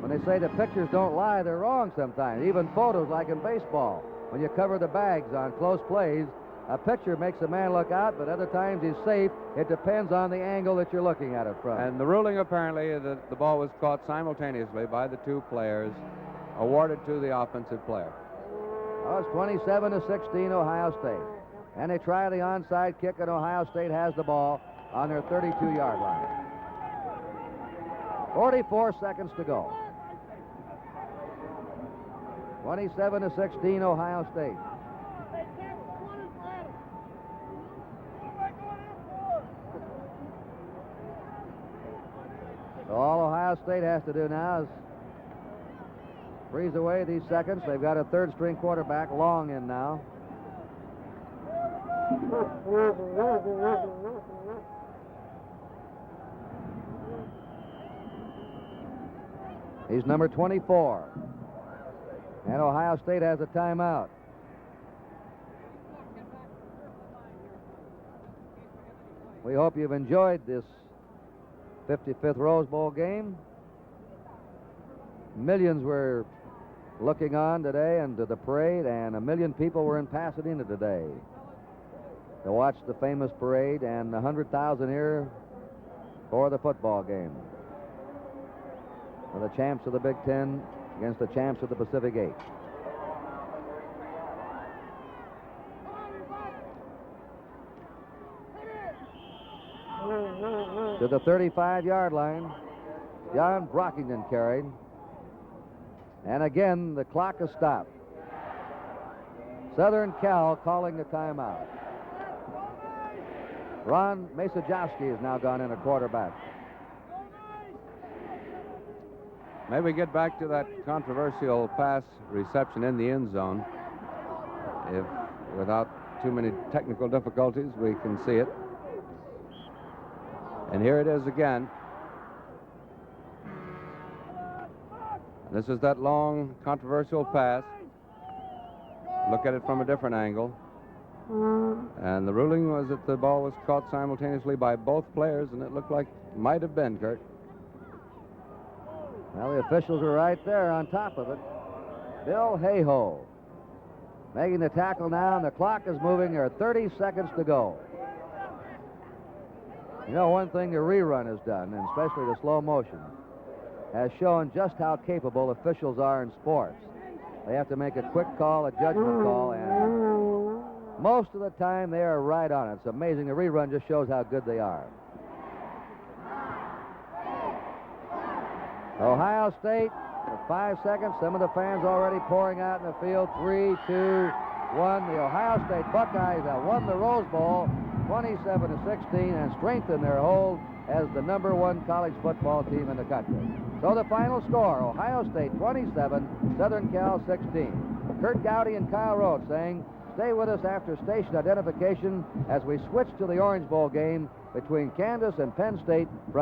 when they say that pictures don't lie, they're wrong sometimes. Even photos, like in baseball, when you cover the bags on close plays, a picture makes a man look out, but other times he's safe. It depends on the angle that you're looking at it from. And the ruling apparently that the ball was caught simultaneously by the two players, awarded to the offensive player. Oh, it's 27-16 Ohio State. And they try the onside kick, and Ohio State has the ball on their 32-yard line. 44 seconds to go. 27-16 Ohio State. So all Ohio State has to do now is freeze away these seconds. They've got a third-string quarterback, Long, in now. He's number 24. And Ohio State has a timeout. We hope you've enjoyed this 55th Rose Bowl game. Millions were looking on today and to the parade, and 1 million people were in Pasadena today to watch the famous parade, and 100,000 here for the football game. For the champs of the Big Ten against the champs of the Pacific 8. to the 35-yard line. John Brockington carried. And again, the clock is stopped. Southern Cal calling the timeout. Ron Masajowski has now gone in a quarterback. May we get back to that controversial pass reception in the end zone. If without too many technical difficulties, we can see it. And here it is again. This is that long, controversial pass. Look at it from a different angle. And the ruling was that the ball was caught simultaneously by both players, and it looked like it might have been, Kurt. Well, the officials are right there on top of it. Bill Hayhoe making the tackle now, and the clock is moving. There are 30 seconds to go. You know, one thing the rerun has done, and especially the slow motion, has shown just how capable officials are in sports. They have to make a quick call, a judgment call, and most of the time they are right on it. It's amazing. The rerun just shows how good they are. Ohio State, with 5 seconds, some of the fans already pouring out in the field. 3, 2, 1. The Ohio State Buckeyes have won the Rose Bowl 27-16 and strengthened their hold as the #1 college football team in the country. So the final score, Ohio State 27, Southern Cal 16. Kurt Gowdy and Kyle Rhodes saying, stay with us after station identification as we switch to the Orange Bowl game between Kansas and Penn State from